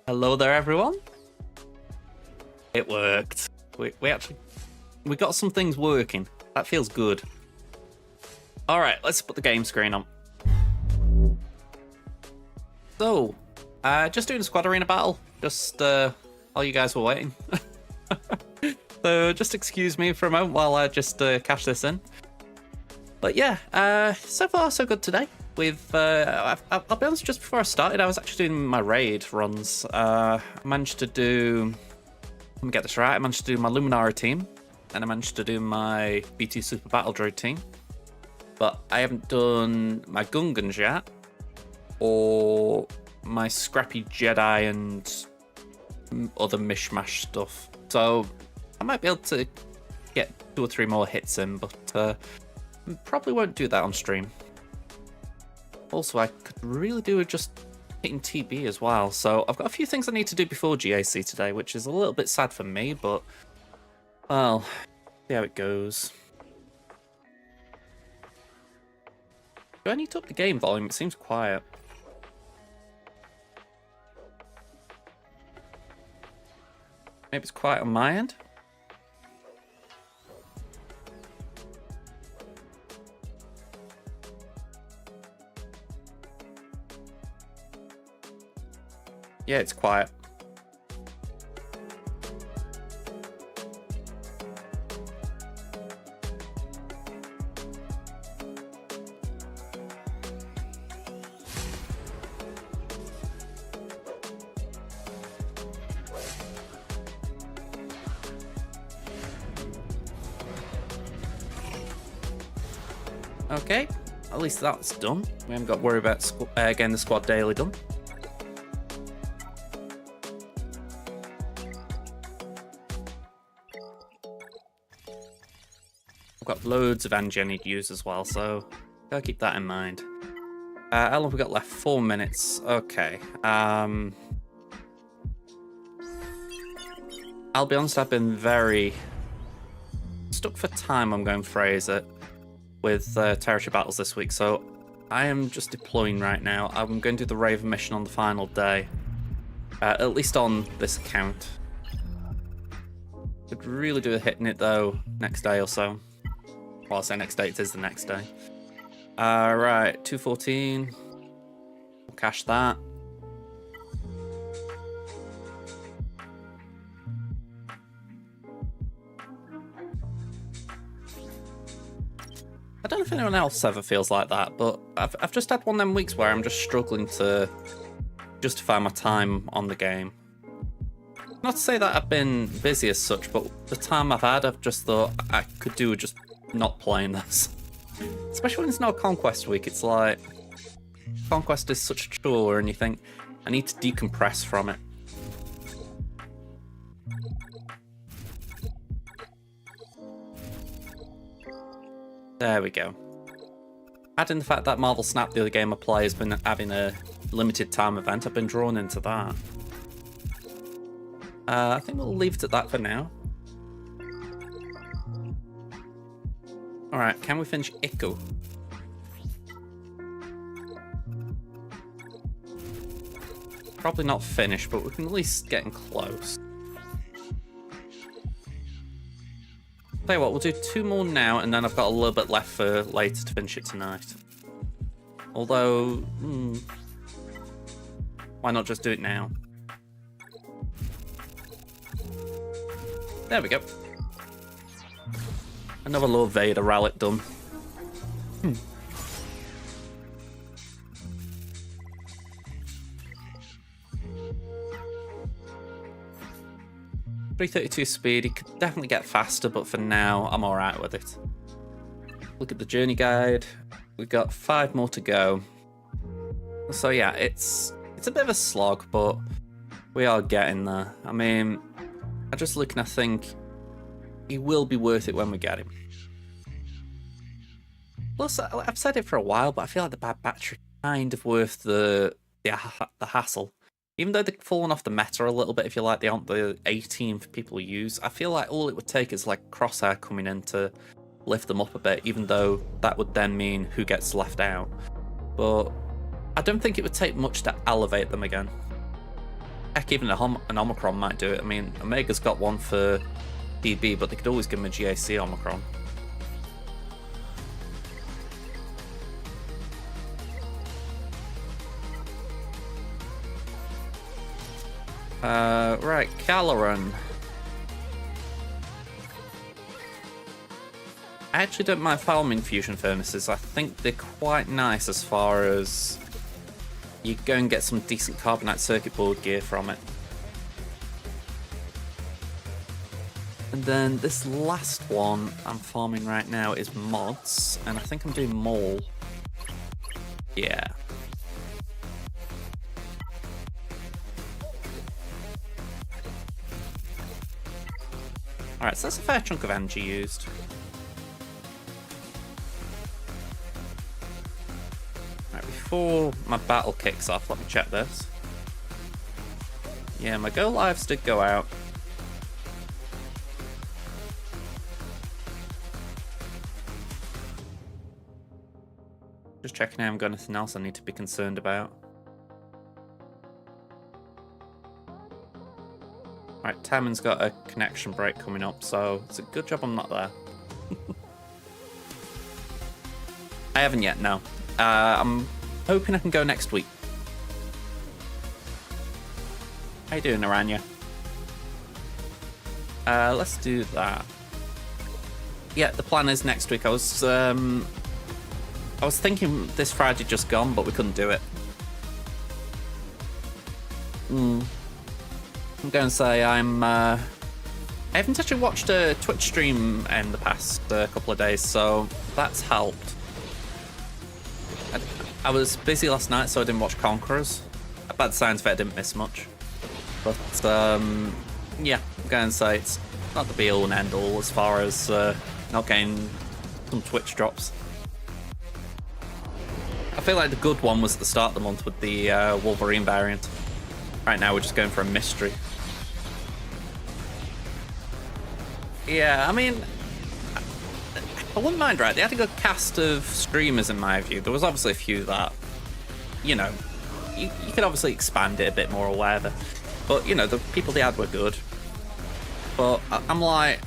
Hello there, everyone. It worked. We got some things working. That feels good. All right, let's put the game screen on. So, just doing a squad arena battle. Just while you guys were waiting. So just excuse me for a moment while I just cash this in. But yeah, so far so good today. With I'll be honest, just before I started, I was actually doing my raid runs. I managed to do, let me get this right, I managed to do my Luminara team, and I managed to do my B2 Super Battle Droid team. But I haven't done my Gungans yet, or my Scrappy Jedi and other mishmash stuff. So I might be able to get 2 or 3 more hits in, but probably won't do that on stream. Also, I could really do with just hitting TB as well. So I've got a few things I need to do before GAC today, which is a little bit sad for me, but well, see how it goes. Do I need to up the game volume? It seems quiet. Maybe it's quiet on my end. Yeah, it's quiet. Okay, at least that's done. We haven't got to worry about getting the squad daily done. I've got loads of Angie I need to use as well, so gotta keep that in mind. How long have we got left? 4 minutes. Okay. I'll be honest, I've been very stuck for time, I'm going to phrase it, with territory battles this week, so I am just deploying right now. I'm going to do the Raven mission on the final day, at least on this account. Could really do with hitting it though next day or so. Well, I'll say next day, it is the next day. Right, 214. We'll cache that. I don't know if anyone else ever feels like that, but I've just had one of them weeks where I'm just struggling to justify my time on the game. Not to say that I've been busy as such, but the time I've had, I've just thought I could do with just not playing this. Especially when it's not Conquest week, it's like Conquest is such a chore and you think, I need to decompress from it. There we go. Adding the fact that Marvel Snap, the other game I play, has been having a limited time event, I've been drawn into that. I think we'll leave it at that for now. Alright, can we finish Echo? Probably not finished, but we can at least get close. Tell you what, we'll do 2 more now, and then I've got a little bit left for later to finish it tonight. Although, why not just do it now? There we go. Another Lord Vader relic done. 332 speed, he could definitely get faster, but for now, I'm alright with it. Look at the journey guide. We've got 5 more to go. So yeah, it's a bit of a slog, but we are getting there. I mean, I just look and I think he will be worth it when we get him. Plus, I've said it for a while, but I feel like the bad battery kind of worth the hassle. Even though they've fallen off the meta a little bit, if you like, they aren't the 18th people use. I feel like all it would take is like Crosshair coming in to lift them up a bit, even though that would then mean who gets left out. But I don't think it would take much to elevate them again. Heck, even an Omicron might do it. I mean, Omega's got one for DB, but they could always give him a GAC Omicron. Right, Caloran. I actually don't mind Falming fusion furnaces. I think they're quite nice as far as you go and get some decent carbonite circuit board gear from it. And then this last one I'm farming right now is mods, and I think I'm doing Mole. Yeah. Alright, so that's a fair chunk of energy used. Alright, before my battle kicks off, let me check this. Yeah, my go lives did go out. Just checking I haven't got anything else I need to be concerned about. Right, Taman's got a connection break coming up, so it's a good job I'm not there. I haven't yet, no. I'm hoping I can go next week. How you doing, Aranya? Let's do that. Yeah, the plan is next week. I was thinking this Friday just gone, but we couldn't do it. I'm going to say I haven't actually watched a Twitch stream in the past couple of days, so that's helped. I was busy last night, so I didn't watch Conquerors. By the sounds of it, I didn't miss much. But yeah, I'm going to say it's not the be-all and end-all as far as not getting some Twitch drops. I feel like the good one was at the start of the month with the Wolverine variant. Right now we're just going for a mystery. Yeah, I mean, I wouldn't mind, right? They had a good cast of streamers in my view. There was obviously a few that, you know, you could obviously expand it a bit more or whatever. But, you know, the people they had were good. But I'm like,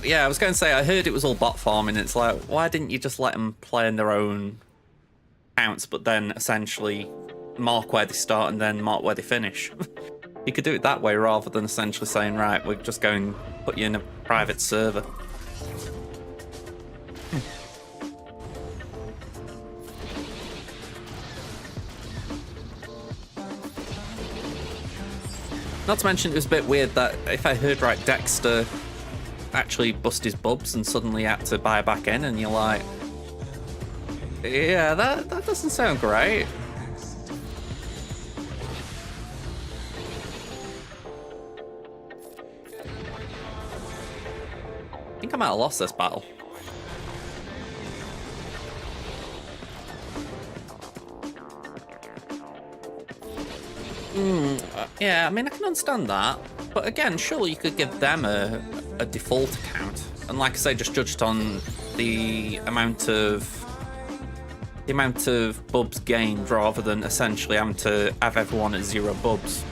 yeah, I was going to say, I heard it was all bot farming. It's like, why didn't you just let them play in their own counts, but then essentially mark where they start and then mark where they finish? You could do it that way rather than essentially saying, right, we're just going to put you in a private server. Not to mention, it was a bit weird that, if I heard right, Dexter actually bust his bubs and suddenly had to buy back in, and you're like, yeah, that doesn't sound great. I think I might have lost this battle. Yeah, I mean, I can understand that. But again, surely you could give them a default account. And like I say, just judged on the amount of bubs gained rather than essentially having to have everyone at 0 bubs.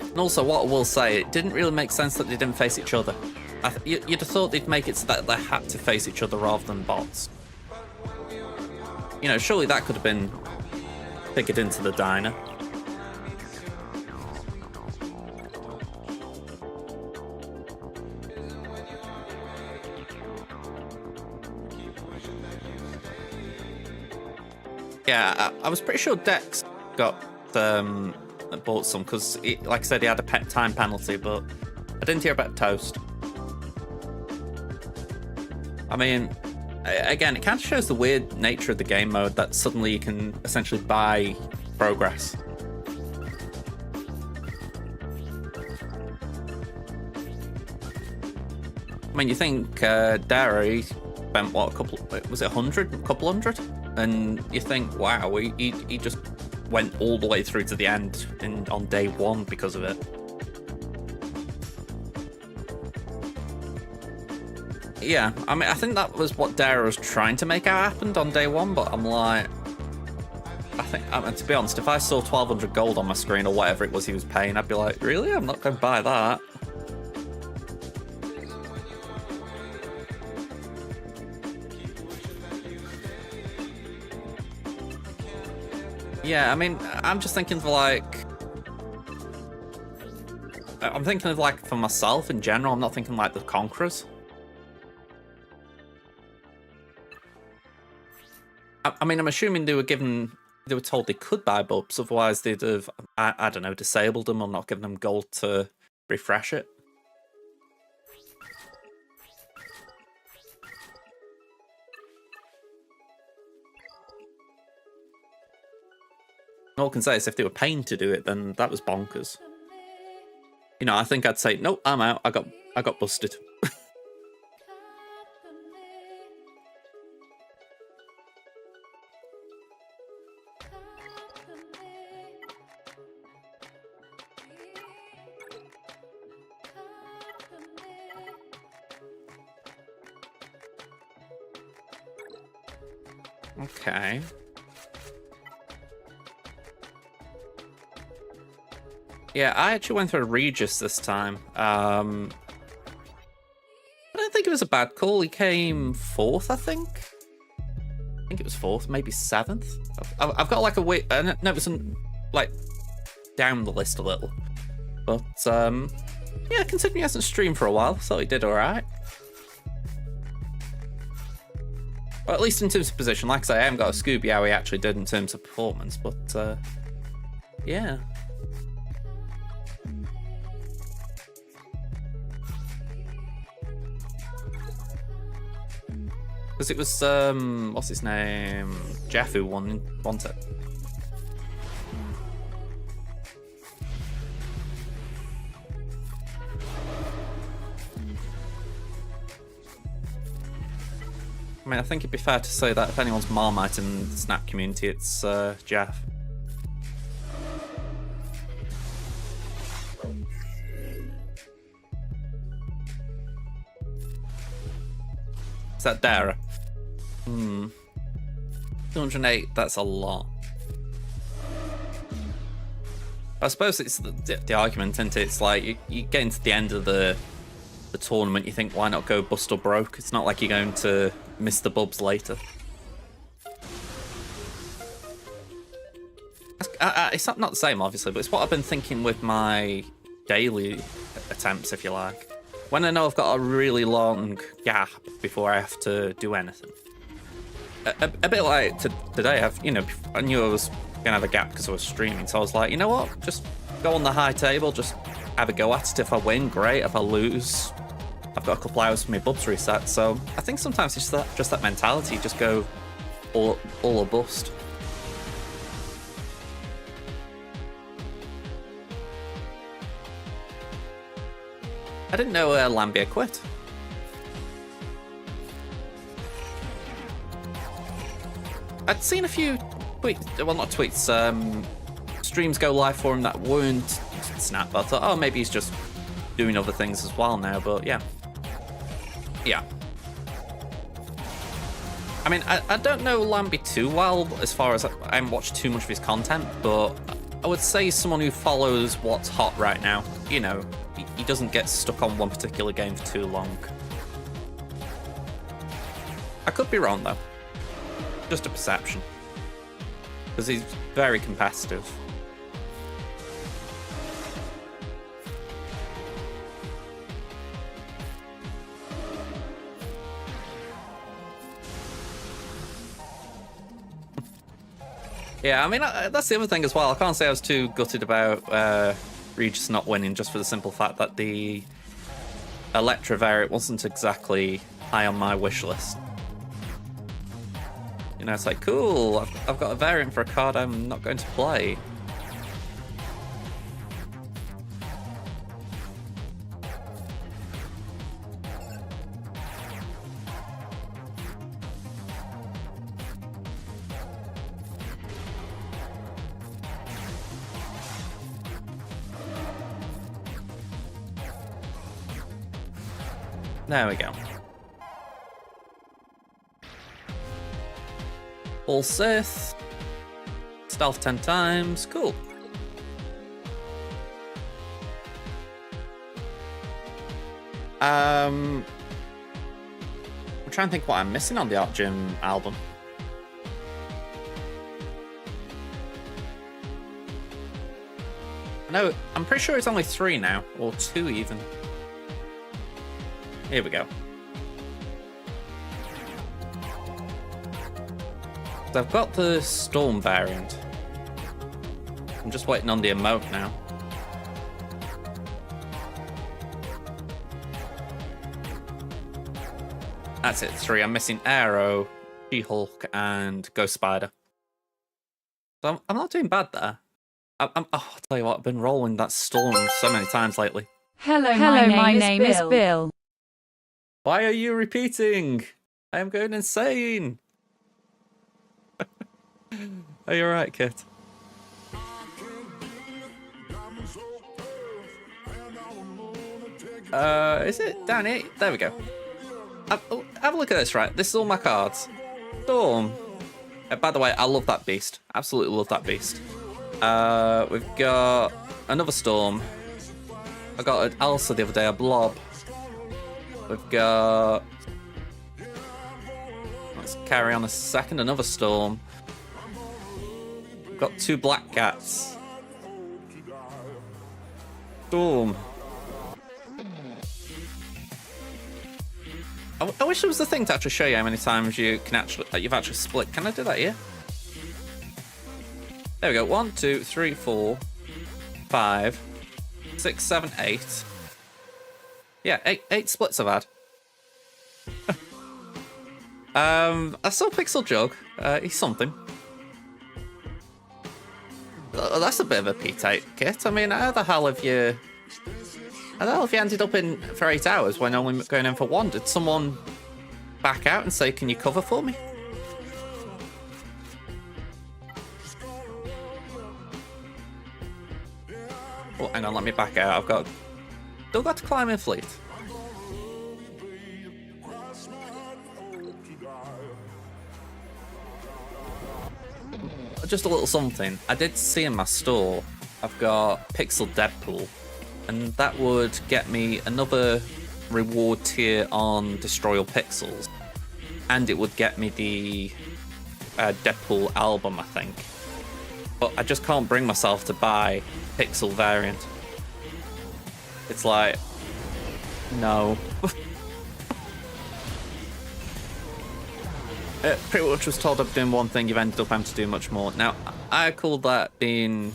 And also, what I will say, it didn't really make sense that they didn't face each other. You'd have thought they'd make it so that they had to face each other rather than bots. You know, surely that could have been figured into the diner. Yeah, I was pretty sure Dex got bought some because, like I said, he had a time penalty, but I didn't hear about Toast. I mean, again, it kind of shows the weird nature of the game mode that suddenly you can essentially buy progress. I mean, you think Dara spent what, a couple hundred, and you think, wow, he just went all the way through to the end on day 1 because of it. Yeah, I mean, I think that was what Dara was trying to make out happened on day 1, but I'm like, I mean, to be honest, if I saw 1200 gold on my screen or whatever it was he was paying, I'd be like, really? I'm not going to buy that. Yeah, I mean, I'm just thinking for for myself in general. I'm not thinking like the Conquerors. I mean, I'm assuming they were told they could buy bubs, otherwise they'd have, I don't know, disabled them or not given them gold to refresh it. All I can say is if they were paying to do it, then that was bonkers. You know, I think I'd say, nope, I'm out. I got busted. Okay. Yeah, I actually went for a Regis this time. I don't think it was a bad call. He came 4th, I think. I think it was 4th, maybe 7th. I've got like a way. No, it wasn't like down the list a little. But yeah, considering he hasn't streamed for a while, I thought he did all right. Well, at least in terms of position. Like I say, I haven't got a Scooby how he actually did in terms of performance, but yeah. Because it was, what's his name? Jeff who won it. I mean, I think it'd be fair to say that if anyone's Marmite in the Snap community, it's Jeff. Is that Dara? 208, that's a lot. I suppose it's the argument, isn't it? It's like you get into the end of the tournament, you think, why not go bust or broke? It's not like you're going to miss the bubs later. It's not the same, obviously, but it's what I've been thinking with my daily attempts, if you like. When I know I've got a really long gap before I have to do anything. A bit like today, I knew I was going to have a gap because I was streaming, so I was like, you know what, just go on the high table, just have a go at it. If I win, great. If I lose, I've got a couple hours for my bubs reset. So I think sometimes it's just that mentality, just go all or bust. I didn't know Lambia quit. I'd seen a few tweets, well, not tweets, streams go live for him that weren't Snap. I thought, oh, maybe he's just doing other things as well now, but yeah. Yeah. I mean, I don't know Lambie too well, as far as I haven't watched too much of his content, but I would say someone who follows what's hot right now. You know, he doesn't get stuck on one particular game for too long. I could be wrong, though. Just a perception. Because he's very competitive. Yeah, I mean, that's the other thing as well. I can't say I was too gutted about Regis not winning, just for the simple fact that the Electra variant wasn't exactly high on my wish list. You know, it's like, cool, I've got a variant for a card I'm not going to play. There we go. All Sith. Stealth 10 times. Cool. I'm trying to think what I'm missing on the Art Gym album. No, I'm pretty sure it's only 3 now, or 2 even. Here we go. So I've got the Storm variant. I'm just waiting on the emote now. That's it, 3. I'm missing Arrow, She-Hulk, and Ghost Spider. So I'm not doing bad there. Oh, I'll tell you what, I've been rolling that Storm so many times lately. Hello, my name is Bill. Why are you repeating? I am going insane. Are you alright, Kit? Is it down here? There we go. Have a look at this, right? This is all my cards. Storm. By the way, I love that beast. Absolutely love that beast. We've got another Storm. I got an Elsa the other day, a Blob. We've got... Let's carry on a second, another Storm. We've got 2 Black Cats. Storm. I wish there was a thing to actually show you how many times you can you've actually split. Can I do that here? There we go. 1, 2, 3, 4, 5, 6, 7, 8. Yeah, 8 splits I've had. I saw Pixel Jug. He's something. That's a bit of a P-type kit. I mean, how the hell have you ended up in for 8 hours when only going in for 1? Did someone back out and say, "Can you cover for me?" Oh, hang on, let me back out. Still got to climb in fleet. Just a little something. I did see in my store, I've got Pixel Deadpool, and that would get me another reward tier on Destroy All Pixels, and it would get me the Deadpool album, I think. But I just can't bring myself to buy Pixel variant. It's like, no. Pretty much was told I'm doing one thing, you've ended up having to do much more. Now, I call that being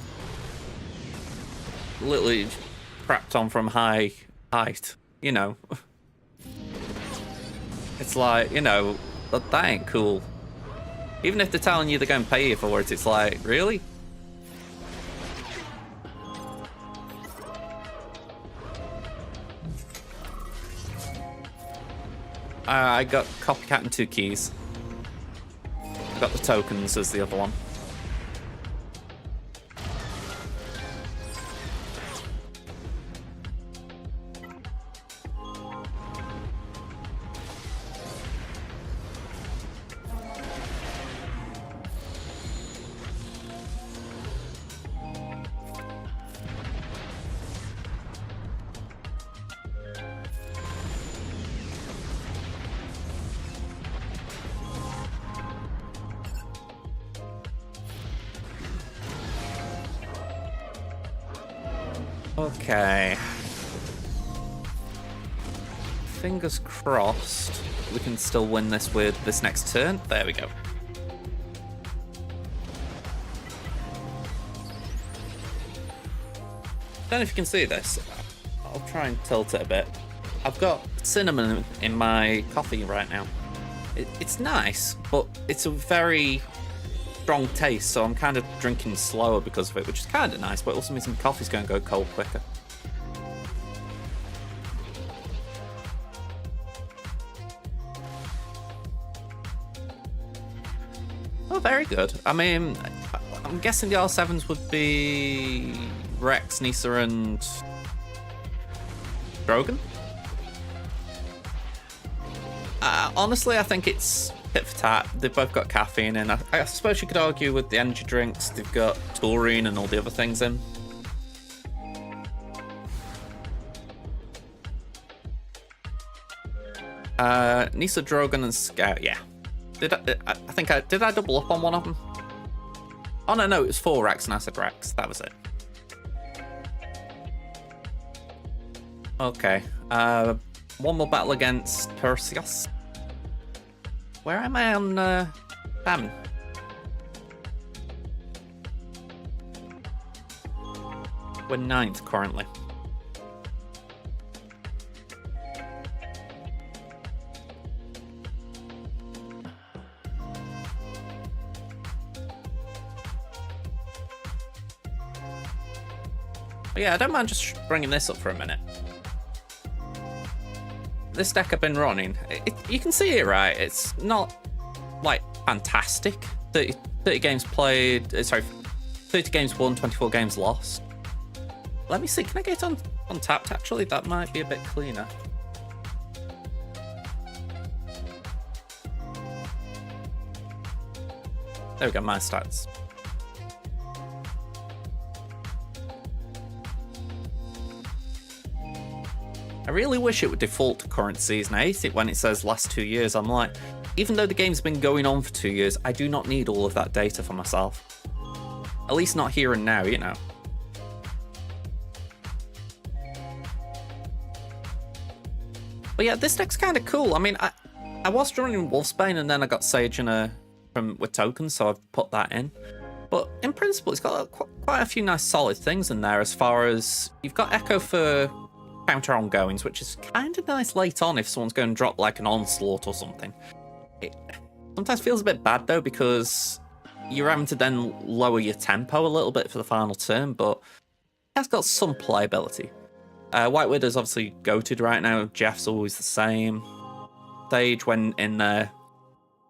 literally crapped on from height, you know. It's like, you know, that ain't cool. Even if they're telling you they're going to pay you for it, it's like, really? I got Copycat and 2 keys. I got the tokens as the other one. Okay. Fingers crossed we can still win this with this next turn. There we go. Don't know if you can see this. I'll try and tilt it a bit. I've got cinnamon in my coffee right now. It's nice, but it's a very strong taste, so I'm kind of drinking slower because of it, which is kind of nice, but it also means my coffee's going to go cold quicker. Oh, very good. I mean, I'm guessing the R7s would be Rex, Nisa, and Drogon? Honestly, I think it's tit for tat. They've both got caffeine in. I suppose you could argue with the energy drinks, they've got taurine and all the other things in. Nisa, Drogon, and Scout. Yeah. Did I double up on one of them? Oh no, it was 4 Rex and I said Rex. That was it. Okay. One more battle against Perseus. Where am I on famine? We're 9th currently. But yeah, I don't mind just bringing this up for a minute. This deck I've been running, you can see it, right? It's not, like, fantastic. 30 games played, sorry, 30 games won, 24 games lost. Let me see, can I get on tapped, actually? That might be a bit cleaner. There we go, my stats. I really wish it would default to current season. I hate it when it says last 2 years. I'm like, even though the game's been going on for 2 years, I do not need all of that data for myself. At least not here and now, you know. But yeah, this deck's kind of cool. I mean, I was running Wolfsbane and then I got Sage with tokens, so I've put that in. But in principle, it's got quite a few nice solid things in there, as far as you've got Echo for counter ongoings, which is kind of nice late on if someone's going to drop like an onslaught or something. It sometimes feels a bit bad though, because you're having to then lower your tempo a little bit for the final turn, but it has got some playability. White Widow's obviously goated right now. Jeff's always the same. Sage, when in there,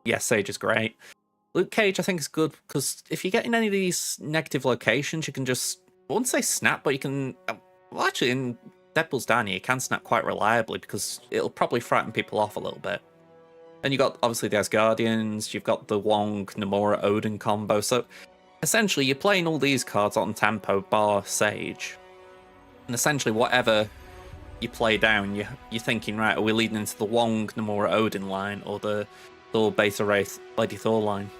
yeah, Sage is great. Luke Cage I think is good, because if you get in any of these negative locations, you can just, I wouldn't say snap, but you can, well actually in Deadpool's down here, you can snap quite reliably because it'll probably frighten people off a little bit. And you got obviously the Asgardians, you've got the Wong, Namora, Odin combo. So essentially you're playing all these cards on tempo bar Sage. And essentially whatever you play down, you're thinking, right, are we leading into the Wong, Namora, Odin line or the Thor, Beta Wraith, Lady Thor line?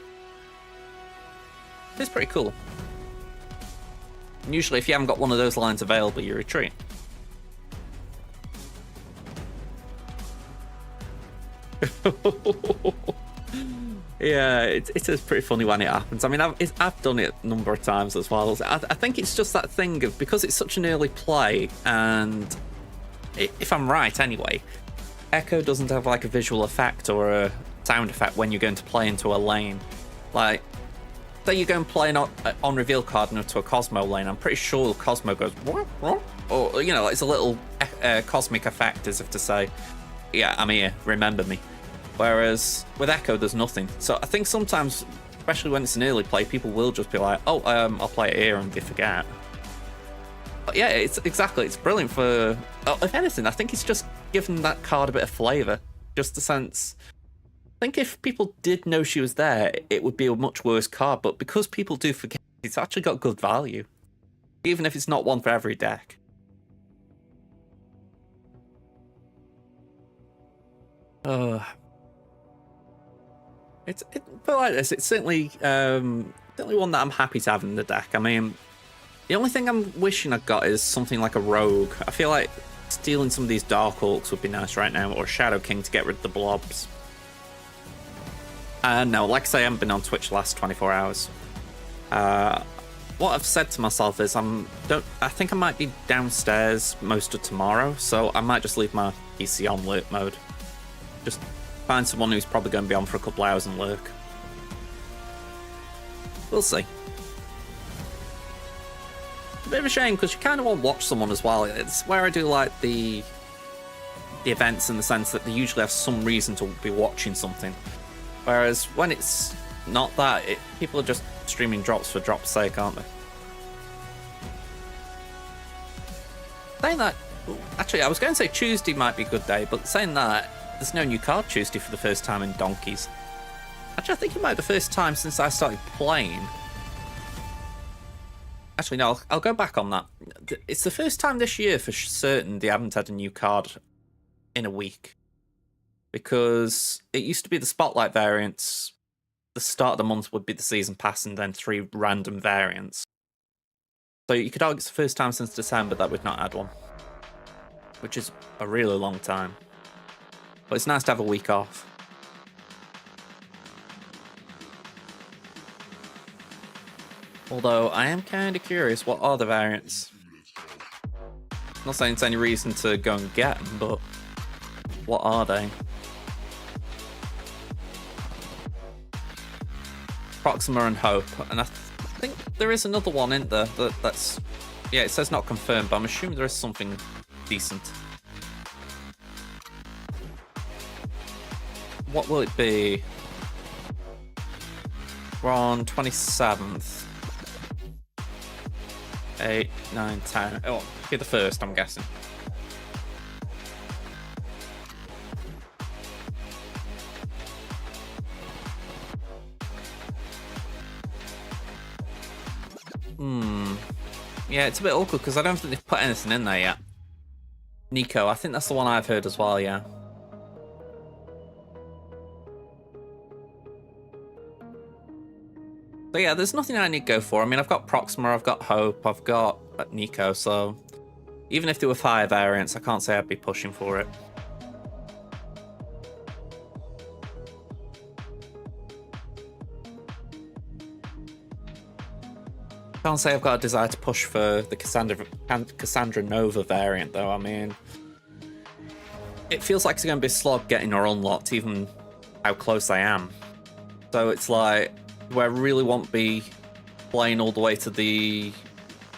It's pretty cool. And usually if you haven't got one of those lines available, you retreat. Yeah, it is pretty funny when it happens. I mean, I've done it a number of times as well. I think it's just that thing of, because it's such an early play, and if I'm right anyway, Echo doesn't have like a visual effect or a sound effect when you're going to play into a lane. Like, say you go and play on reveal card into a Cosmo lane, I'm pretty sure Cosmo goes, or, you know, it's a little cosmic effect, as if to say, yeah, I'm here, remember me. Whereas with Echo, there's nothing. So I think sometimes, especially when it's an early play, people will just be like, oh, I'll play it here, and they forget. But yeah, it's brilliant for, if anything, I think it's just given that card a bit of flavour. Just the sense, I think if people did know she was there, it would be a much worse card. But because people do forget, it's actually got good value. Even if it's not one for every deck. But like this, it's certainly one that I'm happy to have in the deck. I mean, the only thing I'm wishing I got is something like a rogue. I feel like stealing some of these Dark Orcs would be nice right now, or Shadow King to get rid of the blobs. No, like I say, I haven't been on Twitch the last 24 hours. What I've said to myself is I think I might be downstairs most of tomorrow, so I might just leave my PC on lurk mode. Just find someone who's probably going to be on for a couple hours and lurk. We'll see. It's a bit of a shame because you kind of want to watch someone as well. It's where I do like the events, in the sense that they usually have some reason to be watching something. Whereas when it's not that, people are just streaming drops for drop's sake, aren't they? Saying that, actually, I was going to say Tuesday might be a good day, but saying that, there's no new card Tuesday for the first time in donkeys. Actually, I think it might be the first time since I started playing. Actually, no, I'll go back on that. It's the first time this year for certain they haven't had a new card in a week. Because it used to be the Spotlight variants. The start of the month would be the Season Pass and then 3 random variants. So you could argue it's the first time since December that we've not had one. Which is a really long time. But it's nice to have a week off. Although, I am kind of curious, what are the variants? I'm not saying it's any reason to go and get them, but what are they? Proxima and Hope, and I think there is another one in there that's... Yeah, it says not confirmed, but I'm assuming there is something decent. What will it be? We're on 27th. 8, 9, 10. Oh, okay, the first, I'm guessing. Yeah, it's a bit awkward because I don't think they've put anything in there yet. Nico, I think that's the one I've heard as well, yeah. But yeah, there's nothing I need to go for. I mean, I've got Proxima, I've got Hope, I've got Nico, so even if there were 5 variants, I can't say I'd be pushing for it. Can't say I've got a desire to push for the Cassandra Nova variant, though. I mean, it feels like it's going to be a slog getting her unlocked, even how close I am. So it's like, do I really want to be playing all the way to the,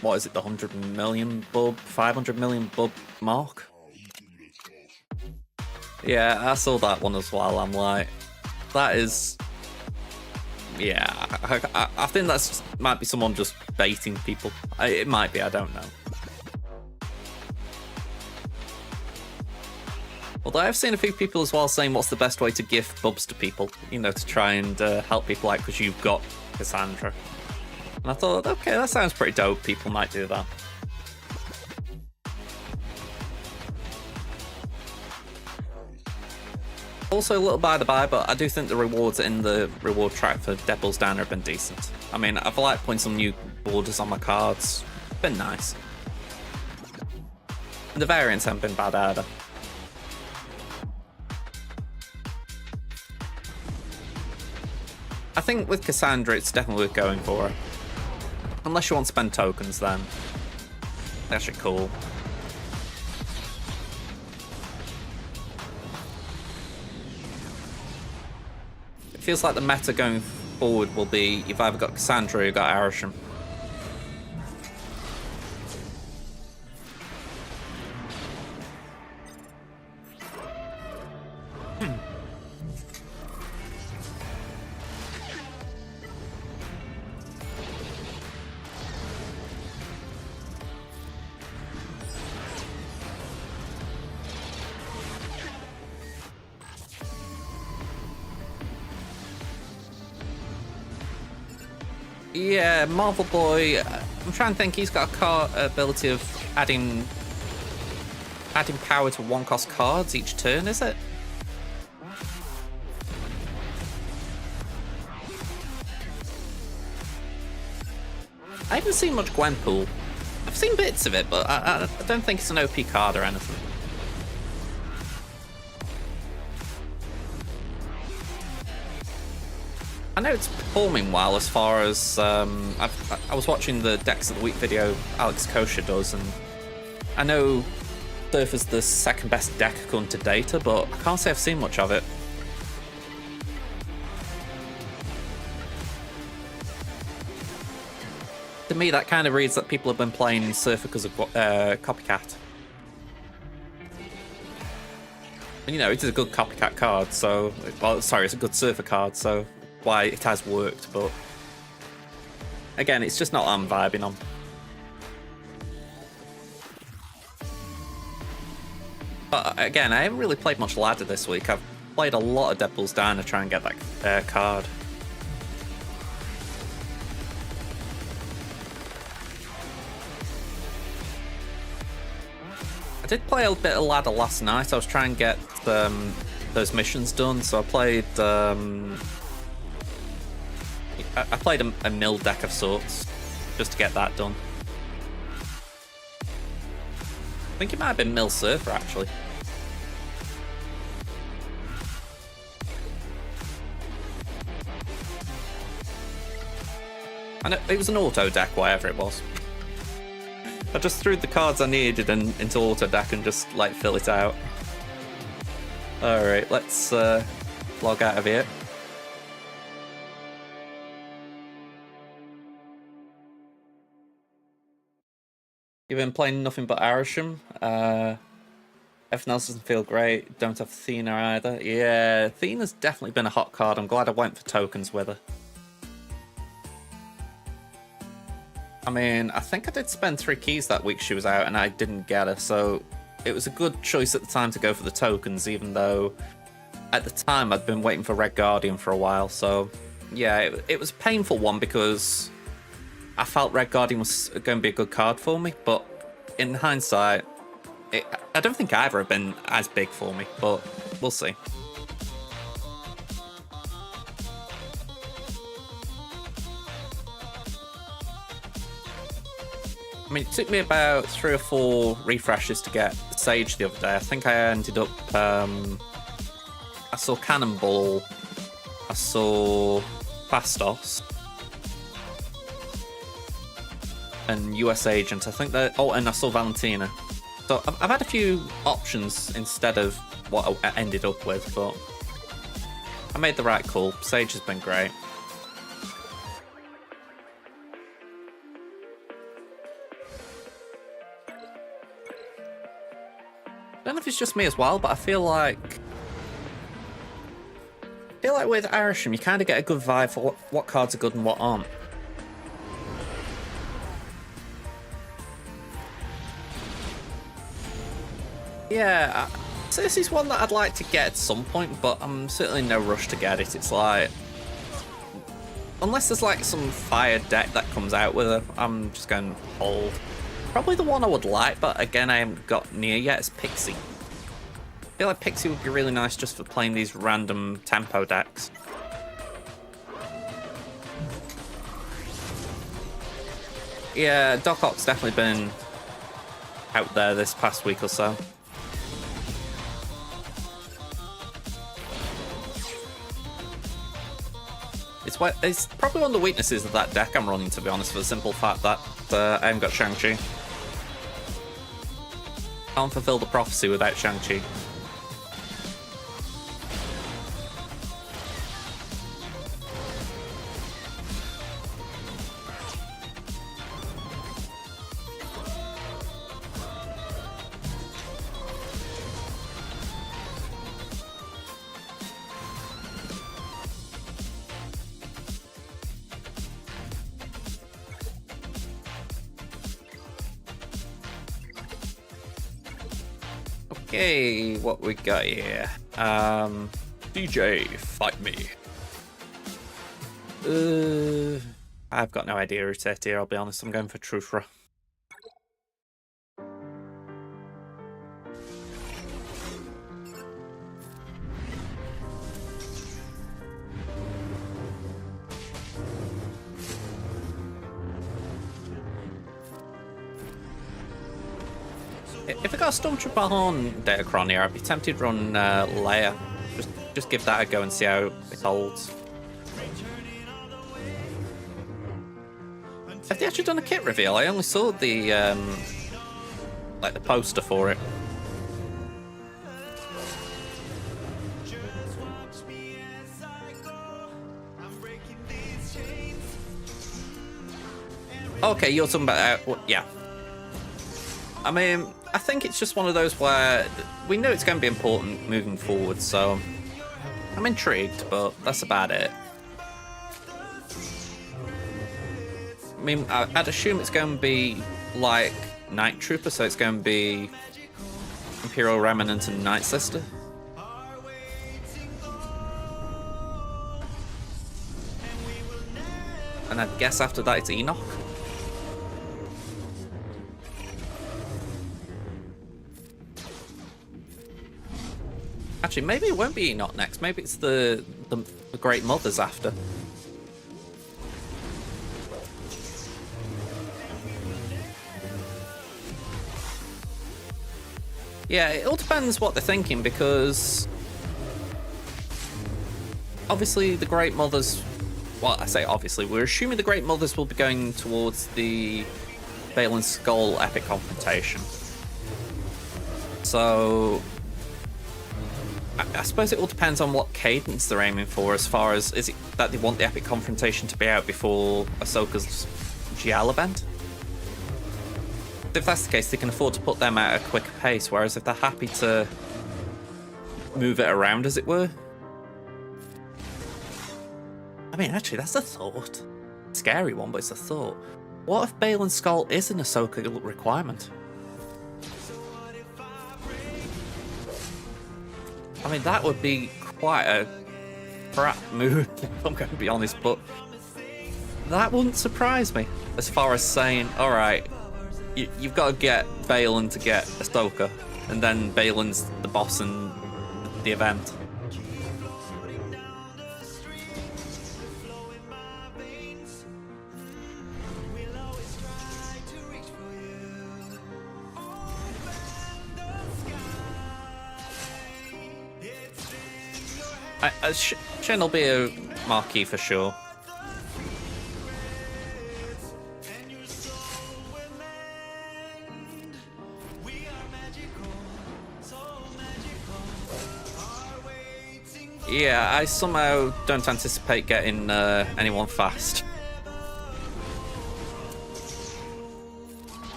what is it, the 100 million bub, 500 million bub mark? Yeah, I saw that one as well. I'm like, that is... Yeah, I think that's might be someone just baiting people. It might be, I don't know. Although I've seen a few people as well saying what's the best way to gift bubs to people, you know, to try and help people out because you've got Cassandra. And I thought, okay, that sounds pretty dope. People might do that. Also, a little by the by, but I do think the rewards in the reward track for Devil's Downer have been decent. I mean, I've liked putting some new borders on my cards. It's been nice. And the variants haven't been bad either. I think with Cassandra, it's definitely worth going for her. Unless you want to spend tokens, then that's actually cool. Feels like the meta going forward will be you've either got Cassandra or you've got Arishem. Yeah, Marvel Boy, I'm trying to think, he's got a card ability of adding power to 1-cost cards each turn, is it? I haven't seen much Gwenpool. I've seen bits of it, but I don't think it's an OP card or anything. I know it's performing well as far as I was watching the Decks of the Week video Alex Kosher does, and I know Surf is the second best deck according to data, but I can't say I've seen much of it. To me, that kind of reads that people have been playing Surf because of Copycat. And you know, it is a good Copycat card, so... Well, sorry, it's a good Surfer card, so... why it has worked, but again, it's just not what I'm vibing on. But again, I haven't really played much ladder this week. I've played a lot of Deadpool's Diner to try and get that card. I did play a bit of ladder last night. I was trying to get those missions done, so I played I played a mill deck of sorts just to get that done. I think it might have been Mill Surfer actually. And it was an auto deck, whatever it was. I just threw the cards I needed into auto deck and just like fill it out. Alright, let's log out of here. You've been playing nothing but Arisham. Everything else doesn't feel great. Don't have Athena either. Yeah, Athena's definitely been a hot card. I'm glad I went for tokens with her. I mean, I think I did spend 3 keys that week she was out and I didn't get her, so it was a good choice at the time to go for the tokens, even though at the time I'd been waiting for Red Guardian for a while. So yeah, it was a painful one because I felt Red Guardian was going to be a good card for me, but in hindsight, I don't think either have been as big for me, but we'll see. I mean, it took me about 3 or 4 refreshes to get Sage the other day. I think I ended up... I saw Cannonball, I saw Fastos, and US Agent. I think that... Oh, and I saw Valentina. So I've had a few options instead of what I ended up with, but I made the right call. Sage has been great. I don't know if it's just me as well, but I feel like with Arisham, you kind of get a good vibe for what cards are good and what aren't. Yeah, so this is one that I'd like to get at some point, but I'm certainly in no rush to get it. It's like, unless there's like some fire deck that comes out with it, I'm just going to hold. Probably the one I would like, but again, I haven't got near yet, is Pixie. I feel like Pixie would be really nice just for playing these random tempo decks. Yeah, Doc Ock's definitely been out there this past week or so. It's probably one of the weaknesses of that deck I'm running, to be honest, for the simple fact that I haven't got Shang-Chi. Can't fulfill the prophecy without Shang-Chi. Okay, what we got here? DJ, fight me. I've got no idea who's it here, I'll be honest. I'm going for Trufra. If I got a Stormtrooper on Datacron here, I'd be tempted to run Leia. Just give that a go and see how it holds. Have they actually done a kit reveal? I only saw the like the poster for it. Okay, you're talking about yeah. I mean, I think it's just one of those where we know it's going to be important moving forward, so I'm intrigued, but that's about it. I mean, I'd assume it's going to be like Night Trooper, so it's going to be Hero Remnant and Night Sister. And I guess after that it's Enoch. Actually, maybe it won't be Enoch next. Maybe it's the Great Mothers after. Yeah, it all depends what they're thinking, because obviously the Great Mothers, well, I say obviously, we're assuming the Great Mothers will be going towards the Bale and Skull epic confrontation. So I suppose it all depends on what cadence they're aiming for, as far as, is it that they want the epic confrontation to be out before Ahsoka's GL event? If that's the case, they can afford to put them at a quicker pace, whereas if they're happy to move it around, as it were. I mean, actually, that's a thought. Scary one, but it's a thought. What if Bale and Skull is an Ahsoka requirement? I mean, that would be quite a crap move, if I'm going to be honest, but that wouldn't surprise me, as far as saying, alright, you've got to get Balin to get Ahsoka, and then Balin's the boss in the event. Shin will be a marquee for sure. Yeah, I somehow don't anticipate getting anyone fast.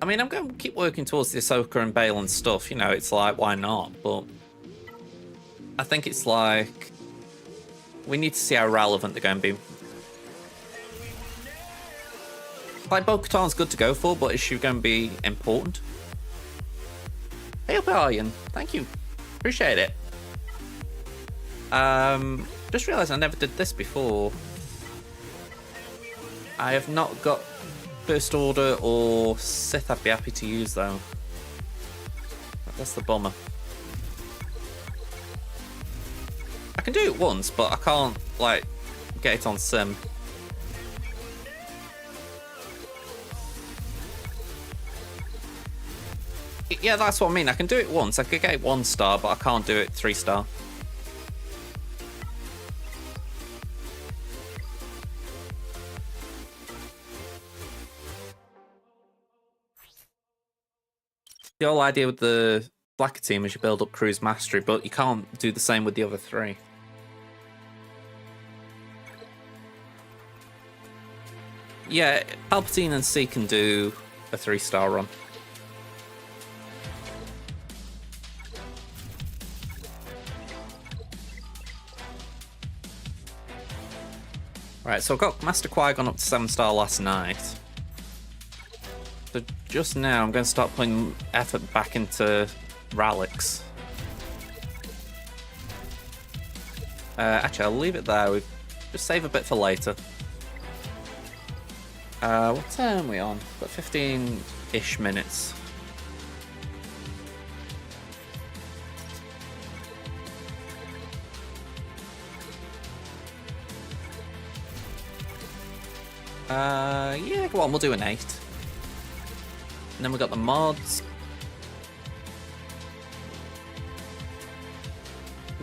I mean, I'm going to keep working towards the Ahsoka and Balin stuff, you know, it's like, why not? But I think it's like, we need to see how relevant they're going to be. Like, Bo-Katan's good to go for, but is she going to be important? Hey, O'Brien, thank you. Appreciate it. Just realised I never did this before. I have not got First Order or Sith I'd be happy to use, though. That's the bummer. I can do it once, but I can't, like, get it on sim. Yeah, that's what I mean. I can do it once. I could get it 1 star, but I can't do it 3 star. The whole idea with the Blacker team is you build up cruise mastery, but you can't do the same with the other 3. Yeah, Palpatine and C can do a 3-star run. Right, so I got Master Qui-Gon up to 7-star last night. So just now I'm going to start putting effort back into relics. Actually, I'll leave it there. We'll just save a bit for later. What time are we on? Got 15-ish minutes. Yeah, go on, we'll do an 8. And then we got the mods.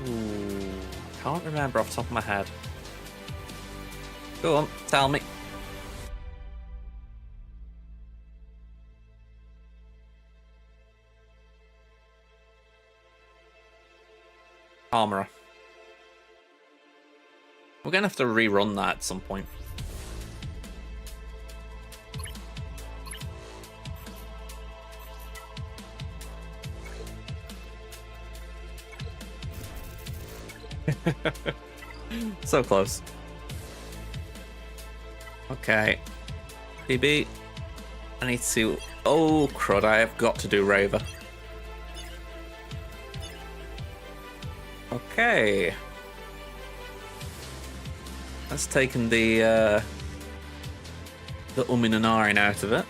Ooh, can't remember off the top of my head. Go on, tell me. Armorer. We're gonna have to rerun that at some point. So close. Okay. PB. I need to... Oh, crud, I have got to do Raver. Okay. That's taken the umming and ahhing out of it.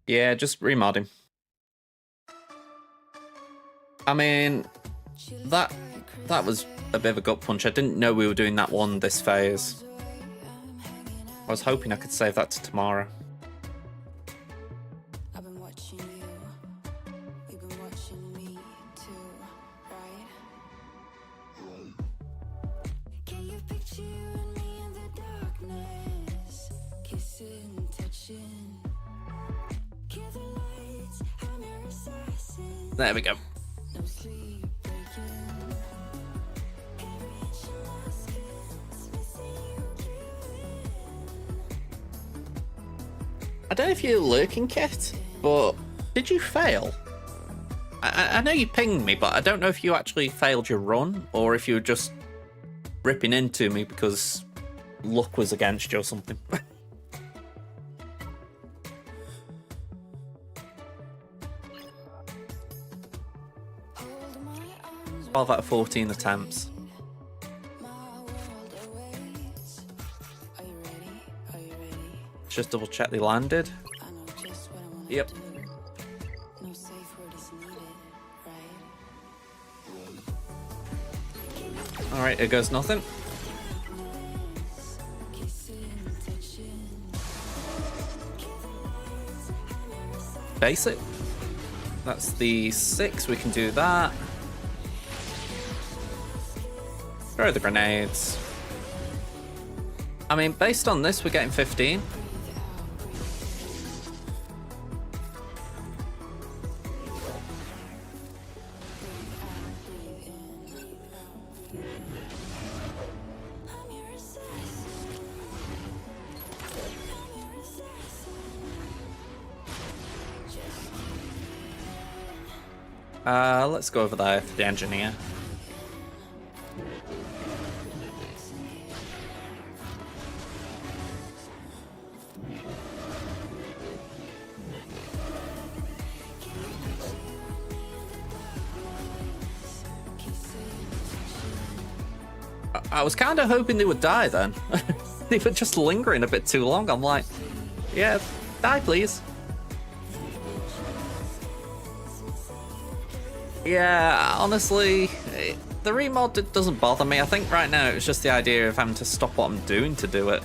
Yeah, just remod him. I mean, that was a bit of a gut punch. I didn't know we were doing that one this phase. I was hoping I could save that to tomorrow. There we go. I don't know if you're lurking, Kit, but did you fail? I know you pinged me, but I don't know if you actually failed your run or if you were just ripping into me because luck was against you or something. 12 out of 14 attempts. Let's just double check they landed. Yep. Alright, it goes nothing. Basic. That's the 6, we can do that. Throw the grenades. I mean, based on this, we're getting 15. Let's go over there for the engineer. I was kind of hoping they would die then. They were just lingering a bit too long. I'm like, yeah, die please. Yeah, honestly, the remod doesn't bother me. I think right now it's just the idea of having to stop what I'm doing to do it.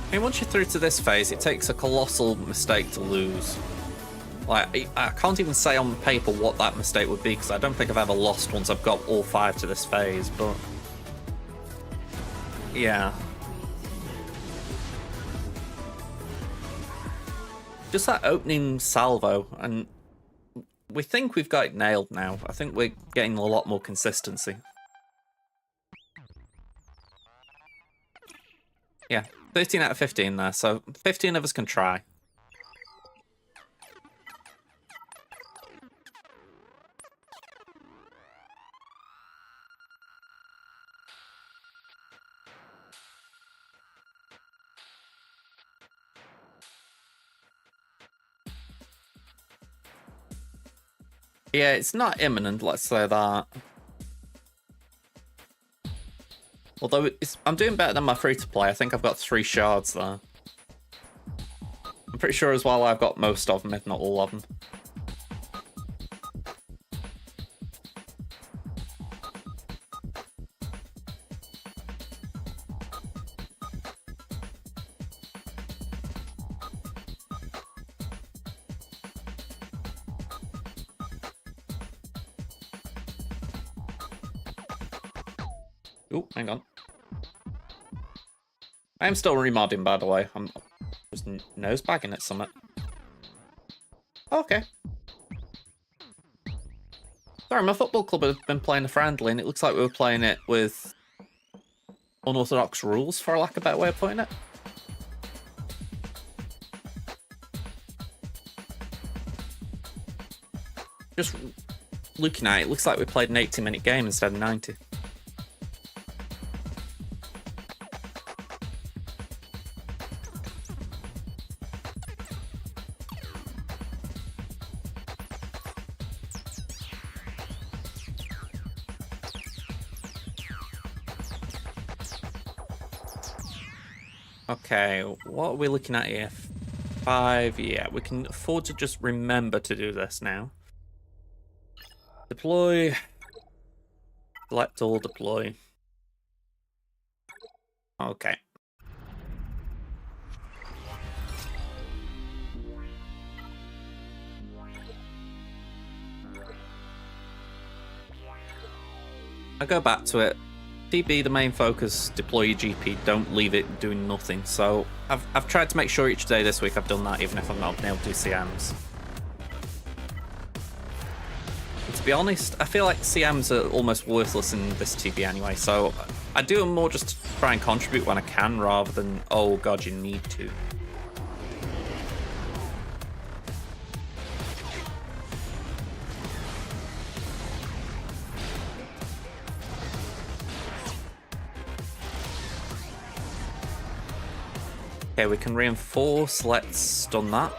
I mean, once you're through to this phase, it takes a colossal mistake to lose. Like, I can't even say on paper what that mistake would be, because I don't think I've ever lost once I've got all 5 to this phase, but... yeah. Just that opening salvo, and we think we've got it nailed now. I think we're getting a lot more consistency. Yeah, 13 out of 15 there, so 15 of us can try. Yeah, it's not imminent, let's say that. Although I'm doing better than my free-to-play. I think I've got 3 shards there. I'm pretty sure as well I've got most of them, if not all of them. Oh, hang on. I'm still remodding, by the way. I'm just nosebagging at summit. Okay. Sorry, my football club has been playing a friendly, and it looks like we were playing it with unorthodox rules, for lack of a better way of putting it. Just looking at it, it looks like we played an 80-minute game instead of 90. Okay, what are we looking at here? 5, yeah, we can afford to just remember to do this now. Deploy. Select all, deploy. Okay. I go back to it. TB, the main focus, deploy your GP, don't leave it doing nothing. So I've tried to make sure each day this week I've done that, even if I've not been able to do CMs. And to be honest, I feel like CMs are almost worthless in this TB anyway, so I do them more just to try and contribute when I can, rather than, oh god, you need to. Okay, we can reinforce. Let's stun that.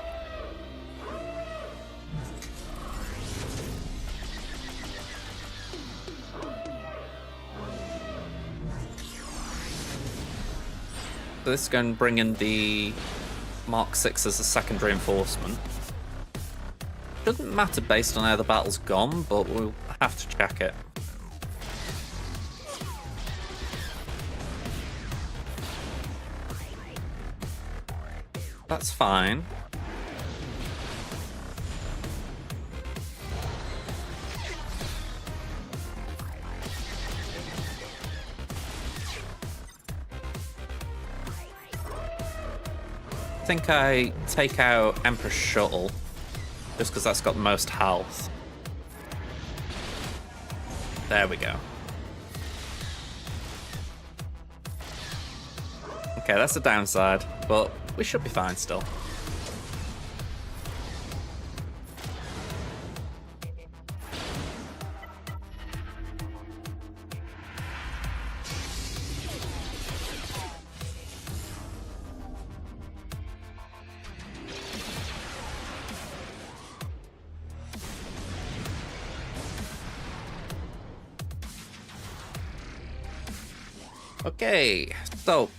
So this is going to bring in the Mark 6 as a second reinforcement. Doesn't matter based on how the battle's gone, but we'll have to check it. That's fine. I think I take out Emperor's Shuttle, just because that's got the most health. There we go. Okay, that's the downside, but we should be fine still. Okay, so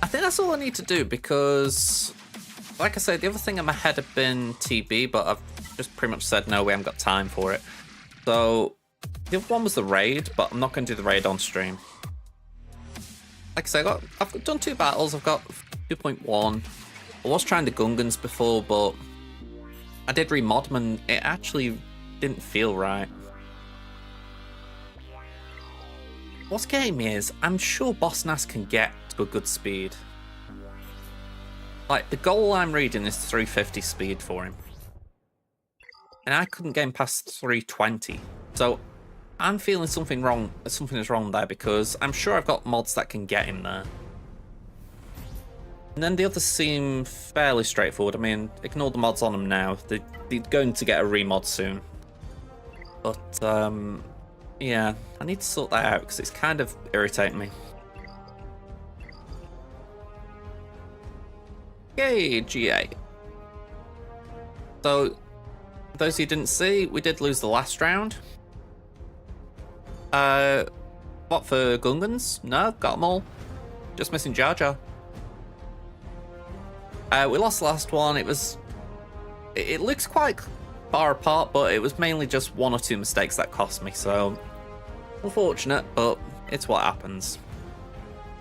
I think that's all I need to do, because like I said, the other thing in my head had been TB, but I've just pretty much said no, we haven't got time for it. So the other one was the raid, but I'm not going to do the raid on stream. Like I said, I've done 2 battles. I've got 2.1. I was trying the Gungans before, but I did remod them and it actually didn't feel right. What's getting me is, I'm sure Boss Nass can get to a good speed. Like, the goal I'm reading is 350 speed for him. And I couldn't get him past 320. So, I'm feeling something wrong. Something is wrong there, because I'm sure I've got mods that can get him there. And then the others seem fairly straightforward. I mean, ignore the mods on them now. They're going to get a remod soon. But, yeah, I need to sort that out, because it's kind of irritating me. Yay, GA. So, for those who didn't see, we did lose the last round. What, for Gungans? No, got them all. Just missing Jar Jar. We lost the last one. It looks quite far apart, but it was mainly just 1 or 2 mistakes that cost me, so unfortunate, but it's what happens.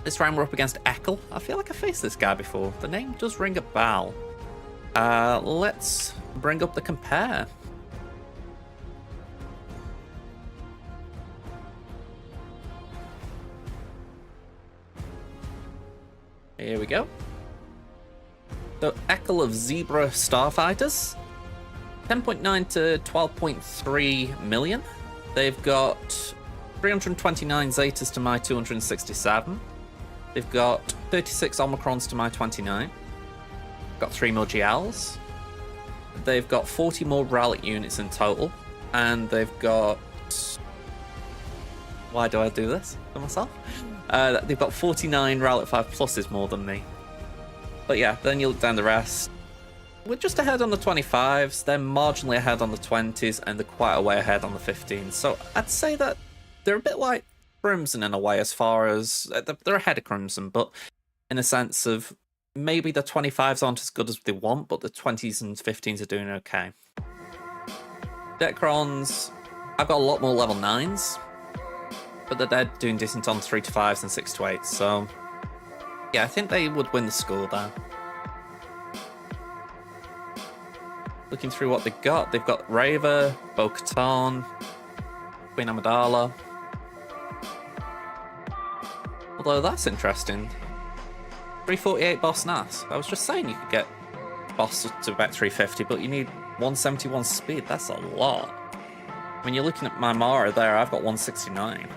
This round we're up against Ekel. I feel like I faced this guy before. The name does ring a bell. Let's bring up the compare. Here we go. So, Echo of Zebra Starfighters. 10.9 to 12.3 million. They've got 329 Zetas to my 267. They've got 36 Omicrons to my 29. Got 3 more GLs. They've got 40 more relic units in total. And they've got... Why do I do this to myself? They've got 49 relic 5 pluses more than me. But yeah, then you look down the rest. We're just ahead on the 25s, they're marginally ahead on the 20s, and they're quite a way ahead on the 15s. So I'd say that they're a bit like Crimson in a way, as far as they're ahead of Crimson, but in a sense of maybe the 25s aren't as good as they want, but the 20s and 15s are doing okay. Decrons, I've got a lot more level 9s, but they're doing decent on 3 to 5s and 6 to 8s, so yeah, I think they would win the score there. Looking through what they've got Raver, Bo-Katan, Queen Amidala. Although that's interesting. 348 Boss Nass. I was just saying you could get Boss to about 350, but you need 171 speed. That's a lot. When you're looking at my Mara there, I've got 169.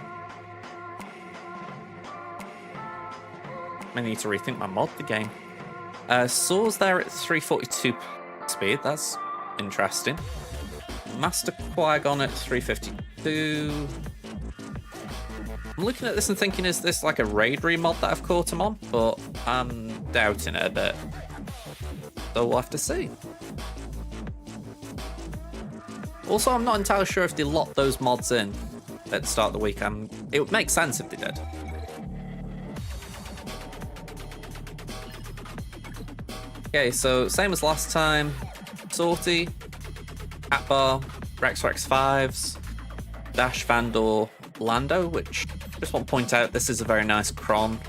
I need to rethink my mod the game. Saw's there at 342 speed. That's interesting. Master Qui-Gon at 352. I'm looking at this and thinking, is this like a raid remod that I've caught him on? But I'm doubting it a bit. So we'll have to see. Also, I'm not entirely sure if they locked those mods in at the start of the week. It would make sense if they did. Okay, so same as last time. Sortie, Atbar, Rex 5s, Dash, Vandor, Lando, which I just want to point out, this is a very nice Kron.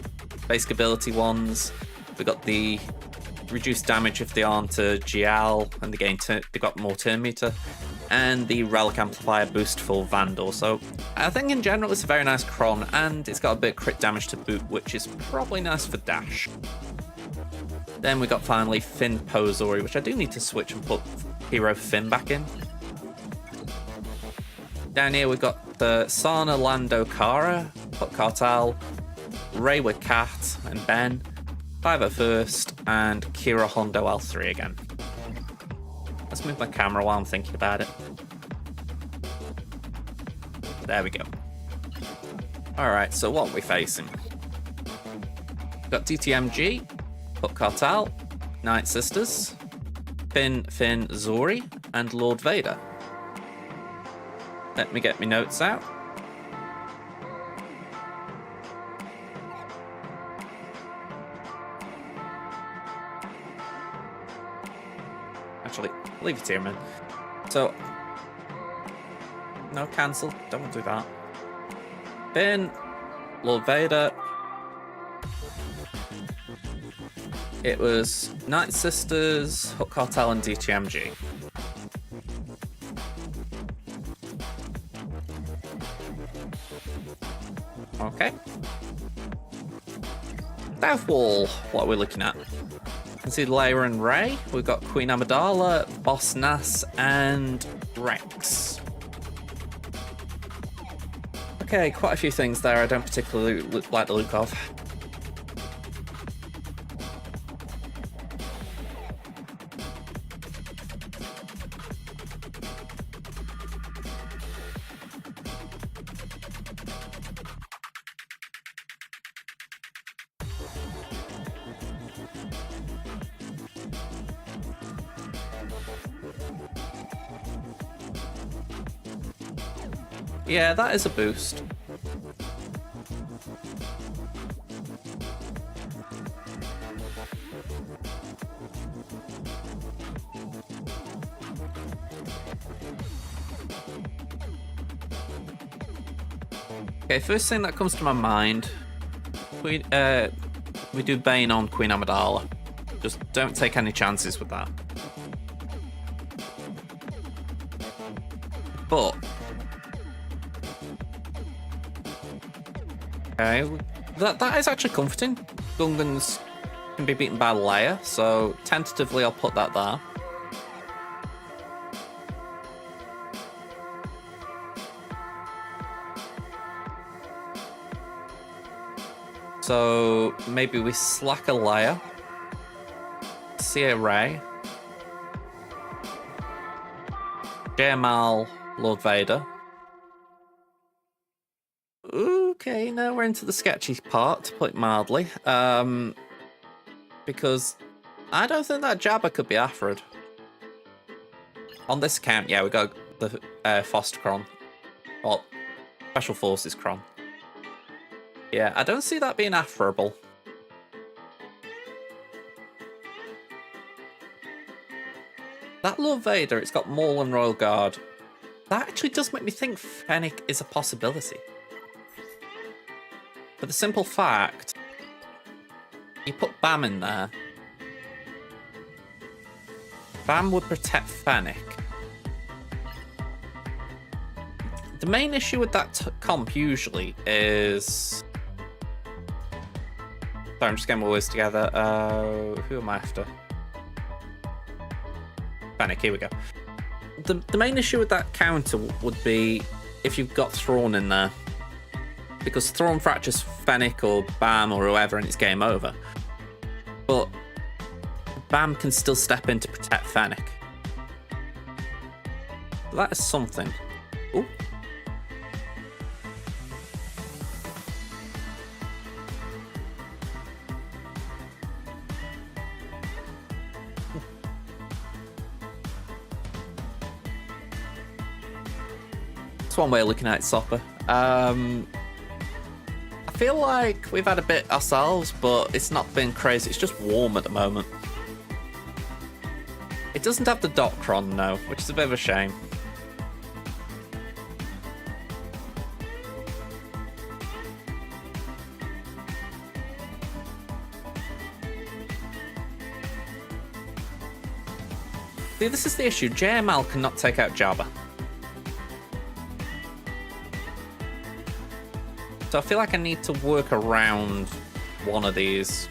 Basic ability ones. We got the reduced damage if they aren't to GL, and they got more turn meter, and the Relic Amplifier boost for Vandor. So I think in general it's a very nice Kron, and it's got a bit of crit damage to boot, which is probably nice for Dash. Then we got finally Finn Pozori, which I do need to switch and put Hero Finn back in. Down here we've got the Sana, Lando, Kara, Hot Cartel, Ray with Cat and Ben, 501st, and Kira Hondo L3 again. Let's move my camera while I'm thinking about it. There we go. Alright, so what are we facing? We've got DTMG, Hot Cartel, Night Sisters, Finn, Zori, and Lord Vader. Let me get my notes out. Actually, leave it here, man. So, no, cancel. Don't want to do that. Finn, Lord Vader. It was Night Sisters, Hot Cartel, and DTMG. Okay. South Wall, what are we looking at? You can see Leia and Rey. We've got Queen Amidala, Boss Nass, and Rex. Okay, quite a few things there I don't particularly like the look of. Yeah, that is a boost. Okay, first thing that comes to my mind, we do Bane on Queen Amidala. Just don't take any chances with that. But okay, that is actually comforting. Gungan's can be beaten by Leia, so tentatively I'll put that there. So maybe we slack a Leia, see a Rey, JML, Lord Vader. Okay, now we're into the sketchy part, to put it mildly. Because I don't think that Jabba could be Aphrid. On this account, yeah, we got the Foster Cron. Well, Special Forces Cron. Yeah, I don't see that being Aphridable. That Lord Vader, it's got Maul and Royal Guard. That actually does make me think Fennec is a possibility. For the simple fact, you put Bam in there. Bam would protect Fennec. The main issue with that comp usually is... Sorry, I'm just getting my words together. Who am I after? Fennec, here we go. The main issue with that counter would be if you've got Thrawn in there. Because Thrawn fractures Fennec or Bam or whoever and it's game over. But Bam can still step in to protect Fennec. That is something. Ooh. That's one way of looking at it, Sopper. I feel like we've had a bit ourselves, but it's not been crazy. It's just warm at the moment. It doesn't have the Doctron, no, which is a bit of a shame. See, this is the issue. JML cannot take out Jabba. So I feel like I need to work around one of these.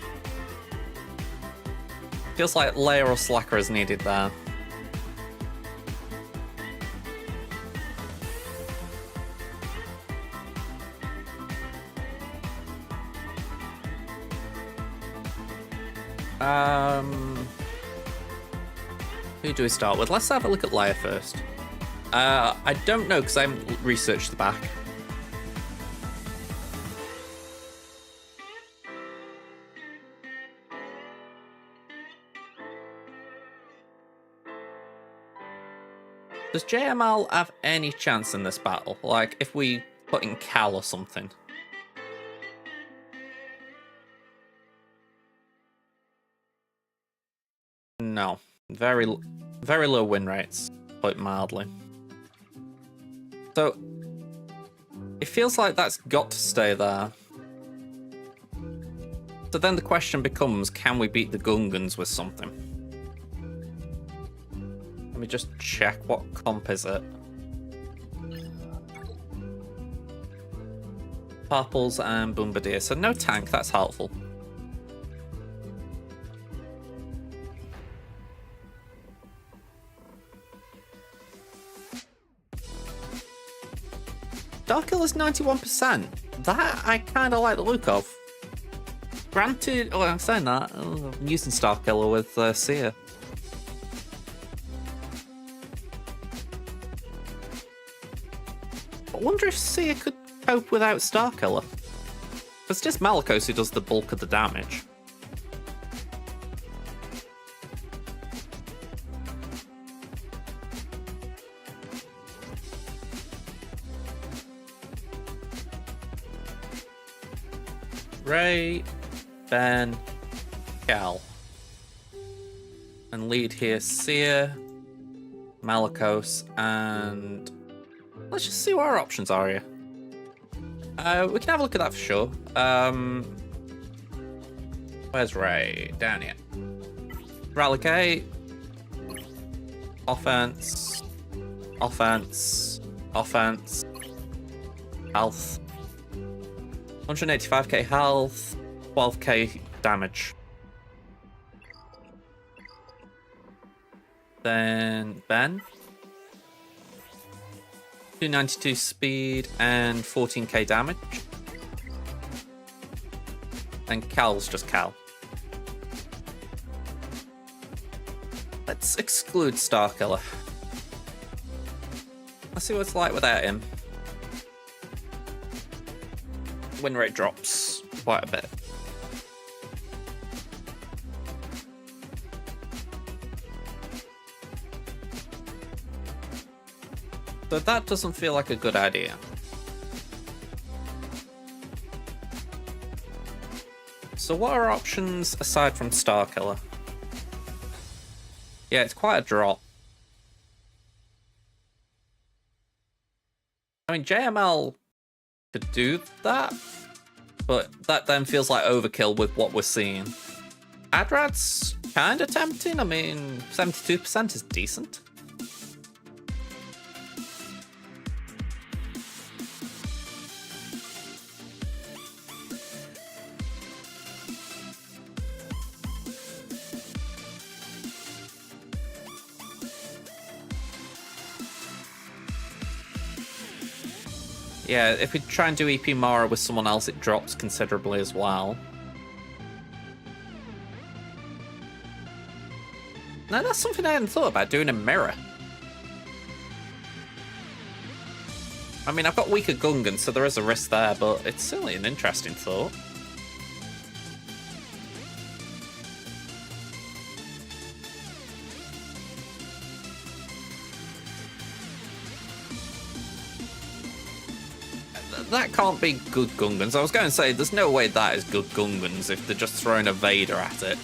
Feels like Leia or Slacker is needed there. Who do we start with? Let's have a look at Leia first. I don't know because I haven't researched the back. Does JML have any chance in this battle? Like, if we put in Cal or something? No. Very low win rates, put it mildly. So, it feels like that's got to stay there. So then the question becomes, can we beat the Gungans with something? Let me just check, what comp is it? Purples and Bombardier, so no tank, that's helpful. Starkiller is 91%. That I kind of like the look of. Granted, oh, I'm saying that, I'm using Starkiller with Seer. I wonder if Seer could cope without Starkiller. It's just Malicos who does the bulk of the damage. Rey, Ben, Cal. And lead here Seer, Malicos, and let's just see what our options are here. We can have a look at that for sure. Where's Rey? Down here. Rally K. Offense. Offense. Offense. Health. 185k health. 12k damage. Then Ben. 292 speed and 14k damage. And Cal's just Cal. Let's exclude Starkiller. Let's see what it's like without him. Win rate drops quite a bit. So that doesn't feel like a good idea. So what are options aside from Starkiller? Yeah, it's quite a drop. I mean, JML could do that, but that then feels like overkill with what we're seeing. Adrad's kind of tempting. I mean, 72% is decent. Yeah, if we try and do EP Mara with someone else, it drops considerably as well. Now, that's something I hadn't thought about, doing a mirror. I mean, I've got weaker Gungan, so there is a risk there, but it's certainly an interesting thought. That can't be good Gungans. I was going to say, there's no way that is good Gungans if they're just throwing a Vader at it.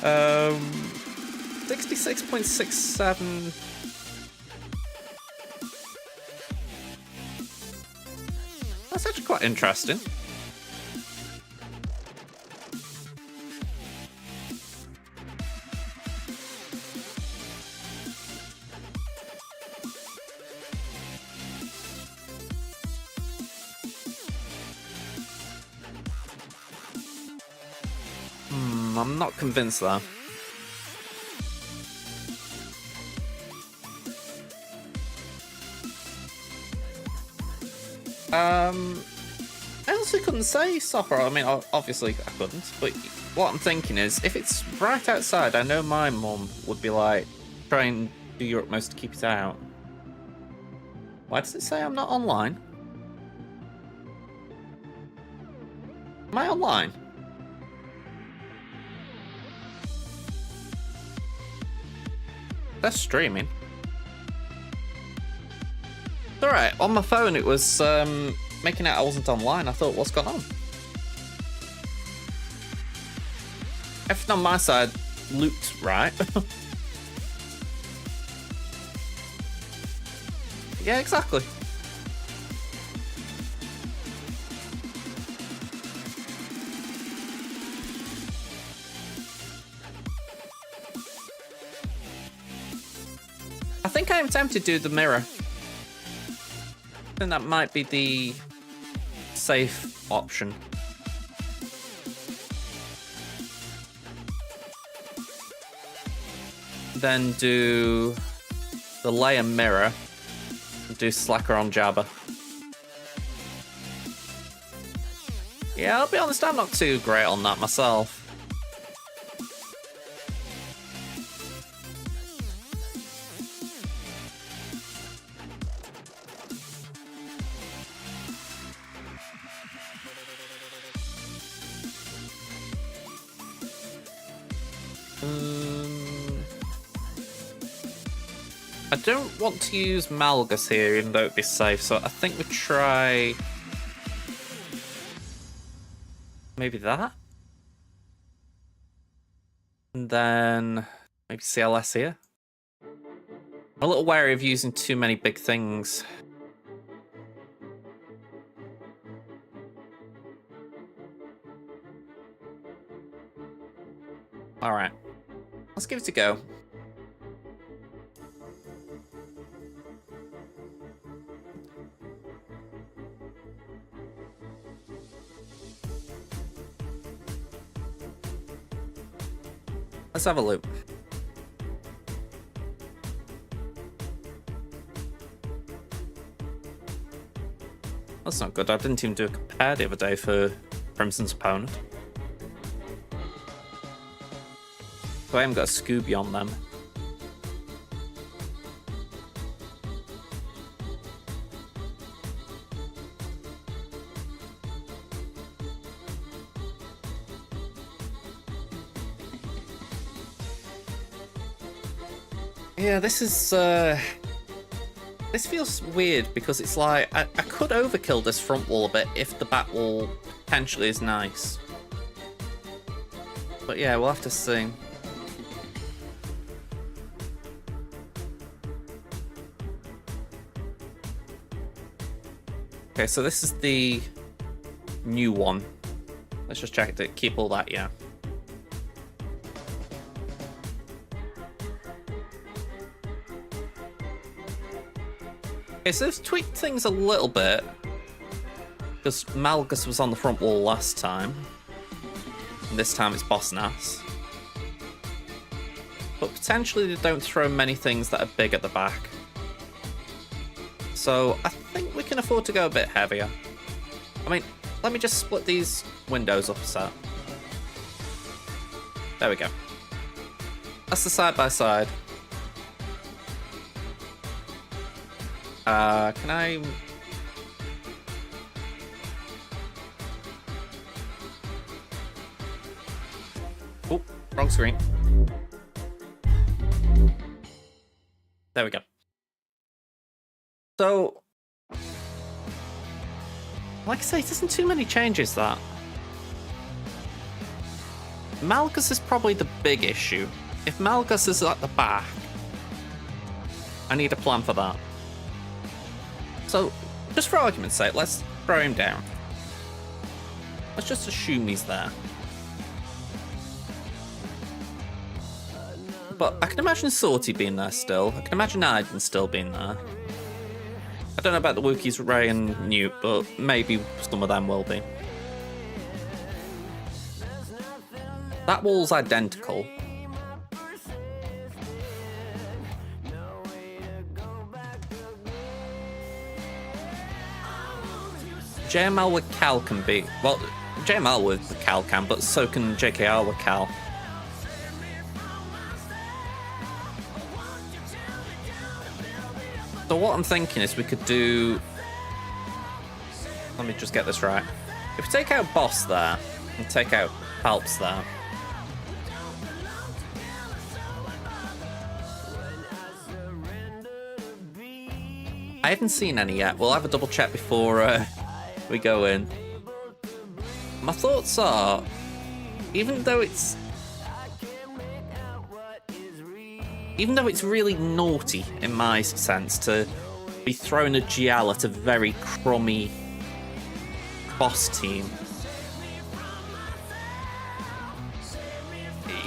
66.67. That's actually quite interesting. I'm not convinced though. I honestly couldn't say Sopper. I mean, obviously I couldn't, but what I'm thinking is, if it's right outside, I know my mum would be like, try and do your utmost to keep it out. Why does it say I'm not online? Am I online? That's streaming. Alright, on my phone it was making out I wasn't online. I thought, what's going on? Everything on my side looked right. Yeah, exactly. I think I am tempted to do the mirror. I think that might be the safe option. Then do the layer mirror and do Slacker on Jabba. Yeah, I'll be honest, I'm not too great on that myself. I don't want to use Malgus here, even though it'd be safe, so I think we try maybe that. And then maybe CLS here. I'm a little wary of using too many big things. Alright, let's give it a go. Let's have a look. That's not good. I didn't even do a compare the other day for Crimson's opponent. So I haven't got a Scooby on them. Yeah, this is this feels weird because it's like I could overkill this front wall a bit if the back wall potentially is nice. But yeah, we'll have to see. Okay, so this is the new one. Let's just check to keep all that, yeah. Okay, so they've tweaked things a little bit. Because Malgus was on the front wall last time. And this time it's Boss Nass. But potentially they don't throw many things that are big at the back. So I think we can afford to go a bit heavier. I mean, let me just split these windows up a set. There we go. That's the side by side. Can I... Oh, wrong screen. There we go. So, like I say, it isn't too many changes, that. Malgus is probably the big issue. If Malgus is at the back, I need a plan for that. So, just for argument's sake, let's throw him down. Let's just assume he's there. But I can imagine Sorty being there still. I can imagine Aiden still being there. I don't know about the Wookiees, Ray and Newt, but maybe some of them will be. That wall's identical. JML with Cal can be... Well, JML with Cal can, but so can JKR with Cal. So what I'm thinking is we could do... Let me just get this right. If we take out Boss there, and take out Palps there... I haven't seen any yet. We'll have a double check before we go in. My thoughts are, even though it's really naughty in my sense to be throwing a GL at a very crummy boss team.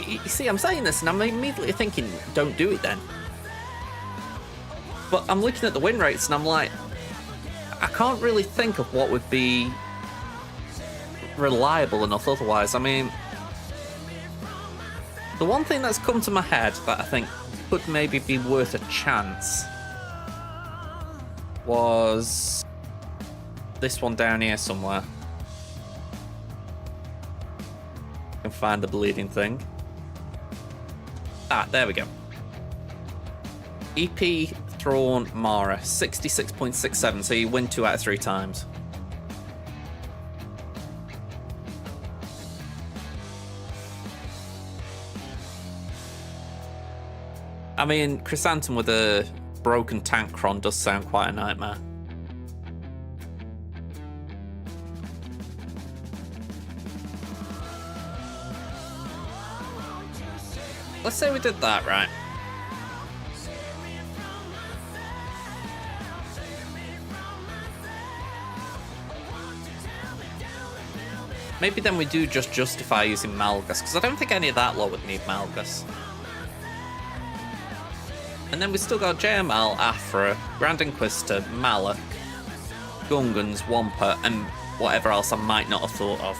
You see, I'm saying this and I'm immediately thinking, don't do it then. But I'm looking at the win rates and I'm like, I can't really think of what would be reliable enough otherwise. I mean, the one thing that's come to my head that I think could maybe be worth a chance was this one down here somewhere. I can find the bleeding thing. Ah, there we go. EP Thrawn Mara, 66.67, so you win 2 out of 3 times. I mean, Chrysanthemum with a broken tank cron does sound quite a nightmare. Let's say we did that, right? Maybe then we do just justify using Malgus, because I don't think any of that lot would need Malgus. And then we still got JML, Afra, Grand Inquisitor, Malak, Gungans, Wampa, and whatever else I might not have thought of.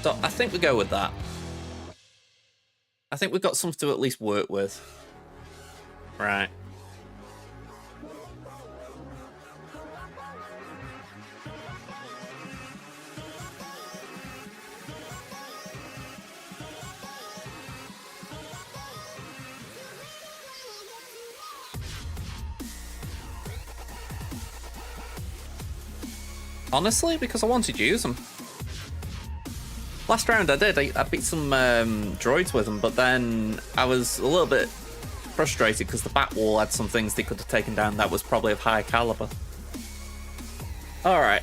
So I think we go with that. I think we've got something to at least work with. Right. Honestly, because I wanted to use them. Last round I did. I beat some droids with them, but then I was a little bit frustrated because the bat wall had some things they could have taken down that was probably of high caliber. Alright.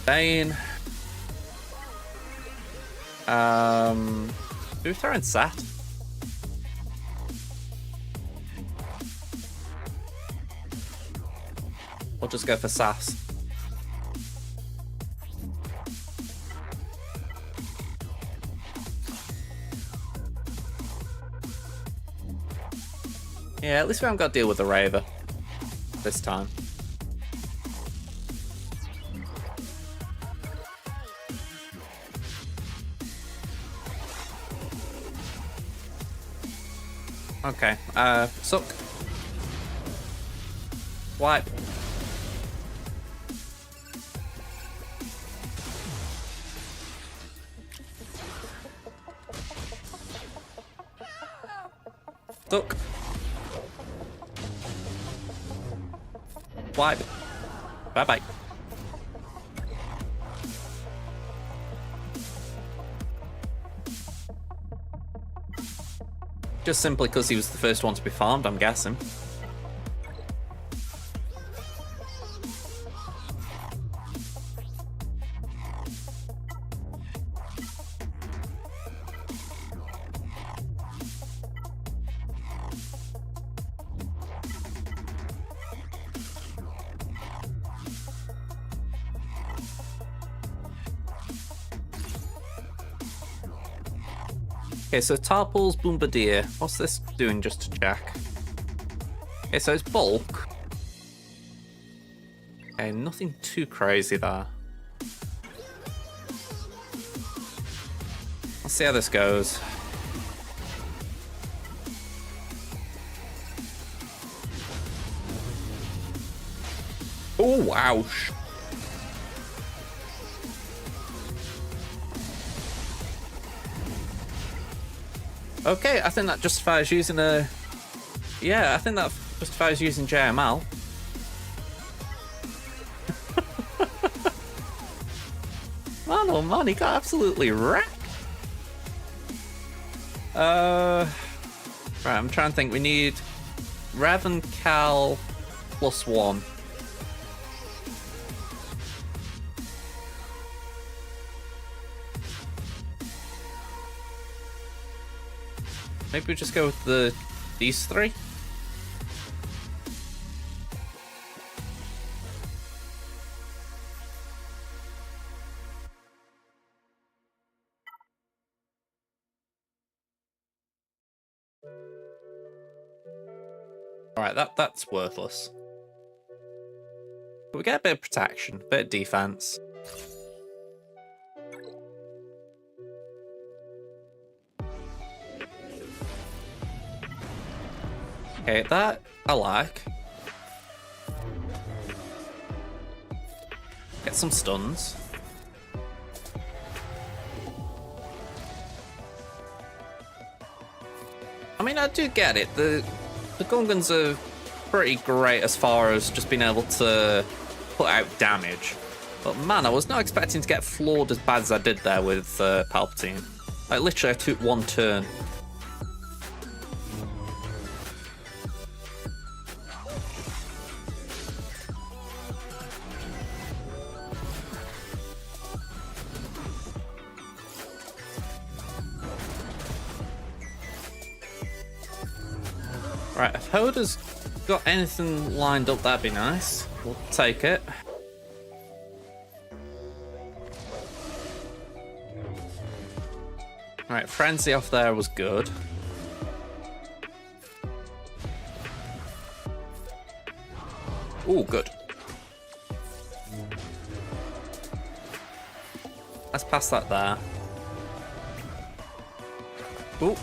Bane. Do we throw in Sat? We'll just go for Sass. Yeah, at least we haven't got to deal with the Raver this time. Okay, suck. Wipe. Suck. Wipe. Bye-bye. Just simply because he was the first one to be farmed, I'm guessing. Okay, so Tarpal's Bombardier. What's this doing just to Jack? Okay, so it's bulk. Okay, nothing too crazy there. Let's see how this goes. Oh, ouch. Okay, I think that justifies using a... Yeah, I think that justifies using JML. Man, oh man, he got absolutely wrecked. Right, I'm trying to think. We need Rev and Cal +1. Maybe we just go with these three. All right, that's worthless. But we get a bit of protection, a bit of defense. Okay, that I like. Get some stuns. I mean, I do get it. The Gungans are pretty great as far as just being able to put out damage. But man, I was not expecting to get floored as bad as I did there with Palpatine. Like, literally, I took one turn. Right, if Hoda's got anything lined up, that'd be nice. We'll take it. Right, Frenzy off there was good. Ooh, good. Let's pass that there. Ooh.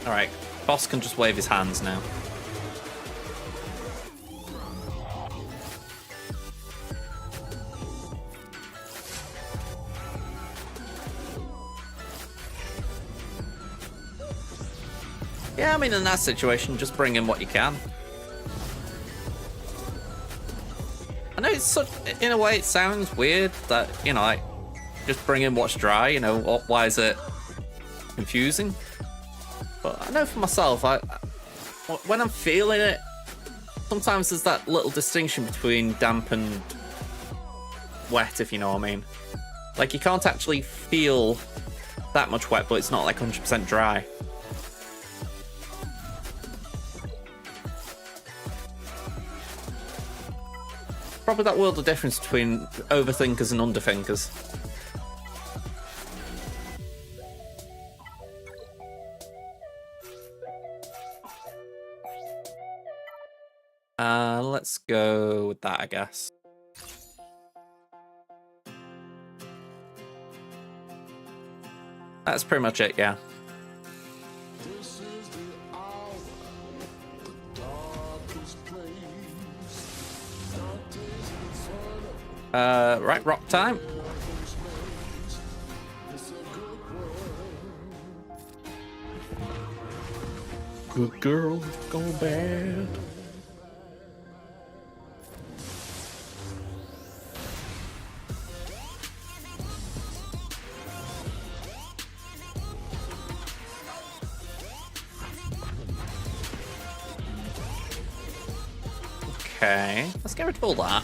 Alright, boss can just wave his hands now. Yeah, I mean, in that situation, just bring in what you can. I know it's such, in a way, it sounds weird that, you know, like, just bring in what's dry, you know, why is it confusing? But I know for myself, when I'm feeling it, sometimes there's that little distinction between damp and wet, if you know what I mean. Like, you can't actually feel that much wet, but it's not like 100% dry. Probably that world of difference between overthinkers and underthinkers. Let's go with that, I guess. That's pretty much it, yeah. Right, rock time. Good girl, go bad. Okay, let's get rid of all that.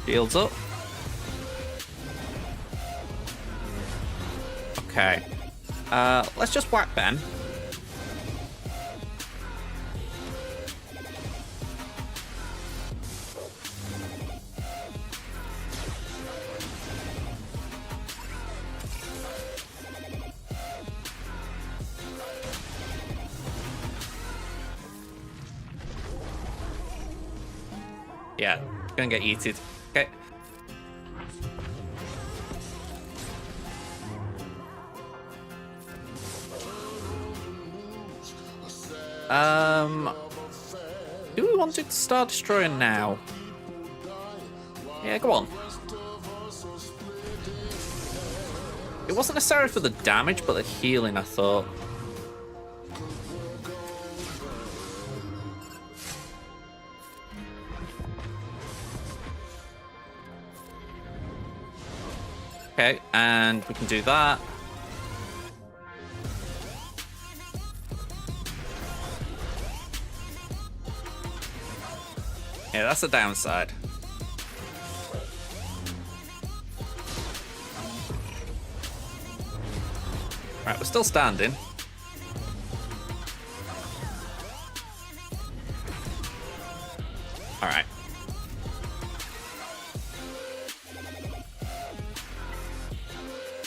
Shields up. Okay. Let's just whack Ben. Yeah, gonna get yeeted. Okay. Do we want it to start destroying now? Yeah, go on. It wasn't necessarily for the damage, but the healing, I thought. Okay, and we can do that. Yeah, that's the downside. Right, we're still standing. All right.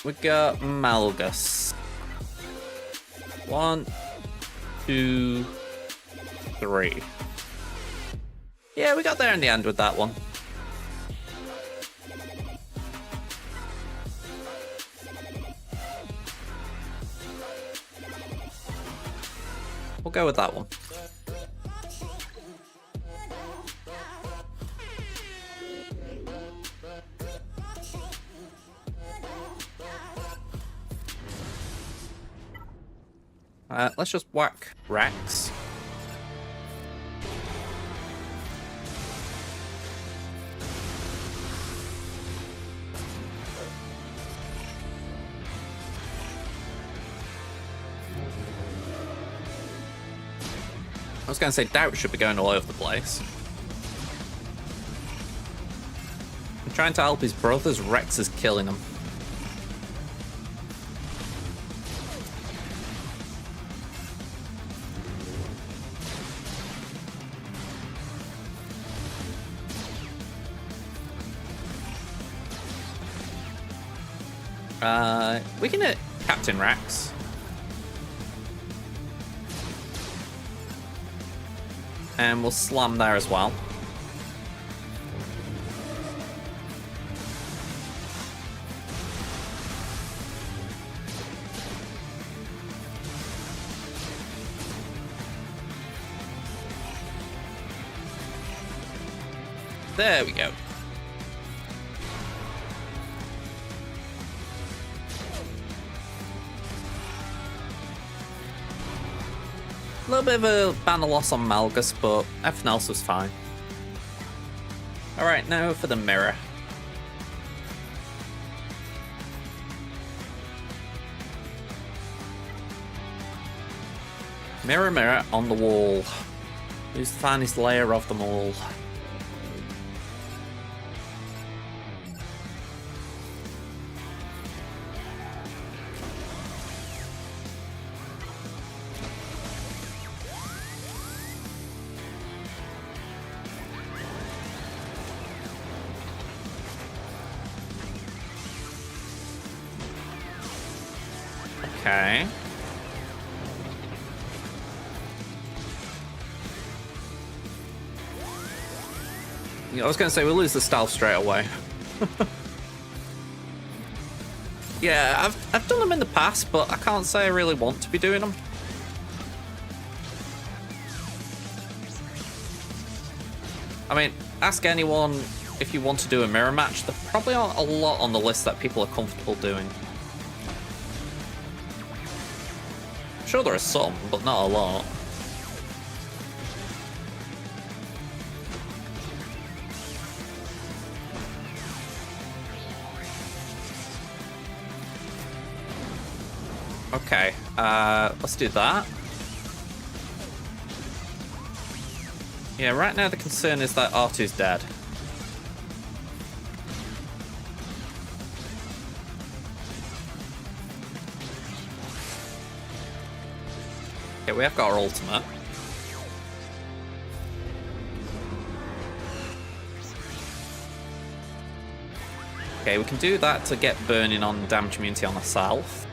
We got Malgus. 1, 2, 3. Yeah, we got there in the end with that one. We'll go with that one. Let's just whack Rex. I was going to say, Doubt should be going all over the place. I'm trying to help his brothers. Rex is killing them. We can hit Captain Rex. And we'll slam there as well. There we go. A little bit of a banner loss on Malgus, but everything else was fine. Alright, now for the mirror. Mirror, mirror on the wall. Who's the finest layer of them all? Okay. Yeah, I was going to say we'll lose the stealth straight away. Yeah, I've done them in the past, but I can't say I really want to be doing them. I mean, ask anyone if you want to do a mirror match. There probably aren't a lot on the list that people are comfortable doing. Sure, there are some, but not a lot. Okay, let's do that. Yeah, right now the concern is that R2's dead. Okay, we have got our ultimate. Okay, we can do that to get burning on damage immunity on ourselves.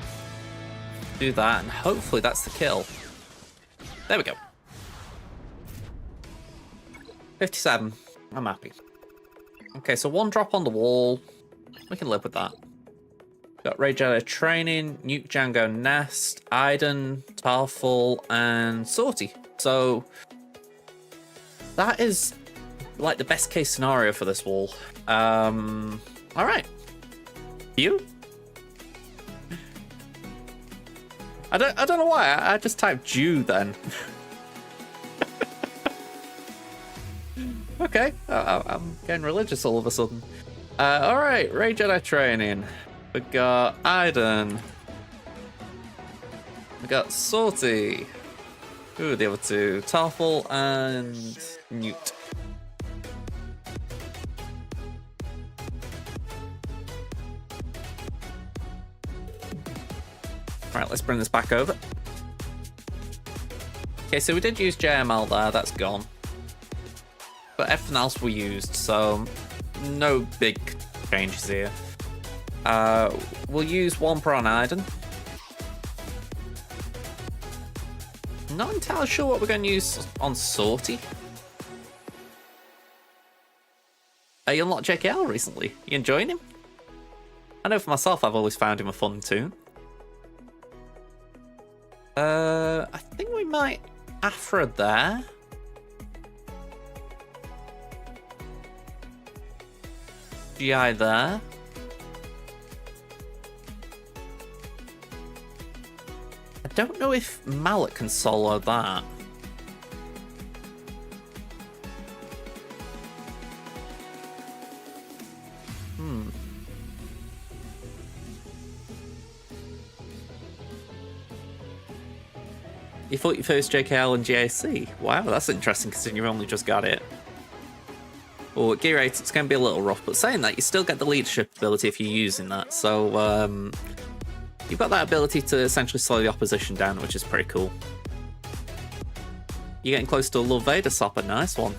Do that, and hopefully that's the kill. There we go. 57. I'm happy. Okay, so one drop on the wall. We can live with that. Got Ray Jedi Training, Nuke Django Nest, Iden, Tarful, and Sortie. So that is like the best case scenario for this wall. Alright. You? I don't know why. I just typed Jew then. Okay, I'm getting religious all of a sudden. Alright, Ray Jedi Training. We got Iden. We got Sortie. Who are the other two? Tarful and Newt. Right, let's bring this back over. Okay, so we did use JML there, that's gone. But everything else we used, so no big changes here. We'll use Wampa on Iden. Not entirely sure what we're going to use on Sortie. You unlocked JKL recently. You enjoying him? I know for myself, I've always found him a fun tune. I think we might Afra there. GI there. I don't know if Mallet can solo that. You thought you first JKL and GAC? Wow, that's interesting considering you've only just got it. Well, at Gear 8 it's going to be a little rough, but saying that, you still get the leadership ability if you're using that, so you've got that ability to essentially slow the opposition down, which is pretty cool. You're getting close to a Love Vader Sopper, nice one.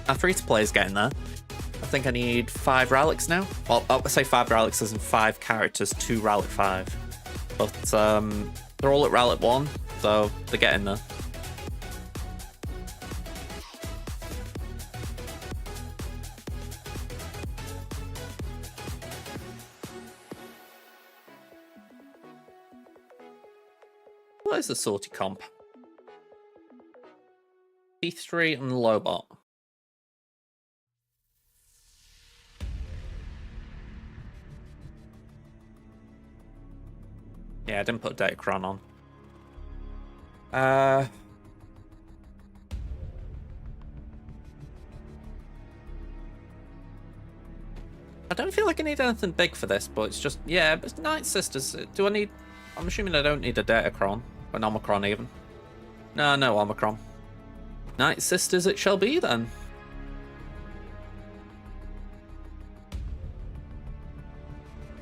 Our free-to-play is getting there. I think I need 5 relics now. Well, I say 5 relics as in 5 characters, 2 relic 5. But they're all at relic 1. So they're getting there. What is the sortie comp? P3 and Lobot. Yeah, I didn't put Datacron on. I don't feel like I need anything big for this, but it's just, yeah, it's Night Sisters. Do I need... I'm assuming I don't need a Datacron, or an Omicron even. No, no Omicron. Night Sisters it shall be then.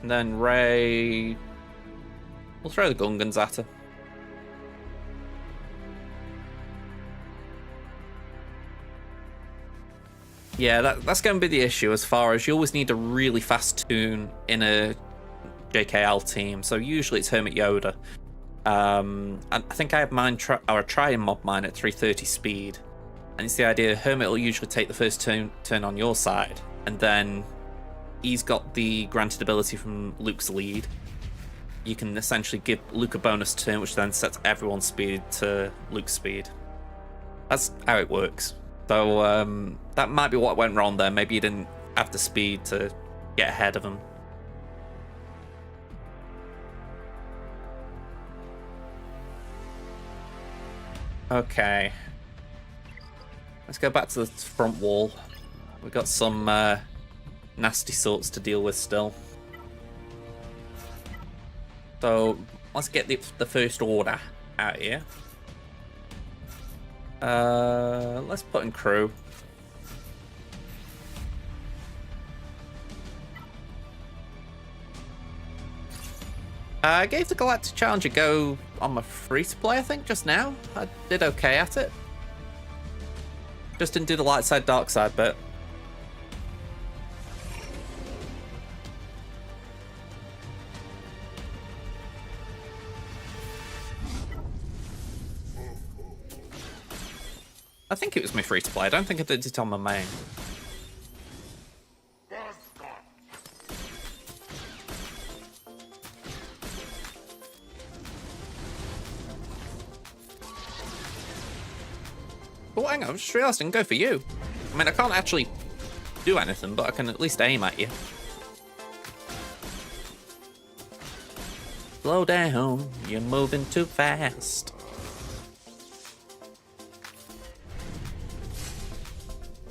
And then Ray... We'll throw the Gungans at her. Yeah, that's going to be the issue as far as you always need a really fast tune in a JKL team. So usually it's Hermit Yoda. And I think I have mine, or try and mob mine at 330 speed. And it's the idea Hermit will usually take the first turn on your side. And then he's got the granted ability from Luke's lead. You can essentially give Luke a bonus turn, which then sets everyone's speed to Luke's speed. That's how it works. So that might be what went wrong there. Maybe you didn't have the speed to get ahead of him. Okay. Let's go back to the front wall. We've got some nasty sorts to deal with still. So let's get the first order out here. Let's put in crew. I gave the Galactic Challenge a go on my free-to-play, I think, just now. I did okay at it. Just didn't do the light side, dark side bit. I think it was my free-to-play. I don't think I did it on my main. Oh, hang on, I just realised I can go for you. I mean, I can't actually do anything, but I can at least aim at you. Slow down, you're moving too fast.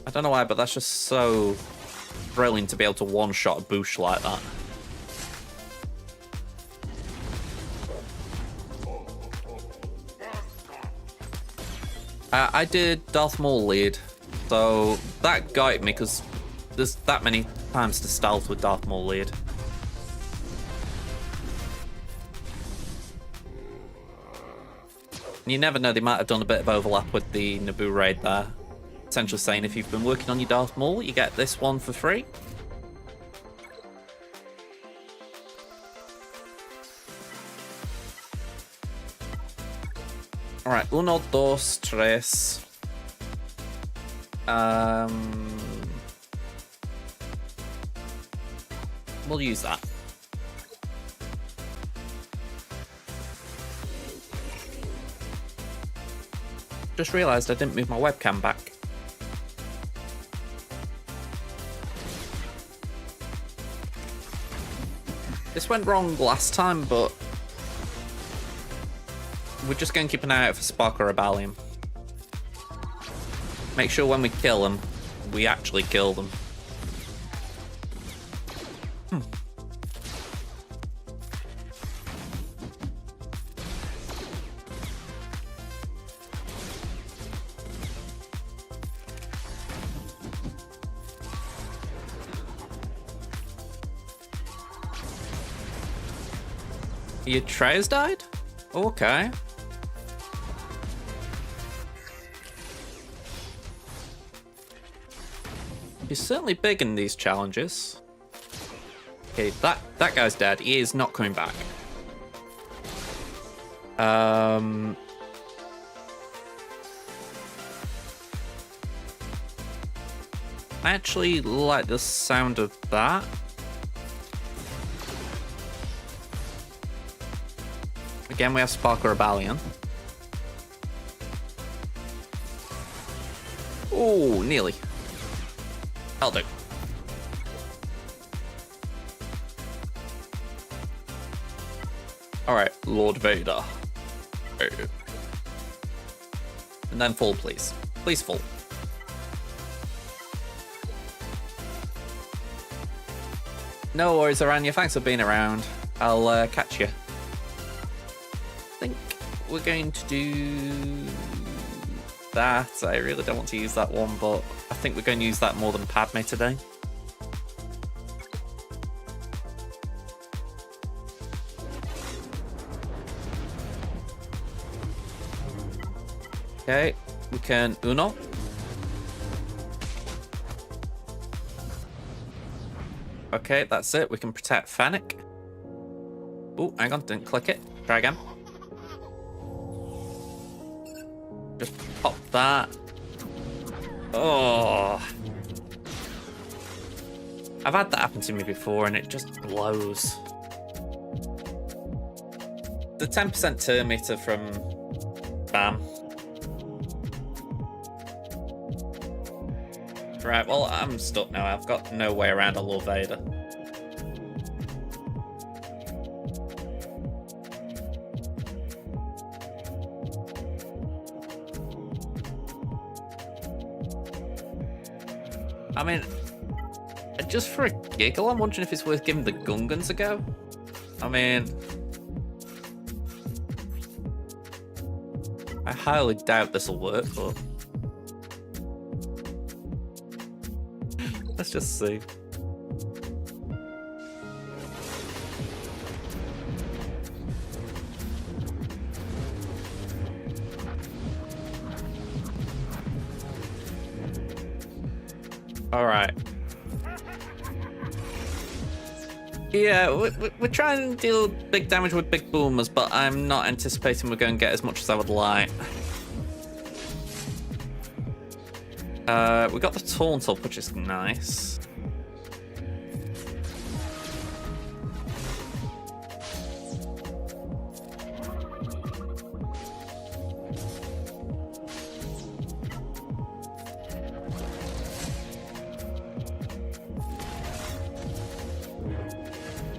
I don't know why, but that's just so thrilling to be able to one-shot a Boosh like that. I did Darth Maul lead, so that got me because there's that many times to stealth with Darth Maul lead. You never know, they might have done a bit of overlap with the Naboo raid there. Essentially saying if you've been working on your Darth Maul, you get this one for free. Alright, uno, dos, tres. We'll use that. Just realised I didn't move my webcam back. This went wrong last time, but we're just going to keep an eye out for Spark or Rebellion. Make sure when we kill them, we actually kill them. Your trays died? Okay. He's certainly big in these challenges. Okay, that guy's dead. He is not coming back. I actually like the sound of that. We Again, we have Spark of Rebellion. Oh, nearly. That'll do. Alright, Lord Vader. And then fall, please. Please fall. No worries, Aranya. Thanks for being around. I'll catch you. I think we're going to do that. I really don't want to use that one, but I think we're going to use that more than Padme today. Okay, we can Uno. Okay, that's it. We can protect Fennec. Oh, hang on, didn't click it. Try again. Just pop that. Oh. I've had that happen to me before and it just blows. The 10% turn meter from BAM. Right, well, I'm stuck now. I've got no way around a Lord Vader. I mean, just for a giggle, I'm wondering if it's worth giving the Gungans a go. I mean, I highly doubt this will work, but let's just see. All right. Yeah, we're trying to deal big damage with big boomers, but I'm not anticipating we're going to get as much as I would like. We got the taunt up, which is nice.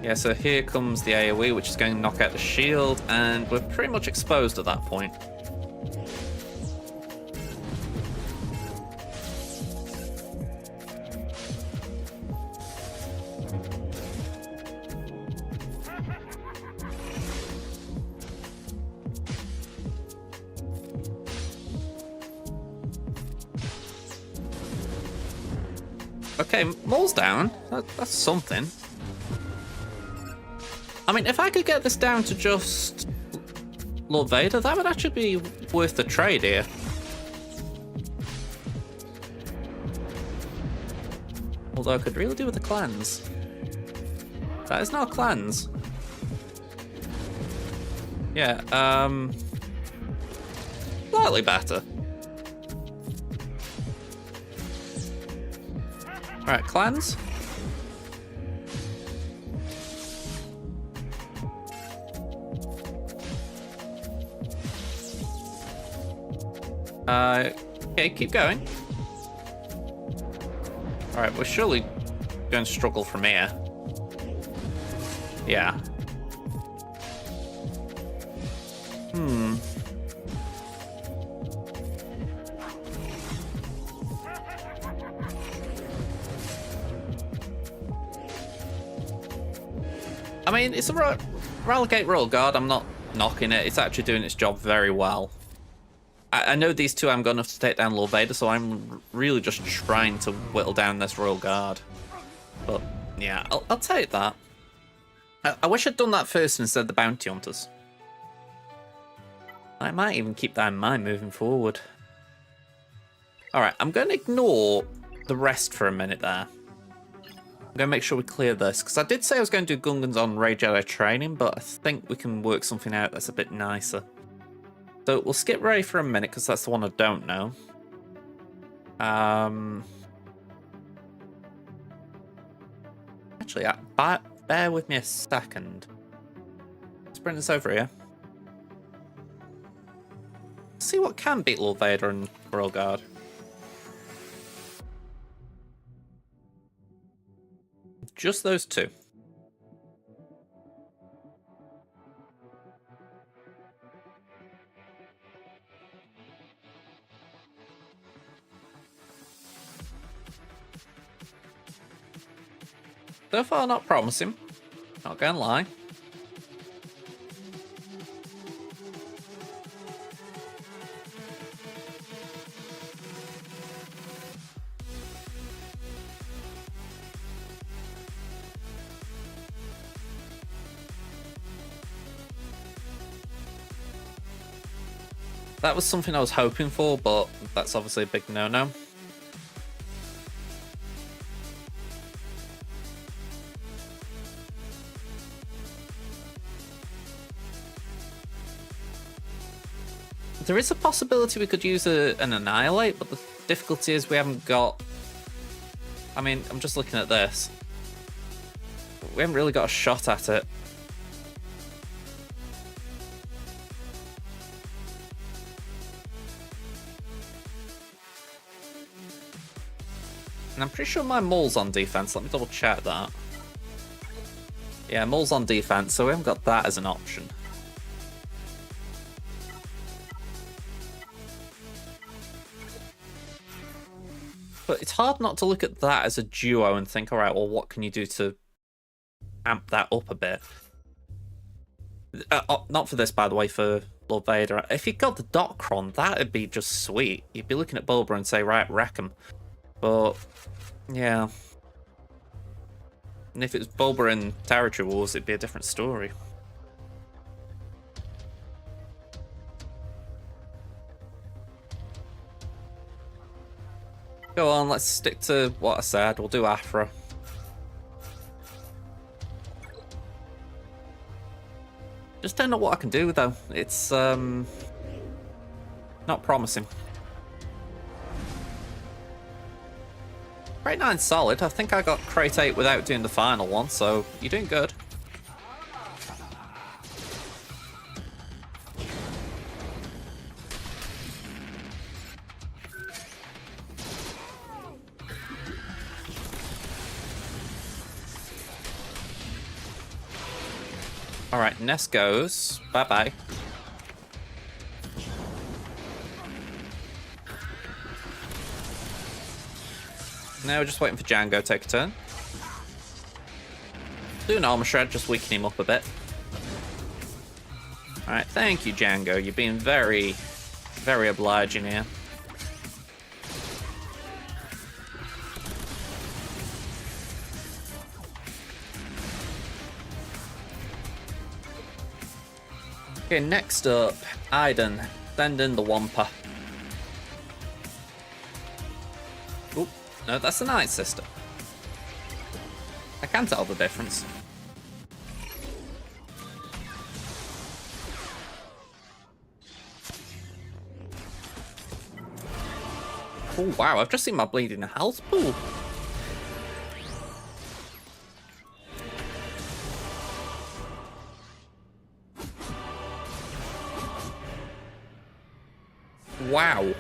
Yeah, so here comes the AoE, which is going to knock out the shield, and we're pretty much exposed at that point. Okay, Maul's down. That's something. I mean, if I could get this down to just Lord Vader, that would actually be worth the trade here. Although I could really do with the clans. That is not clans. Yeah, slightly better. Alright, clans. Okay, keep going. Alright, we're surely going to struggle from here. Yeah. I mean, it's a Relegate Royal Guard. I'm not knocking it. It's actually doing its job very well. I know these two I'm going to have to take down Lord Vader, so I'm really just trying to whittle down this Royal Guard. But, yeah, I'll take that. I wish I'd done that first instead of the Bounty Hunters. I might even keep that in mind moving forward. Alright, I'm going to ignore the rest for a minute there. I'm going to make sure we clear this, because I did say I was going to do Gungans on Rey Jedi training, but I think we can work something out that's a bit nicer. So we'll skip Rey for a minute, because that's the one I don't know. Actually, bear with me a second. Let's bring this over here. See what can beat Lord Vader and Royal Guard. Just those two. So far, not promising. Not gonna lie. That was something I was hoping for, but that's obviously a big no-no. There is a possibility we could use an Annihilate, but the difficulty is we haven't got... I mean, I'm just looking at this. We haven't really got a shot at it. And I'm pretty sure my Maul's on defense. Let me double check that. Yeah, Maul's on defense, so we haven't got that as an option. But it's hard not to look at that as a duo and think, all right, well, what can you do to amp that up a bit? Not for this, by the way, for Lord Vader. If you got the Docron, that'd be just sweet. You'd be looking at Bulba and say, right, wreck him. But, yeah. And if it was Bulba in Territory Wars, it'd be a different story. Go on, let's stick to what I said. We'll do Afra. Just don't know what I can do, though. It's, not promising. Crate 9's solid. I think I got Crate 8 without doing the final one, so you're doing good. Alright, Nest goes. Bye-bye. Now we're just waiting for Django to take a turn. Do an armor shred, just weaken him up a bit. Alright, thank you, Django. You've been very, very obliging here. Okay, next up, Iden. Send in the Wampa. Oop, no, that's the Night Sister. I can tell the difference. Oh wow, I've just seen my bleeding health pool. Wow.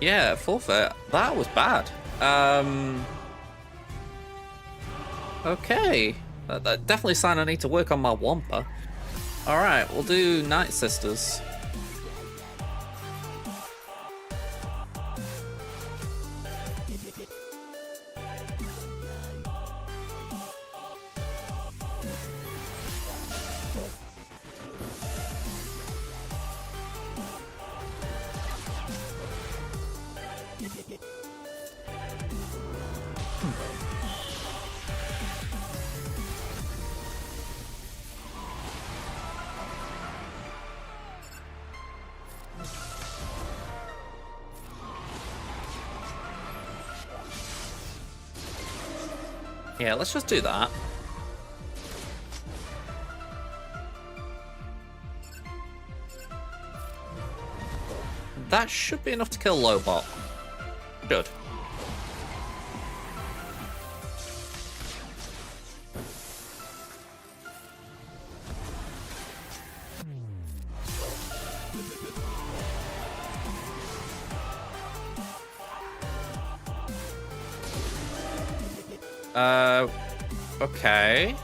Yeah, forfeit. That was bad. Okay. That definitely a sign I need to work on my Wampa. Alright, we'll do Night Sisters. Yeah, let's just do that. That should be enough to kill Lobot. Good. Okay.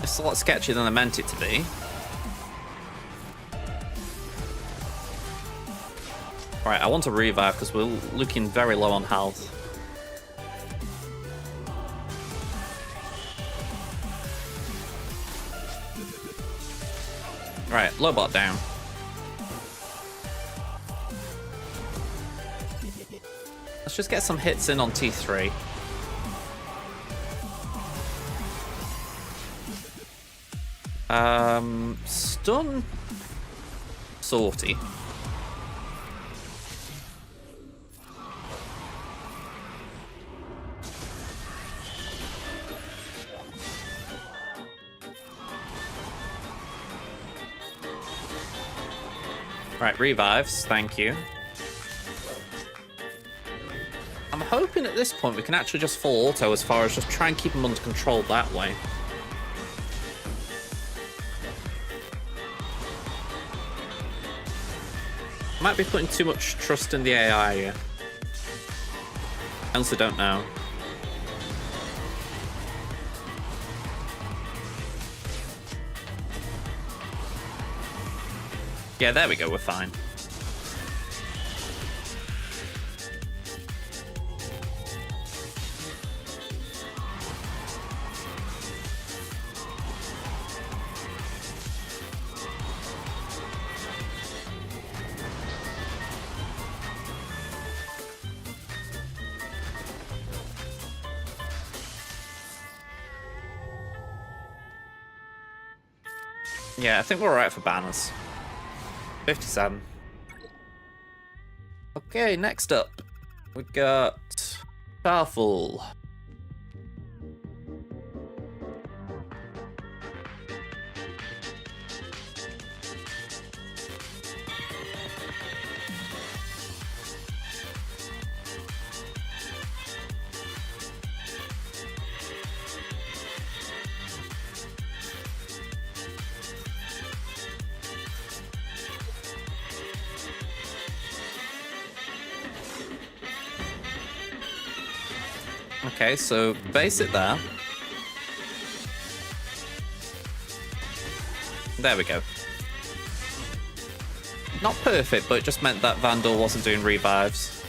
It's a lot sketchier than I meant it to be. Right, I want to revive because we're looking very low on health. Right, Lobot down. Let's just get some hits in on T3. Stun Sortie. Right, revives, thank you. I'm hoping at this point we can actually just full auto as far as just try and keep him under control that way. Might be putting too much trust in the AI here. I honestly don't know. Yeah, there we go, we're fine. Yeah, I think we're alright for banners. 57. Okay, next up, we got Powerful. Okay, so base it there. There we go. Not perfect, but it just meant that Vandal wasn't doing revives.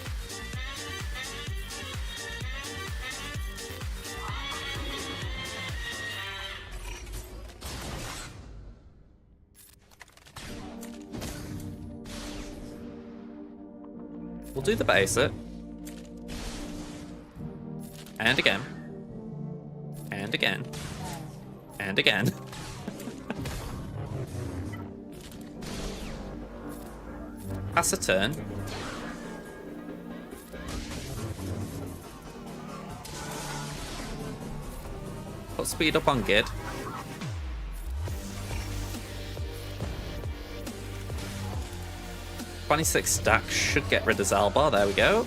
We'll do the basic. And again. And again. And again. Pass a turn. Put speed up on Gid. .26 stack should get rid of Zalbar, there we go.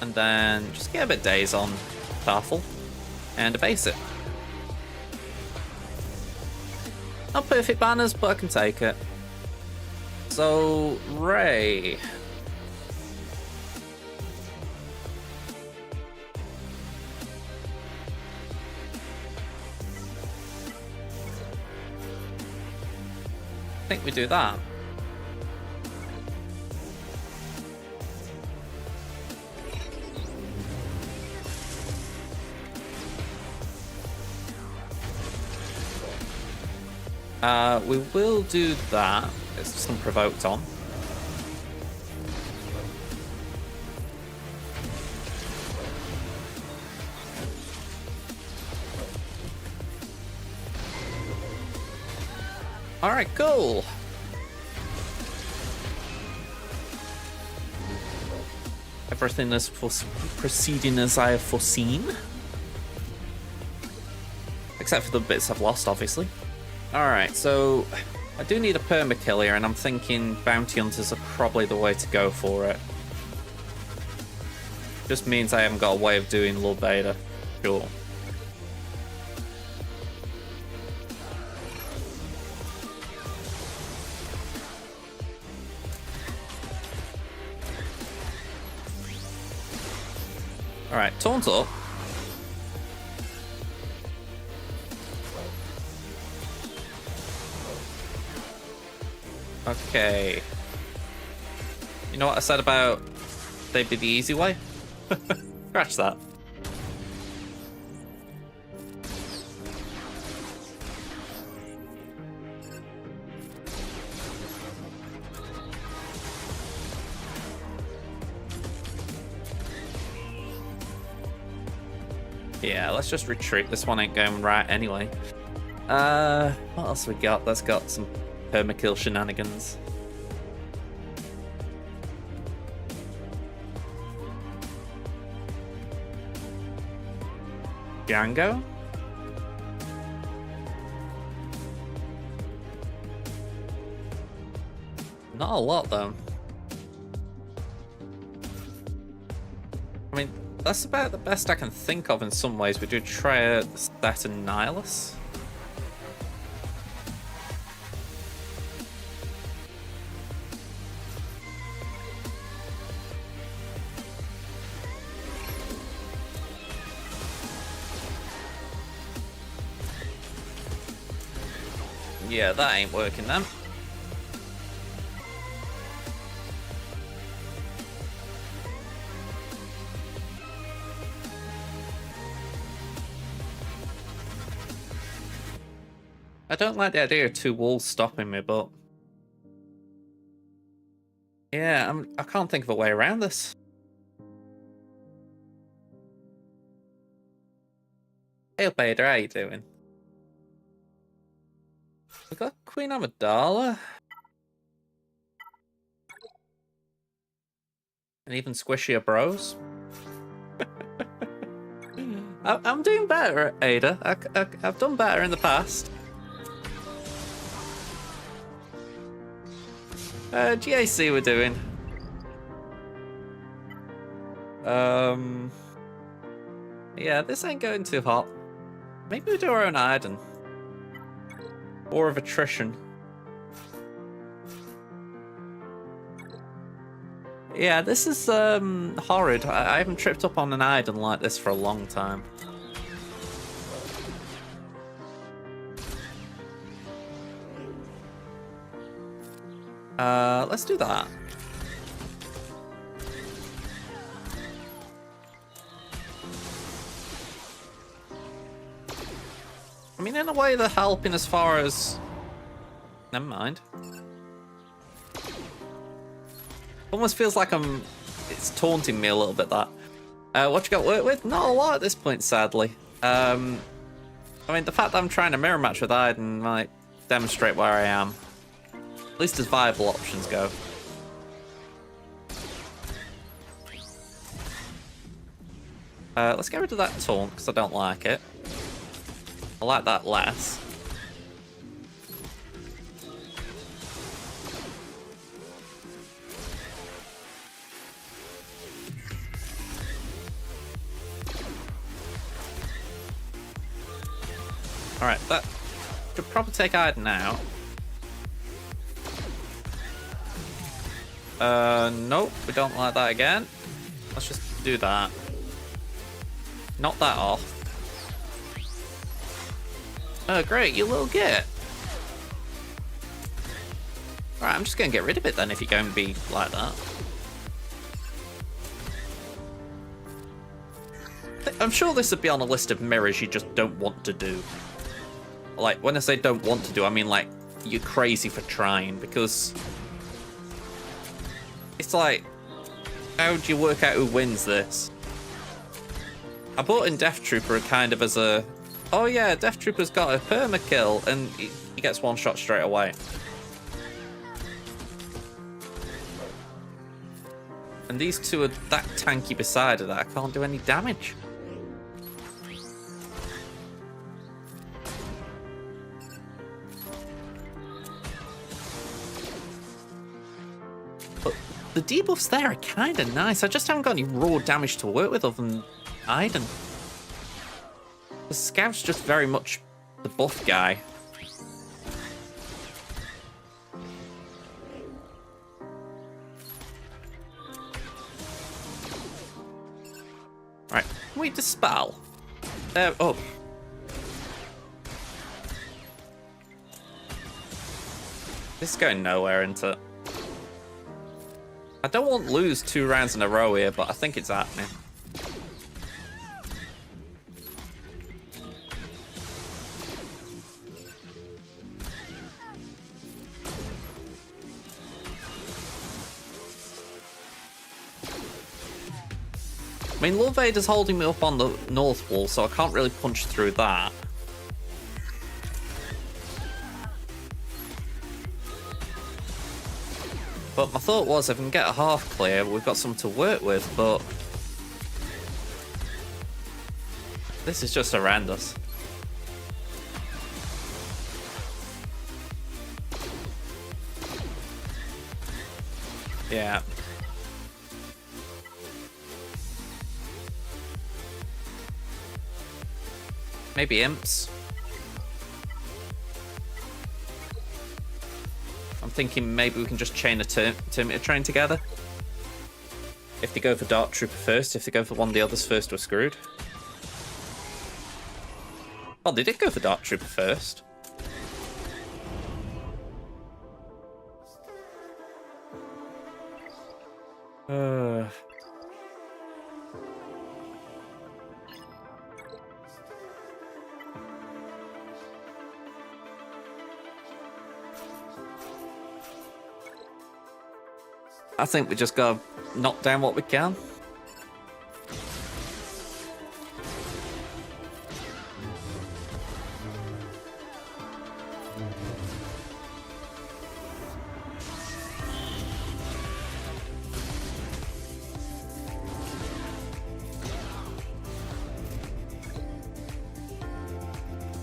And then just get a bit days on Powerful and a base it. Not perfect banners, but I can take it. So, Ray. I think we do that. We will do that. It's some provoked on. Alright, cool. Everything is proceeding as I have foreseen. Except for the bits I've lost, obviously. Alright, so I do need a permakill here, and I'm thinking bounty hunters are probably the way to go for it. Just means I haven't got a way of doing low beta. Sure. Alright, taunt up. Okay. You know what I said about they'd be the easy way? Scratch that. Yeah, let's just retreat. This one ain't going right anyway. What else we got? Let's got some permakill shenanigans. Django? Not a lot, though. I mean, that's about the best I can think of in some ways. We do try a Stat and Nihilus. Yeah, that ain't working then. I don't like the idea of two walls stopping me, but yeah, I can't think of a way around this. Hey, Bader, how you doing? We got Queen Amidala. And even squishier bros. I'm doing better, Ada. I've done better in the past. GAC we're doing. Yeah, this ain't going too hot. Maybe we do our own Iden. War of attrition. Yeah, this is horrid. I haven't tripped up on an Iden like this for a long time. Let's do that. I mean, in a way, they're helping as far as... Never mind. Almost feels like it's taunting me a little bit, that. What you got to work with? Not a lot at this point, sadly. I mean, the fact that I'm trying to mirror match with Iden might demonstrate where I am. At least as viable options go. Let's get rid of that taunt, because I don't like it. I like that less. Alright, that should probably take Iden out. Nope, we don't like that again. Let's just do that. Knock that off. Oh, great, you little git. Alright, I'm just gonna get rid of it then if you're going to be like that. I'm sure this would be on a list of mirrors you just don't want to do. Like, when I say don't want to do, I mean like, you're crazy for trying, because it's like, how do you work out who wins this? I bought in Death Trooper kind of as a, oh yeah, Death Trooper's got a permakill, and he gets one shot straight away. And these two are that tanky beside her that I can't do any damage. But the debuffs there are kind of nice. I just haven't got any raw damage to work with other than Iden. The Scout's just very much the buff guy. Right, can we dispel? Oh. This is going nowhere, isn't it? I don't want to lose 2 rounds in a row here, but I think it's happening. I mean, Lord Vader's holding me up on the north wall, so I can't really punch through that. But my thought was, if we can get a half clear, we've got something to work with, but this is just horrendous. Yeah. Maybe imps. I'm thinking maybe we can just chain a Terminator train together. If they go for Dark Trooper first, if they go for one of the others first, we're screwed. Oh, they did go for Dark Trooper first. I think we just gotta knock down what we can.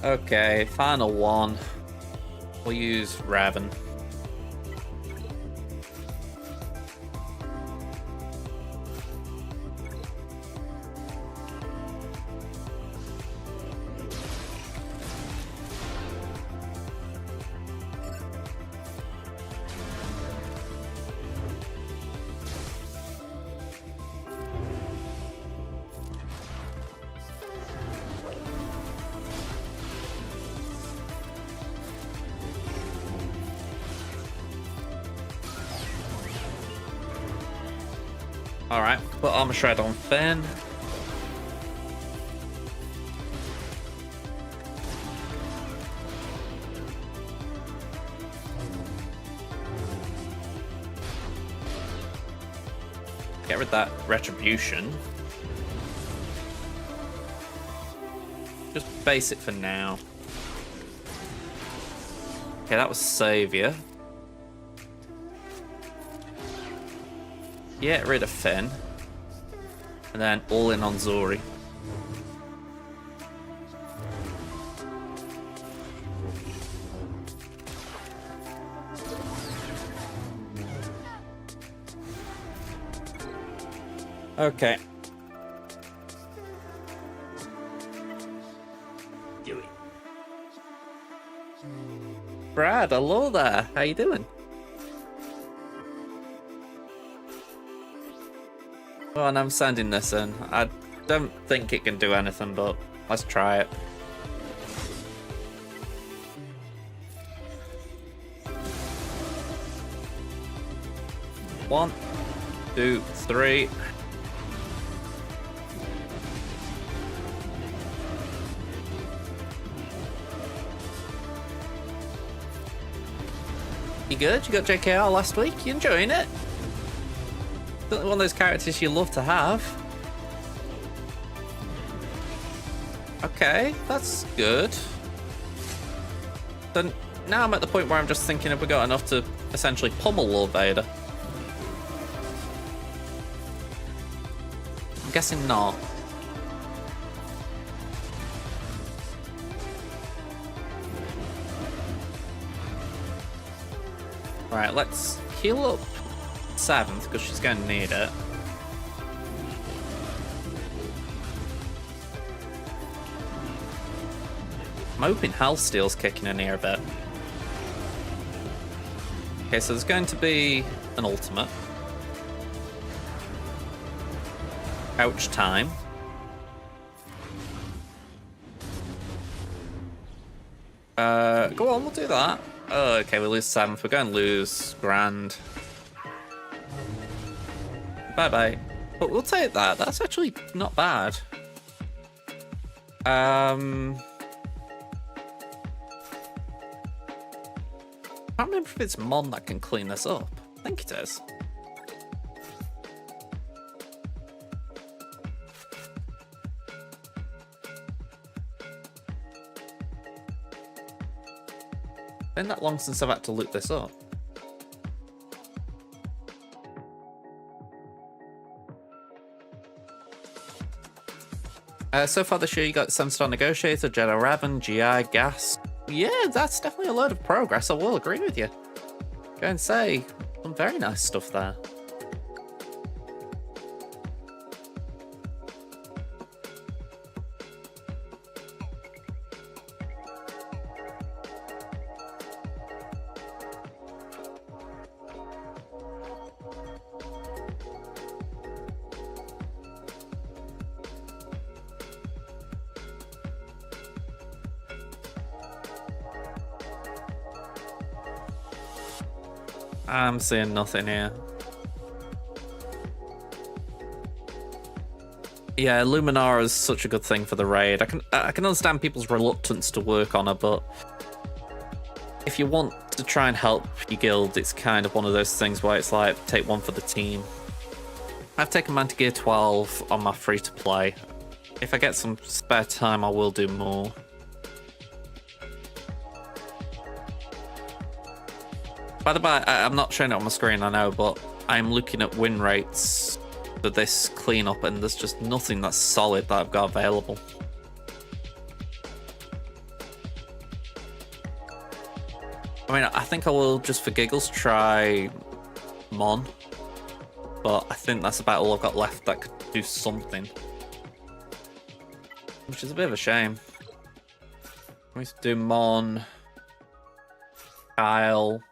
Okay, final one. We'll use Raven. Alright, put Armor Shred on Finn. Get rid of that Retribution. Just base it for now. Okay, that was Savior. Get rid of Finn. And then all in on Zori. Okay. Do it. Brad, hello there. How you doing? Well, and I'm sending this in. I don't think it can do anything, but let's try it. One, 2, 3. You good? You got JKR last week? You enjoying it? One of those characters you love to have. Okay, that's good. Then now I'm at the point where I'm just thinking, have we got enough to essentially pummel Lord Vader? I'm guessing not. Right, let's heal up 7th, because she's going to need it. I'm hoping Hellsteel's kicking in here a bit. Okay, so there's going to be an ultimate. Ouch time. Go on, we'll do that. Oh, okay, we lose 7th. We're going to lose. Grand. Bye-bye. But we'll take that. That's actually not bad. I can't remember if it's Mon that can clean this up. I think it is. It's been that long since I've had to look this up. So far this year, you got 7-star Negotiator, Jedi Raven, GI, Gas. Yeah, that's definitely a load of progress. I will agree with you. Go and say some very nice stuff there. I'm seeing nothing here. Yeah, Luminara is such a good thing for the raid. I can understand people's reluctance to work on her, but if you want to try and help your guild, it's kind of one of those things where it's like, take one for the team. I've taken Manta Gear 12 on my free-to-play. If I get some spare time, I will do more. By the way, I'm not showing it on my screen, I know, but I'm looking at win rates for this cleanup, and there's just nothing that's solid that I've got available. I mean, I think I will, just for giggles, try Mon, but I think that's about all I've got left that could do something. Which is a bit of a shame. We used to do Mon, Kyle.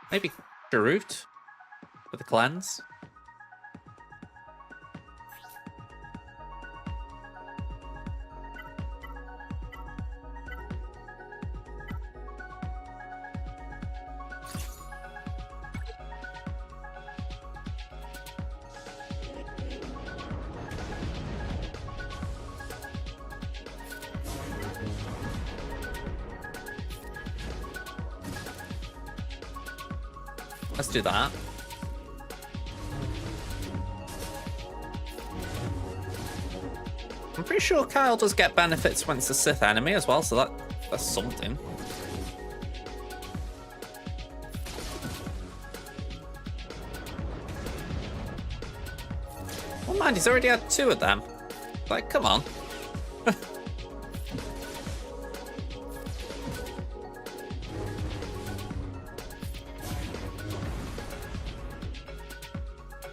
Maybe Sharut for the cleanse. Let's do that. I'm pretty sure Kyle does get benefits when it's a Sith enemy as well, so that's something. Well, mind, he's already had 2 of them. Like, come on.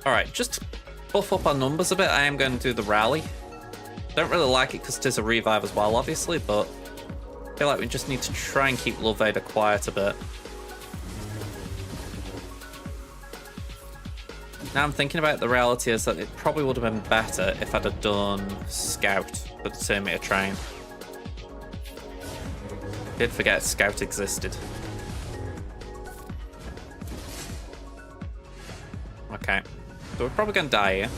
Alright, just to buff up our numbers a bit, I am going to do the rally. Don't really like it because it is a revive as well, obviously, but I feel like we just need to try and keep Love Vader quiet a bit. Now I'm thinking about the reality is that it probably would have been better if I'd have done Scout for the Terminator train. Did forget Scout existed. Okay. So we're probably going to die here.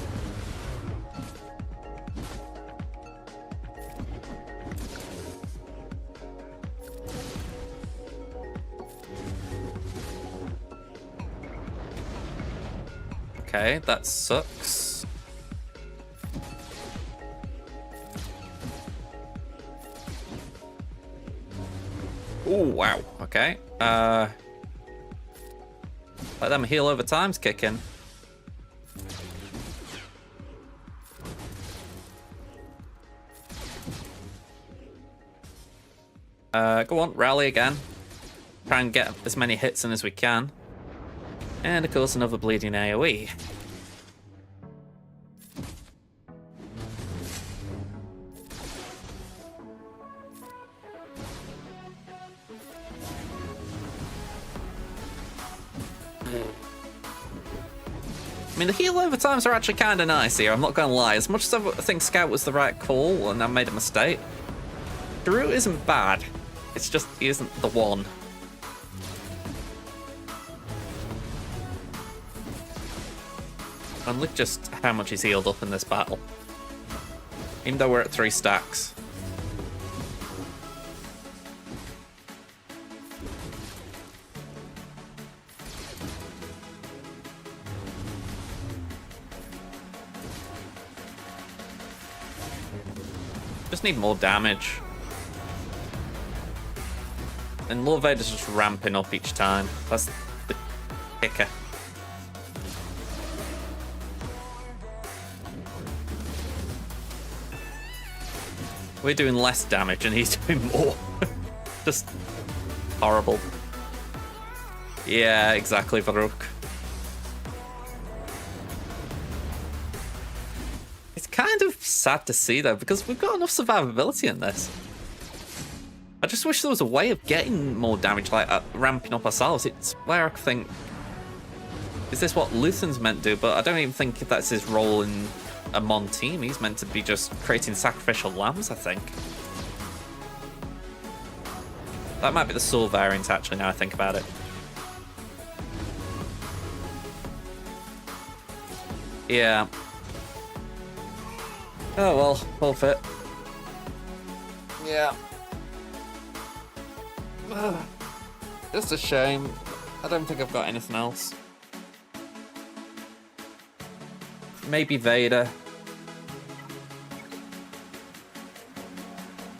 Okay, that sucks. Oh, wow. Okay. Let them heal over time's kicking. Go on, rally again. Try and get as many hits in as we can. And of course, another bleeding AoE. I mean, the heal overtimes are actually kind of nice here, I'm not going to lie. As much as I think Scout was the right call and I made a mistake, Drew isn't bad. It's just he isn't the one. And look just how much he's healed up in this battle. Even though we're at 3 stacks. Just need more damage. And Lord Vader's just ramping up each time. That's the kicker. We're doing less damage and he's doing more. Just horrible. Yeah, exactly, Varuk. It's kind of sad to see though, because we've got enough survivability in this. I just wish there was a way of getting more damage, like ramping up ourselves. It's where I think, is this what Luthen's meant to do? But I don't even think that's his role in a Mon team. He's meant to be just creating sacrificial lambs, I think. That might be the Soul variant, actually, now I think about it. Yeah. Oh well, forfeit. Yeah. Just a shame. I don't think I've got anything else. Maybe Vader.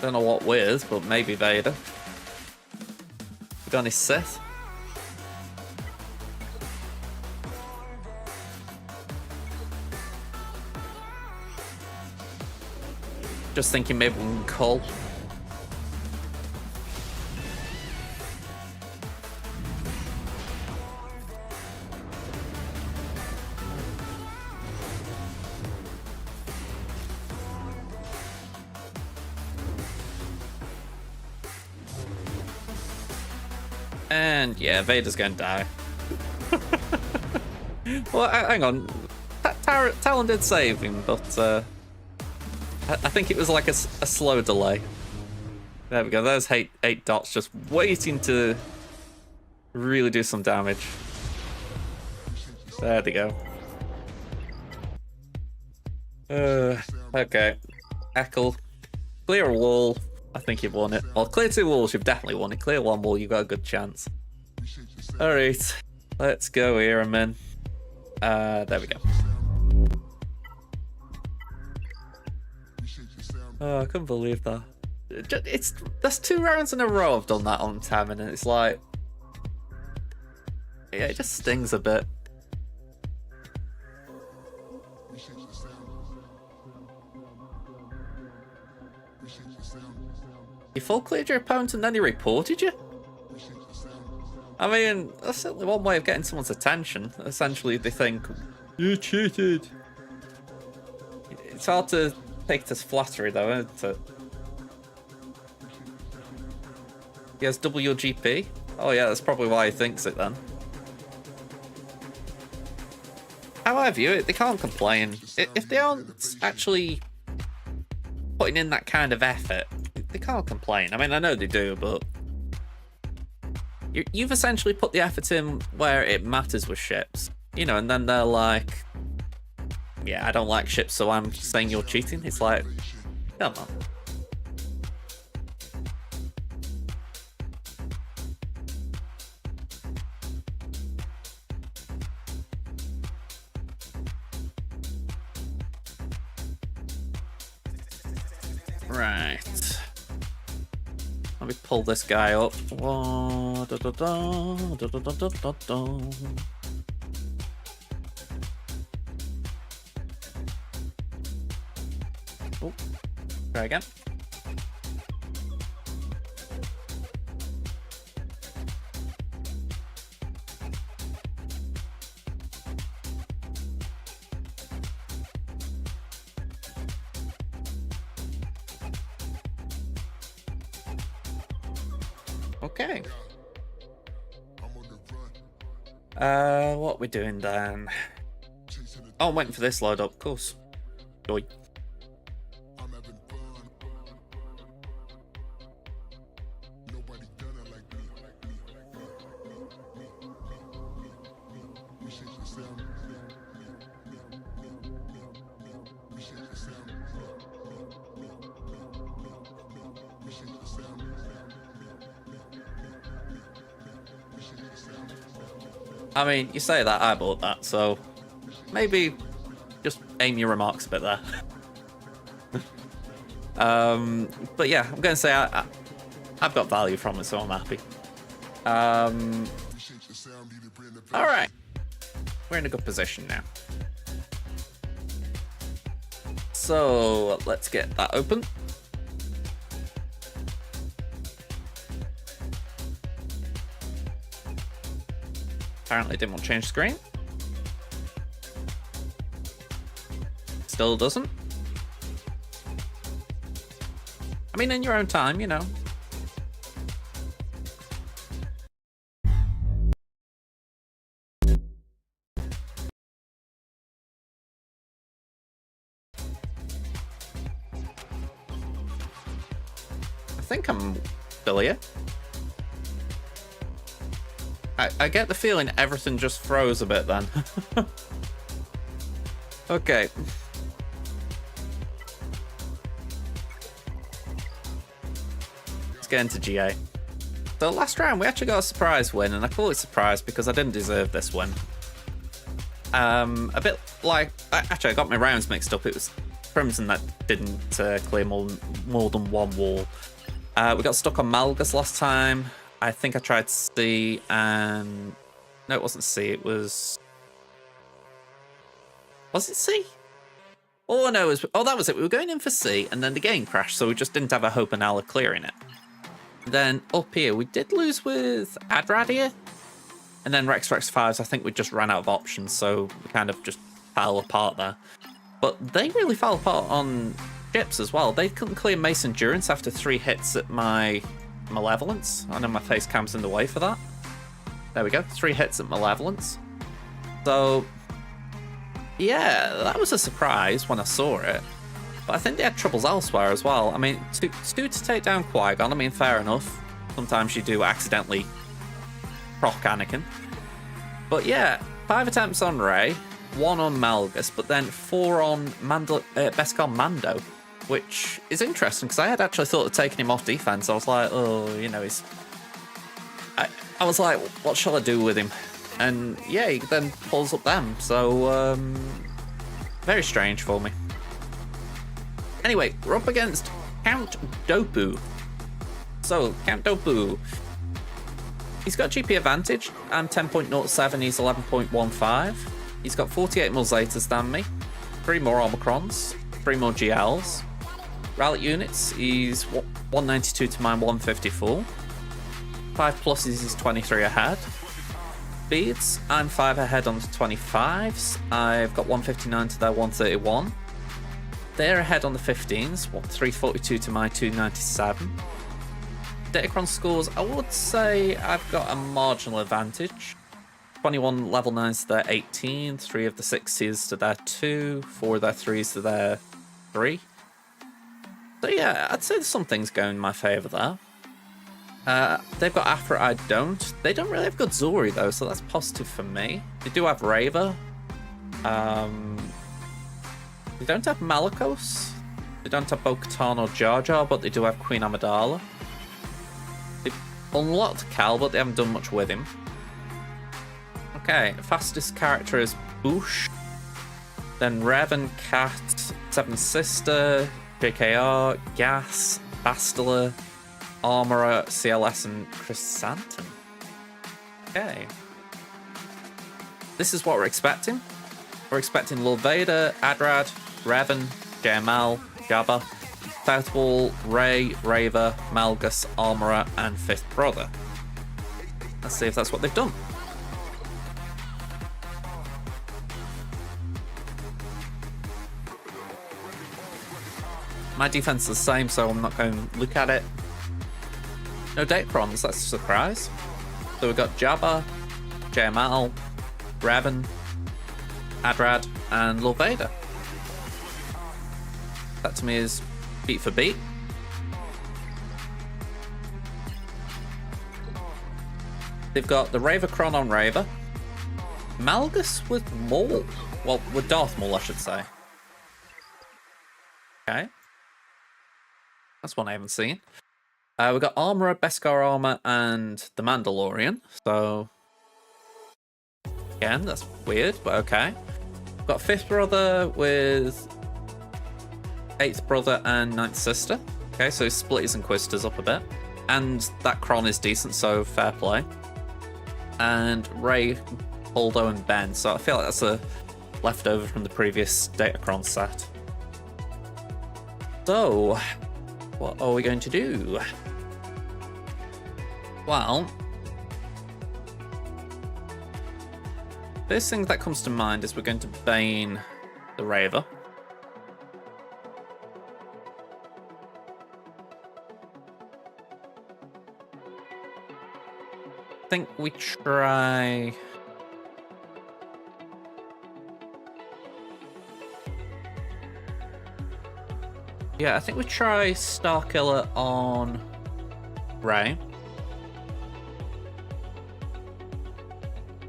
Don't know what with, but maybe Vader. We got any Sith? Just thinking maybe we can call. And yeah, Vader's going to die. Well, hang on. Talon did save him, but I think it was like a slow delay. There we go. There's eight dots just waiting to really do some damage. There they go. Okay. Eckle. Clear a wall. I think you've won it. Well, clear 2 walls, you've definitely won it. Clear 1 wall, you've got a good chance. Alright. Let's go here, man. There we go. Oh, I couldn't believe that. That's 2 rounds in a row I've done that on Tammin, and it's like... Yeah, it just stings a bit. You full cleared your opponent and then he reported you? I mean, that's certainly one way of getting someone's attention. Essentially, they think, you cheated. It's hard to take it as flattery, though, isn't it? He has WGP? Oh yeah, that's probably why he thinks it then. How I view it, they can't complain. If they aren't actually putting in that kind of effort, they can't complain. I mean, I know they do, but you've essentially put the effort in where it matters with ships, you know, and then they're like, yeah, I don't like ships, so I'm saying you're cheating. It's like, come on. Right. Let me pull this guy up. Oh, try again. Okay. What we doing then? Oh, I'm waiting for this load up, of course. Joy. I mean, you say that, I bought that, so maybe just aim your remarks a bit there. But yeah, I'm going to say I've got value from it, so I'm happy. All right, we're in a good position now. So let's get that open. Apparently didn't want to change screen. Still doesn't. I mean, in your own time, you know. I think I'm still here. I get the feeling everything just froze a bit then. Okay. Let's get into GA. So last round we actually got a surprise win, and I call it surprise because I didn't deserve this win. A bit like... Actually, I got my rounds mixed up. It was Crimson that didn't clear more than one wall. We got stuck on Malgus last time. I think I tried C and... No, it wasn't C. It was... Was it C? Oh, no. That was it. We were going in for C, and then the game crashed, so we just didn't have a hope in Ala clearing it. Then up here, we did lose with Adrad here. And then Rex 5s, I think we just ran out of options, so we kind of just fell apart there. But they really fell apart on ships as well. They couldn't clear Mace Endurance after 3 hits at my Malevolence. I know my face cam's in the way for that. There we go, 3 hits at Malevolence. So, yeah, that was a surprise when I saw it. But I think they had troubles elsewhere as well. I mean, to take down Qui-Gon, I mean, fair enough. Sometimes you do accidentally proc Anakin. But yeah, 5 attempts on Rey, 1 on Malgus, but then 4 on Beskar Mando, which is interesting because I had actually thought of taking him off defense. I was like, oh, you know, he's... I was like, what shall I do with him? And yeah, he then pulls up them. So, very strange for me. Anyway, we're up against Count Dooku. So, Count Dooku. He's got GP advantage. I'm 10.07, he's 11.15. He's got 48 more Zetas than me. 3 more Omicrons. 3 more GLs. Relic units, he's 192 to mine 154. 5 pluses, he's 23 ahead. Speeds, I'm 5 ahead on the 25s. I've got 159 to their 131. They're ahead on the 15s, 342 to my 297. Datacron scores, I would say I've got a marginal advantage. 21 level 9s to their 18, 3 of the 6s to their 2, 4 of their 3s to their 3. So yeah, I'd say there's some things going in my favour there. They've got Aphra, I don't. They don't really have good Zori though, so that's positive for me. They do have Reva. They don't have Malicos. They don't have Bo-Katan or Jar Jar, but they do have Queen Amidala. They've unlocked Cal, but they haven't done much with him. Okay, fastest character is Boosh. Then Revan, Cat, Seven Sister, JKR, Gas, Bastila, Armorer, CLS, and Chrysanthemum. Okay. This is what we're expecting. We're expecting Lord Vader, Adrad, Revan, JML, Jabba, Southwall, Rey, Raver, Malgus, Armorer, and Fifth Brother. Let's see if that's what they've done. My defense is the same, so I'm not going to look at it. No Datacrons, that's a surprise. So we've got Jabba, JML, Revan, Adrad, and Lord Vader. That to me is beat for beat. They've got the Ravercron on Raver. Malgus with Maul. Well, with Darth Maul, I should say. Okay. That's one I haven't seen. We've got Armorer, Beskar Armor, and the Mandalorian. So, again, that's weird, but okay. We've got 5th Brother with 8th Brother and 9th Sister. Okay, so split his Inquisitors up a bit. And that Kron is decent, so fair play. And Rey, Holdo, and Ben. So I feel like that's a leftover from the previous Datacron set. So, what are we going to do? Well, first thing that comes to mind is we're going to Bane the Raver. I think we try... Yeah, I think we try Starkiller on Rey.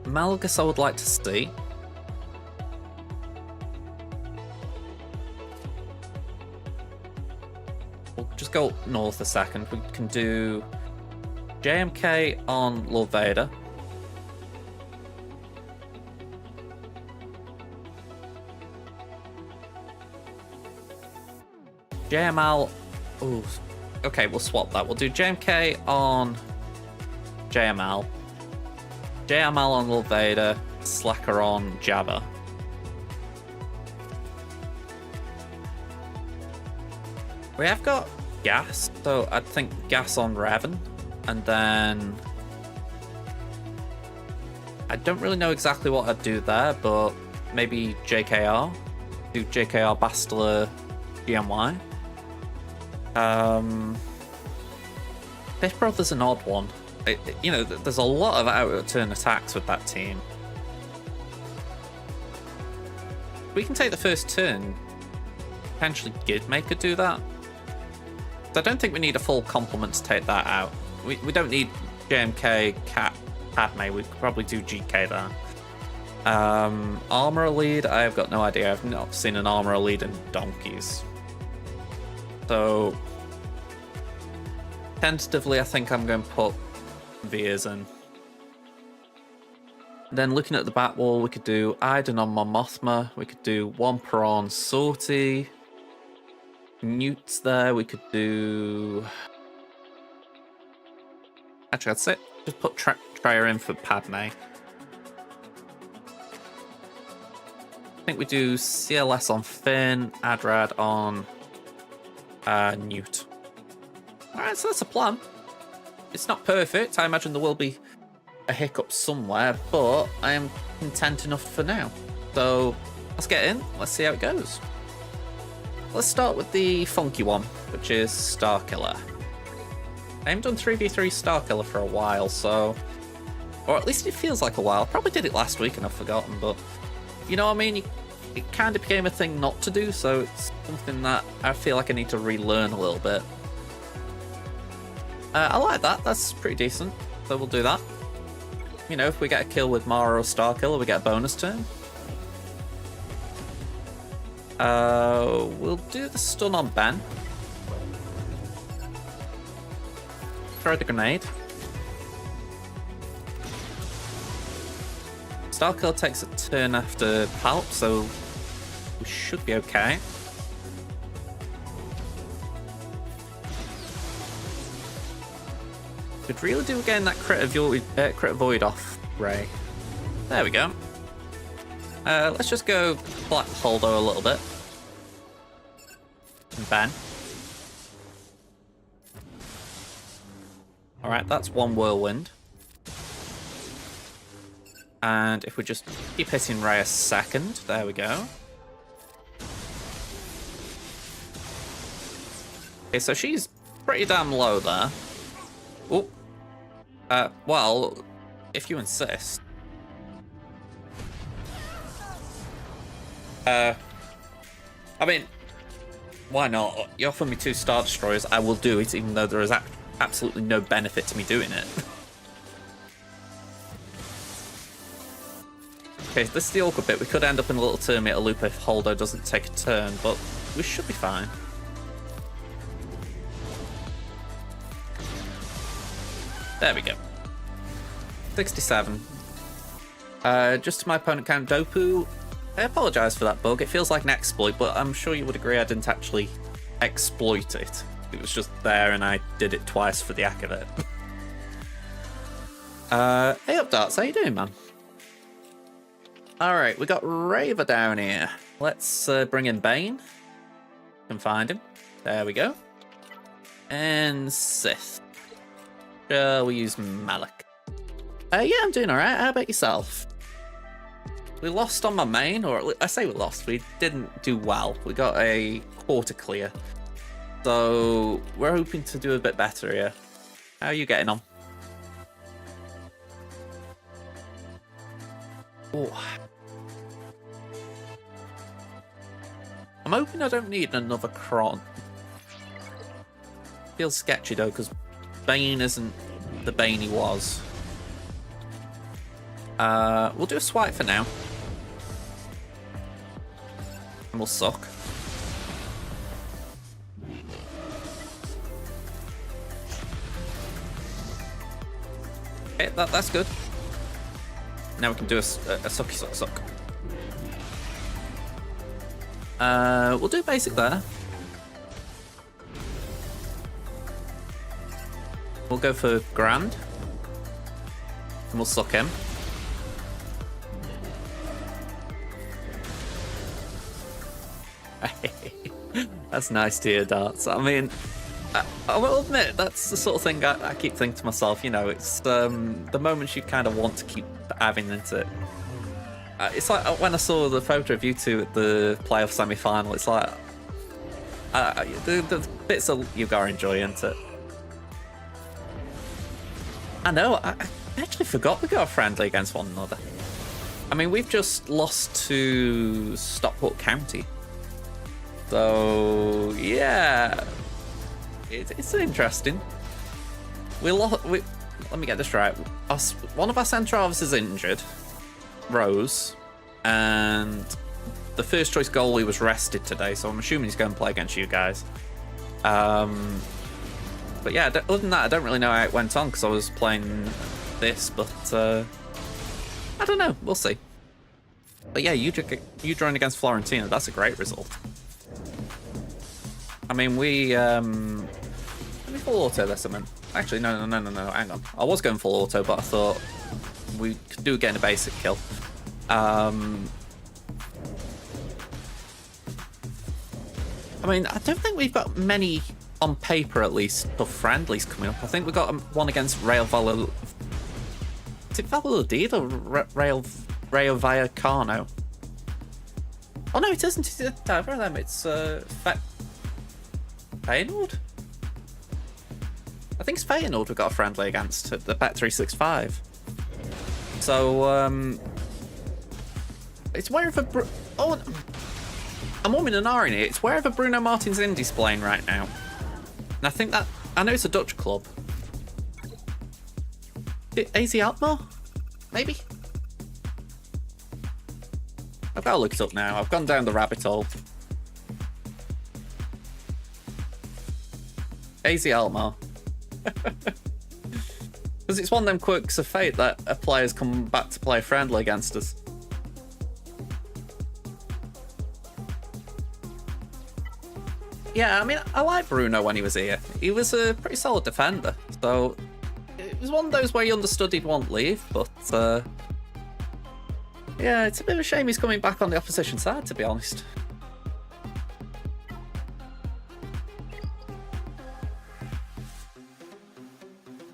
Malgus I would like to see. We'll just go up north a second. We can do JMK on Lord Vader. JML. Ooh. Okay, we'll swap that. We'll do JMK on JML. JML on Lord Vader. Slacker on Jabba. We have got gas, so I'd think gas on Revan. And then I don't really know exactly what I'd do there, but maybe JKR. Do JKR Bastila GMY. Fifth Brother's an odd one. You know, there's a lot of out-of-turn attacks with that team. We can take the first turn. Potentially Gidmaker do that. So I don't think we need a full complement to take that out. We don't need JMK, Cat, Padme. We could probably do GK there. Armorer lead, I've got no idea. I've not seen an Armorer lead in donkeys. So, tentatively, I think I'm going to put Veers in. Then looking at the back wall, we could do Iden on Mon Mothma. We could do Wampa on Sortie. Newts there. We could do... Actually, I'd say just put Trier in for Padme. I think we do CLS on Finn, Adrad on Newt. Alright, so that's a plan. It's not perfect. I imagine there will be a hiccup somewhere, but I am content enough for now. So let's get in. Let's see how it goes. Let's start with the funky one, which is Starkiller. I haven't done 3v3 Starkiller for a while, so... Or at least it feels like a while. Probably did it last week and I've forgotten, but... You know what I mean? It kind of became a thing not to do, so it's something that I feel like I need to relearn a little bit. I like that. That's pretty decent. So we'll do that. You know, if we get a kill with Mara or Starkiller, we get a bonus turn. We'll do the stun on Ben. Throw the grenade. Starkiller takes a turn after Palp, so we should be okay. Could really do getting that crit void off Rey. There we go. Let's just go Black Holdo a little bit. And Ben. Alright, that's one Whirlwind. And if we just keep hitting Rey a second, there we go. Okay, so she's pretty damn low there. Oh. Well, if you insist. I mean, why not? You offer me 2 Star Destroyers, I will do it, even though there is absolutely no benefit to me doing it. Okay, this is the awkward bit. We could end up in a little Terminator loop if Holdo doesn't take a turn, but we should be fine. There we go. 67. Just to my opponent count, Dopu. I apologise for that bug. It feels like an exploit, but I'm sure you would agree I didn't actually exploit it. It was just there and I did it twice for the heck of it. Hey up, Darts. How you doing, man? Alright, we got Raver down here. Let's bring in Bane. Can find him. There we go. And Sith. Shall we use Malik? Yeah, I'm doing alright. How about yourself? We lost on my main, or I say we lost, we didn't do well. We got a quarter clear. So we're hoping to do a bit better here. How are you getting on? Oh. I'm hoping I don't need another Kron. Feels sketchy though, because Bane isn't the Bane he was. We'll do a swipe for now. And we'll suck. Okay, that's good. Now we can do a sucky suck suck. We'll do basic there. We'll go for Grand. And we'll suck him. That's nice to hear, Darts. I mean, I will admit, that's the sort of thing I keep thinking to myself, you know, it's the moments you kind of want to keep having into it. It's like when I saw the photo of you two at the playoff semi-final, it's like, the bits that you've got to enjoy, isn't it? I know, I actually forgot we got a friendly against one another. I mean, we've just lost to Stockport County. So, yeah, it's interesting. Let me get this right. One of our centre halves is injured, Rose, and the first choice goalie was rested today, so I'm assuming he's going to play against you guys. But yeah, other than that, I don't really know how it went on because I was playing this, but I don't know. We'll see. But yeah, you drawing against Florentina, that's a great result. I mean, let me full auto this a minute. Actually, no, hang on. I was going full auto, but I thought we could do getting a basic kill. I mean, I don't think we've got many, on paper at least, of friendlies coming up. I think we got one against Rail Valladolid. Is it Valladolid or Rail Vallecano? Oh no, it isn't. It's either of them. It's Feyenoord? I think it's Feyenoord we got a friendly against at the Bet365. So, it's wherever I'm umming and ahhing here. It's wherever Bruno Martins Indy's playing right now. And I think that, I know it's a Dutch club. AZ Alkmaar? Maybe? I've got to look it up now. I've gone down the rabbit hole. AZ Alkmaar. Because it's one of them quirks of fate that a player's come back to play friendly against us. Yeah, I mean, I like Bruno when he was here. He was a pretty solid defender. So, it was one of those where you understood he'd want leave, but yeah, it's a bit of a shame he's coming back on the opposition side, to be honest.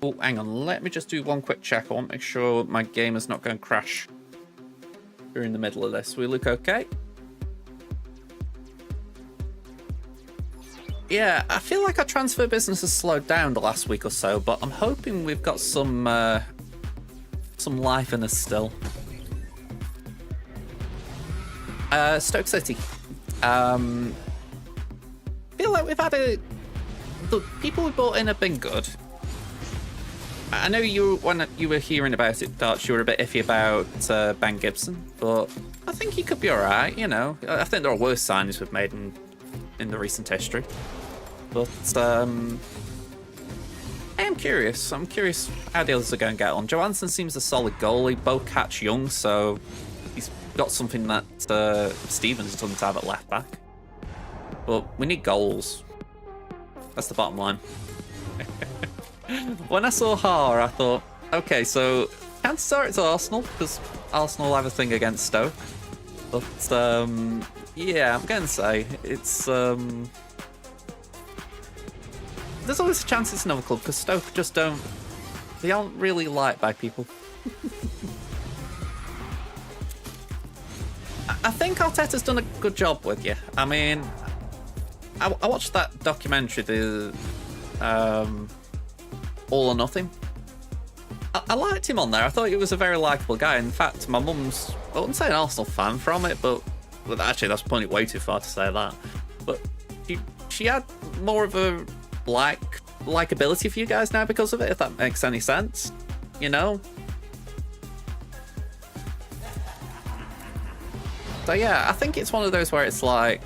Oh, hang on, let me just do one quick check. I want to make sure my game is not going to crash during the middle of this. We look okay? Yeah, I feel like our transfer business has slowed down the last week or so, but I'm hoping we've got some life in us still. Stoke City. Feel like we've had the people we brought in have been good. I know when you were hearing about it, Darts, you were a bit iffy about Ben Gibson, but I think he could be all right. You know, I think there are worse signings we've made in the recent history. But I am curious. I'm curious how the others are going to get on. Johansson seems a solid goalie. Bo Catch young, so he's got something that Stevens doesn't have at left back. But we need goals. That's the bottom line. When I saw Haar, I thought, okay, so chances are it's Arsenal, because Arsenal have a thing against Stoke. But, yeah, I'm going to say it's... There's always a chance it's another club, because Stoke just don't... They aren't really liked by people. I think Arteta's done a good job with you. I mean, I watched that documentary, the... All or Nothing. I liked him on there. I thought he was a very likeable guy. In fact, my mum's, I wouldn't say an Arsenal fan from it, but actually that's putting it way too far to say that. But she had more of a likability for you guys now because of it, if that makes any sense. You know? So yeah, I think it's one of those where it's like,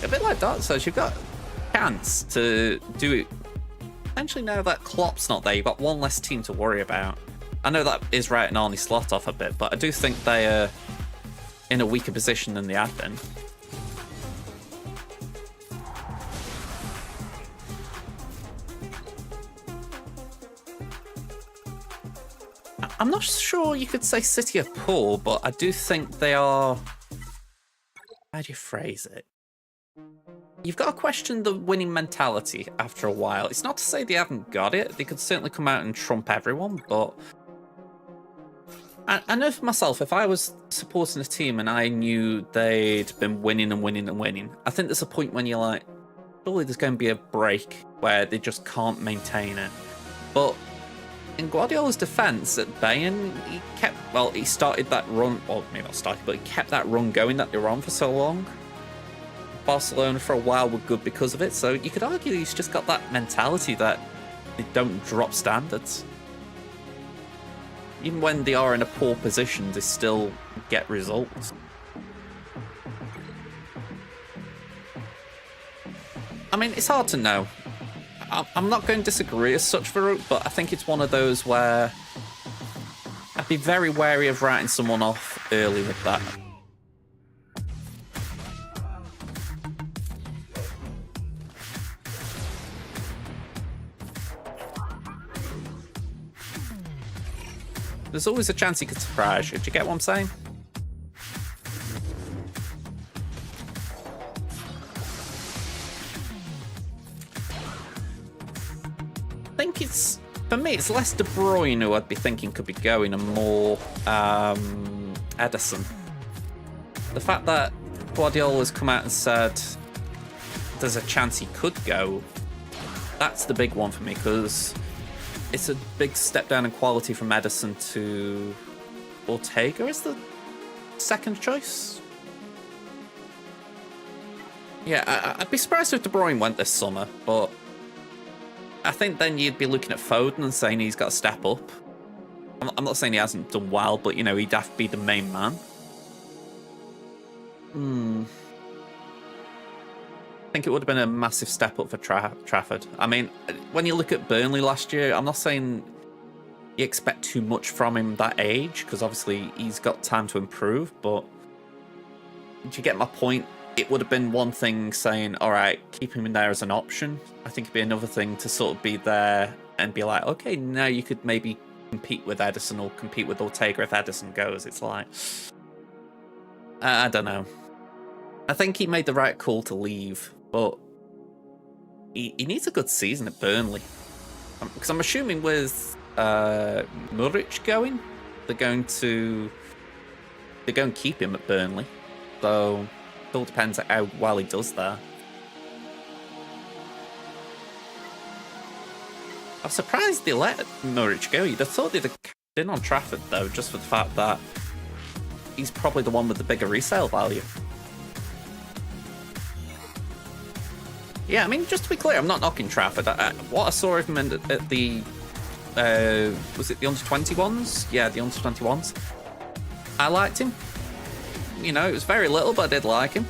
a bit like Dot says, you've got a chance to do it. Essentially, now that Klopp's not there, you've got one less team to worry about. I know that is writing Arne Slot off a bit, but I do think they are in a weaker position than they have been. I'm not sure you could say City are poor, but I do think they are... How do you phrase it? You've got to question the winning mentality after a while. It's not to say they haven't got it. They could certainly come out and trump everyone, but... I know for myself, if I was supporting a team and I knew they'd been winning and winning and winning, I think there's a point when you're like, surely there's going to be a break where they just can't maintain it. But in Guardiola's defence at Bayern, he started that run, well, maybe not started, but he kept that run going that they were on for so long. Barcelona for a while were good because of it, so you could argue he's just got that mentality that they don't drop standards. Even when they are in a poor position, they still get results. I mean, it's hard to know. I'm not going to disagree as such, Farouk, but I think it's one of those where I'd be very wary of writing someone off early with that. There's always a chance he could surprise you. Do you get what I'm saying? I think it's, for me, it's less De Bruyne who I'd be thinking could be going and more Ederson. The fact that Guardiola's come out and said there's a chance he could go, that's the big one for me, because it's a big step down in quality from Ederson to Ortega is the second choice. Yeah, I'd be surprised if De Bruyne went this summer, but I think then you'd be looking at Foden and saying he's got to step up. I'm not saying he hasn't done well, but, you know, he'd have to be the main man. I think it would have been a massive step up for Trafford. I mean, when you look at Burnley last year, I'm not saying you expect too much from him that age, because obviously he's got time to improve, but do you get my point? It would have been one thing saying, all right, keep him in there as an option. I think it'd be another thing to sort of be there and be like, okay, now you could maybe compete with Ederson or compete with Ortega if Ederson goes. It's like, I don't know. I think he made the right call to leave, but he needs a good season at Burnley. Because I'm assuming with Muric going, they're going to keep him at Burnley. So it all depends on how well he does there. I'm surprised they let Muric go. You'd have thought they'd have kept in on Trafford, though, just for the fact that he's probably the one with the bigger resale value. Yeah, I mean, just to be clear, I'm not knocking Trafford. What I saw of him at the was it the under-21s? Yeah, the under-21s. I liked him. You know, it was very little, but I did like him.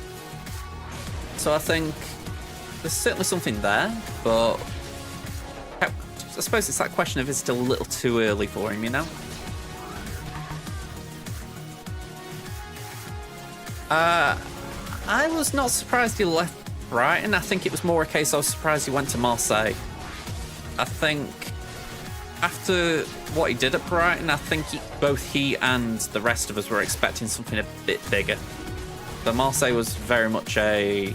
So I think there's certainly something there, but I suppose it's that question of it's still a little too early for him, you know? I was not surprised he left Brighton. I think it was more a case I was surprised he went to Marseille. I think after what he did at Brighton, I think both he and the rest of us were expecting something a bit bigger. But Marseille was very much a,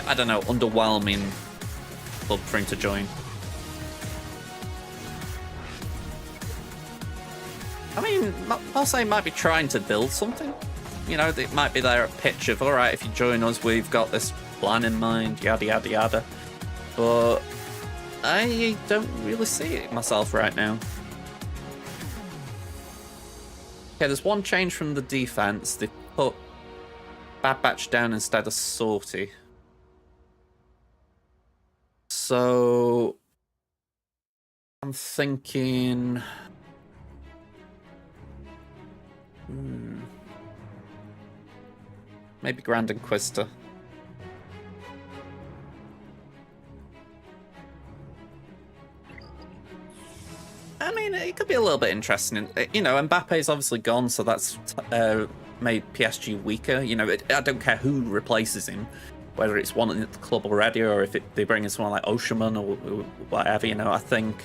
I don't know, underwhelming club for him to join. I mean, Marseille might be trying to build something. You know, it might be there a pitch of, all right, if you join us, we've got this plan in mind, yada, yada, yada. But I don't really see it myself right now. Okay, there's one change from the defense. They put Bad Batch down instead of Sorty. So I'm thinking... maybe Grand Inquisitor. I mean, it could be a little bit interesting. You know, Mbappe's obviously gone, so that's made PSG weaker. You know, I don't care who replaces him, whether it's one at the club already or if they bring in someone like Osherman or whatever. You know, I think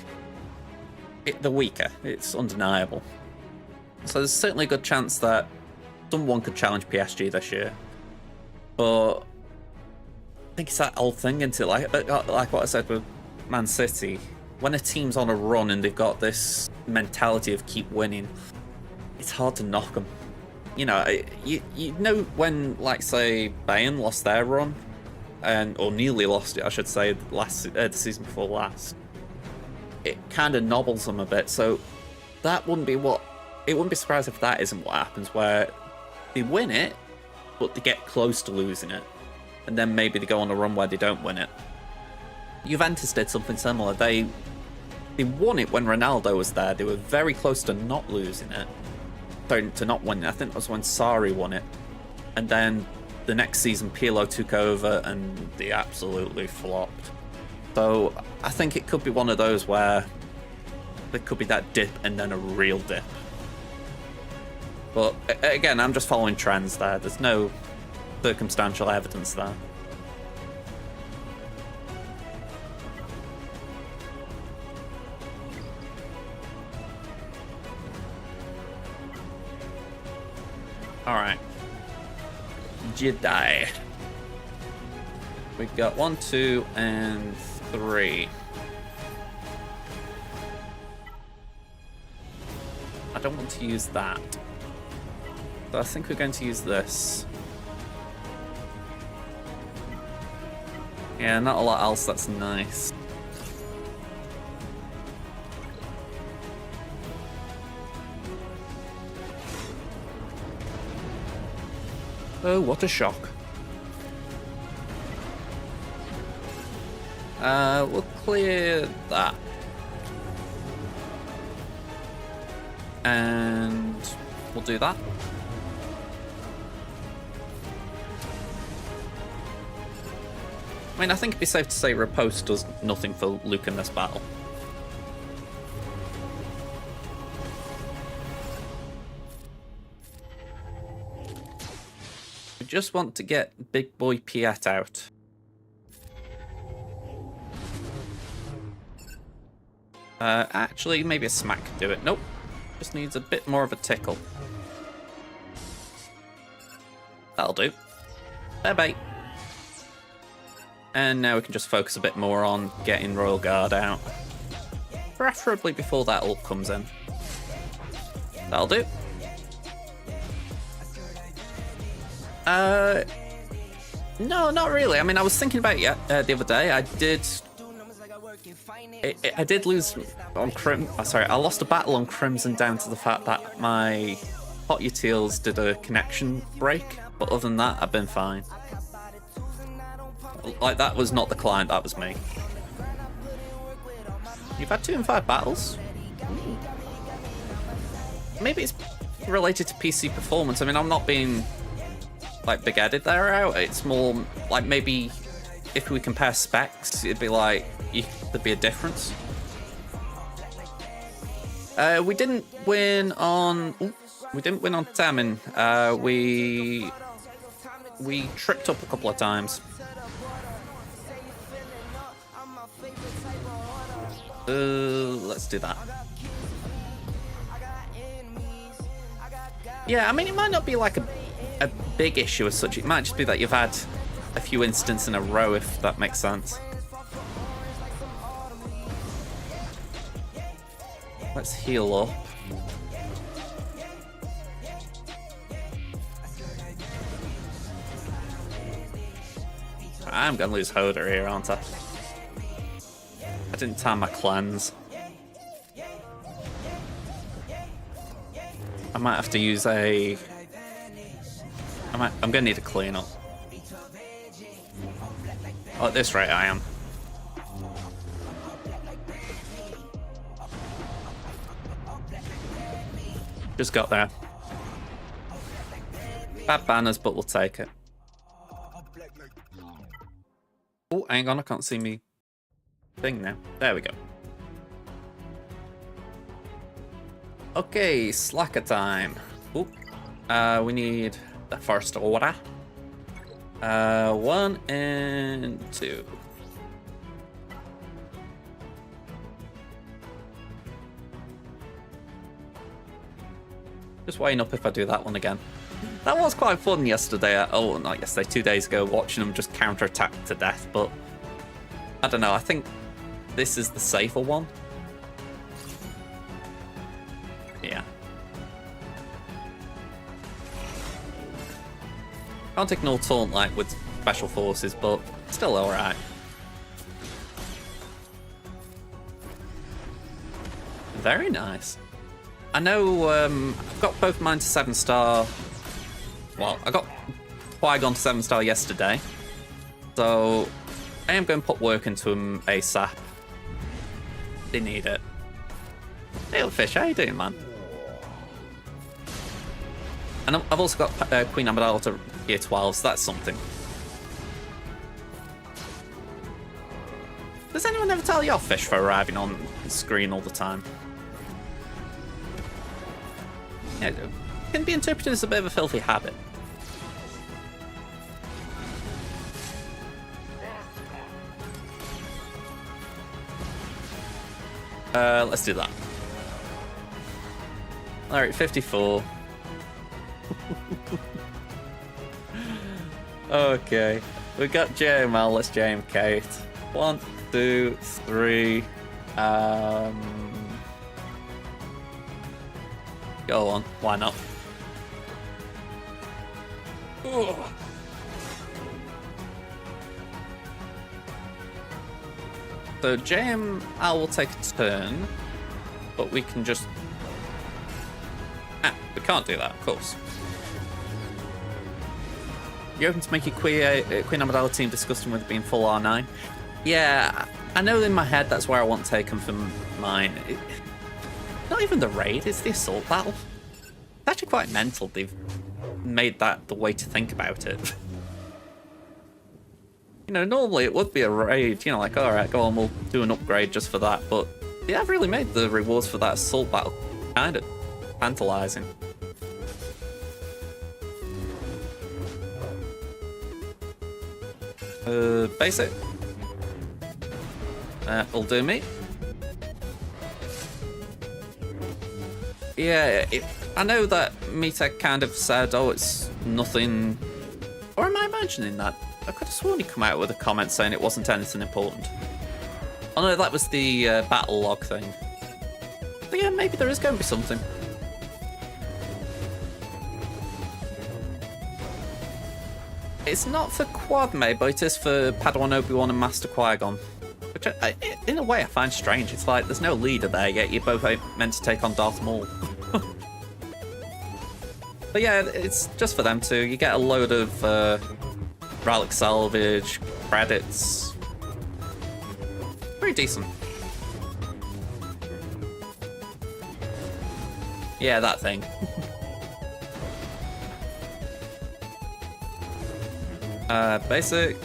they're weaker. It's undeniable. So there's certainly a good chance that someone could challenge PSG this year. But I think it's that old thing, isn't it? Like what I said with Man City. When a team's on a run and they've got this mentality of keep winning, it's hard to knock them. You know, you know when, like, say, Bayern lost their run, or nearly lost it, I should say, the season before last. It kind of nobbles them a bit. So that wouldn't be what... It wouldn't be surprised if that isn't what happens, where they win it, but they get close to losing it. And then maybe they go on a run where they don't win it. Juventus did something similar. They won it when Ronaldo was there. They were very close to not losing it. Sorry, to not winning it. I think it was when Sarri won it. And then the next season, Pirlo took over and they absolutely flopped. So I think it could be one of those where there could be that dip and then a real dip. But again, I'm just following trends there. There's no circumstantial evidence there. Alright. Jedi. We've got 1, 2, and 3. I don't want to use that. So I think we're going to use this. Yeah, not a lot else that's nice. Oh, what a shock. We'll clear that. And we'll do that. I mean, I think it'd be safe to say Riposte does nothing for Luke in this battle. We just want to get Big Boy Piet out. Actually, maybe a smack could do it. Nope. Just needs a bit more of a tickle. That'll do. Bye-bye. And now we can just focus a bit more on getting Royal Guard out. Preferably before that ult comes in. That'll do. No, not really. I mean, I was thinking about it the other day. I did lose on I lost a battle on Crimson down to the fact that my Hot Utils did a connection break. But other than that, I've been fine. Like, that was not the client, that was me. You've had 2 in 5 battles? Ooh. Maybe it's related to PC performance. I mean, I'm not being, like, big-headed there out. It's more, like, maybe if we compare specs, it'd be like, there'd be a difference. We didn't win on... Ooh, we didn't win on Tamin. We tripped up a couple of times. Let's do that. Yeah, I mean, it might not be like a big issue as such. It might just be that you've had a few incidents in a row, if that makes sense. Let's heal up. I'm gonna lose Hoder here, aren't I? I didn't time my cleanse. I might have to use a... I'm gonna need a clean up. Oh, at this rate I am. Just got there. Bad banners, but we'll take it. Oh, hang on, I can't see me thing now. There we go. Okay, slacker time. Oh, we need the first order. 1 and 2. Just weighing up if I do that one again. That was quite fun yesterday. Oh, not yesterday, 2 days ago, watching them just counterattack to death. But I don't know. I think this is the safer one. Yeah. Can't ignore taunt like with special forces, but still alright. Very nice. I know I've got both mine to 7-star. Well, I got Qui-Gon to 7-star yesterday. So I am going to put work into them ASAP. They need it. Hey, Fish, how you doing, man? And I've also got Queen Amidala to Gear 12, so that's something. Does anyone ever tell you off, Fish, for arriving on the screen all the time? Yeah, it can be interpreted as a bit of a filthy habit. Let's do that. Alright, 54. Okay. We got JML, let's JMK it. 1, 2, 3. Go on, why not? Ugh. So JML will take a turn, but we can just... we can't do that, of course. You open to make your Queen Amidala team disgusting with it being full R9? Yeah, I know in my head that's where I want to take them from mine. Not even the raid, it's the assault battle. It's actually quite mental they've made that the way to think about it. You know, normally it would be a raid, you know, like, alright, go on, we'll do an upgrade just for that, but they have really made the rewards for that assault battle kind of tantalizing. Basic. Will do me. Yeah, I know that Mita kind of said, oh, it's nothing... Or am I imagining that? I could have sworn he'd come out with a comment saying it wasn't anything important. Oh no, that was the battle log thing. But yeah, maybe there is going to be something. It's not for Quadme, but it is for Padawan Obi-Wan and Master Qui-Gon. Which, in a way, I find strange. It's like, there's no leader there, yet you're both meant to take on Darth Maul. But yeah, it's just for them two. You get a load of relic salvage, credits. Pretty decent. Yeah, that thing. Basic.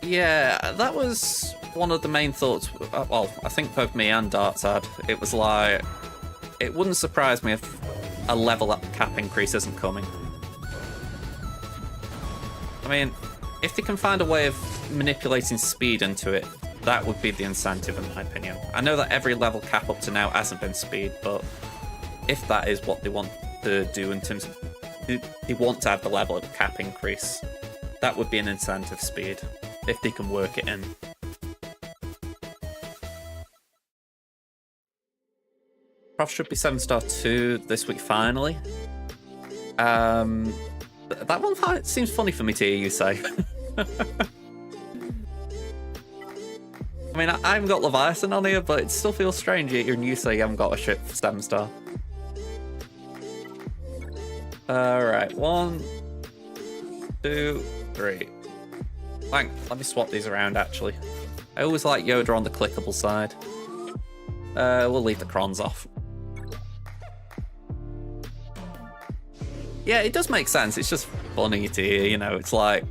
Yeah, that was one of the main thoughts. Well, I think both me and Darts had. It was like, it wouldn't surprise me if a level up cap increase isn't coming. I mean, if they can find a way of manipulating speed into it, that would be the incentive in my opinion. I know that every level cap up to now hasn't been speed, but if that is what they want to do in terms of, they want to have the level of cap increase, that would be an incentive speed, if they can work it in. Prof should be 7-star 2 this week finally. That one seems funny for me to hear you say. I mean, I haven't got Leviathan on here, but it still feels strange hearing you say you haven't got a ship for 7-star. Alright, 1, 2, 3. Let me swap these around, actually. I always like Yoda on the clickable side. We'll leave the crons off. Yeah, it does make sense. It's just funny to hear, you know. It's like,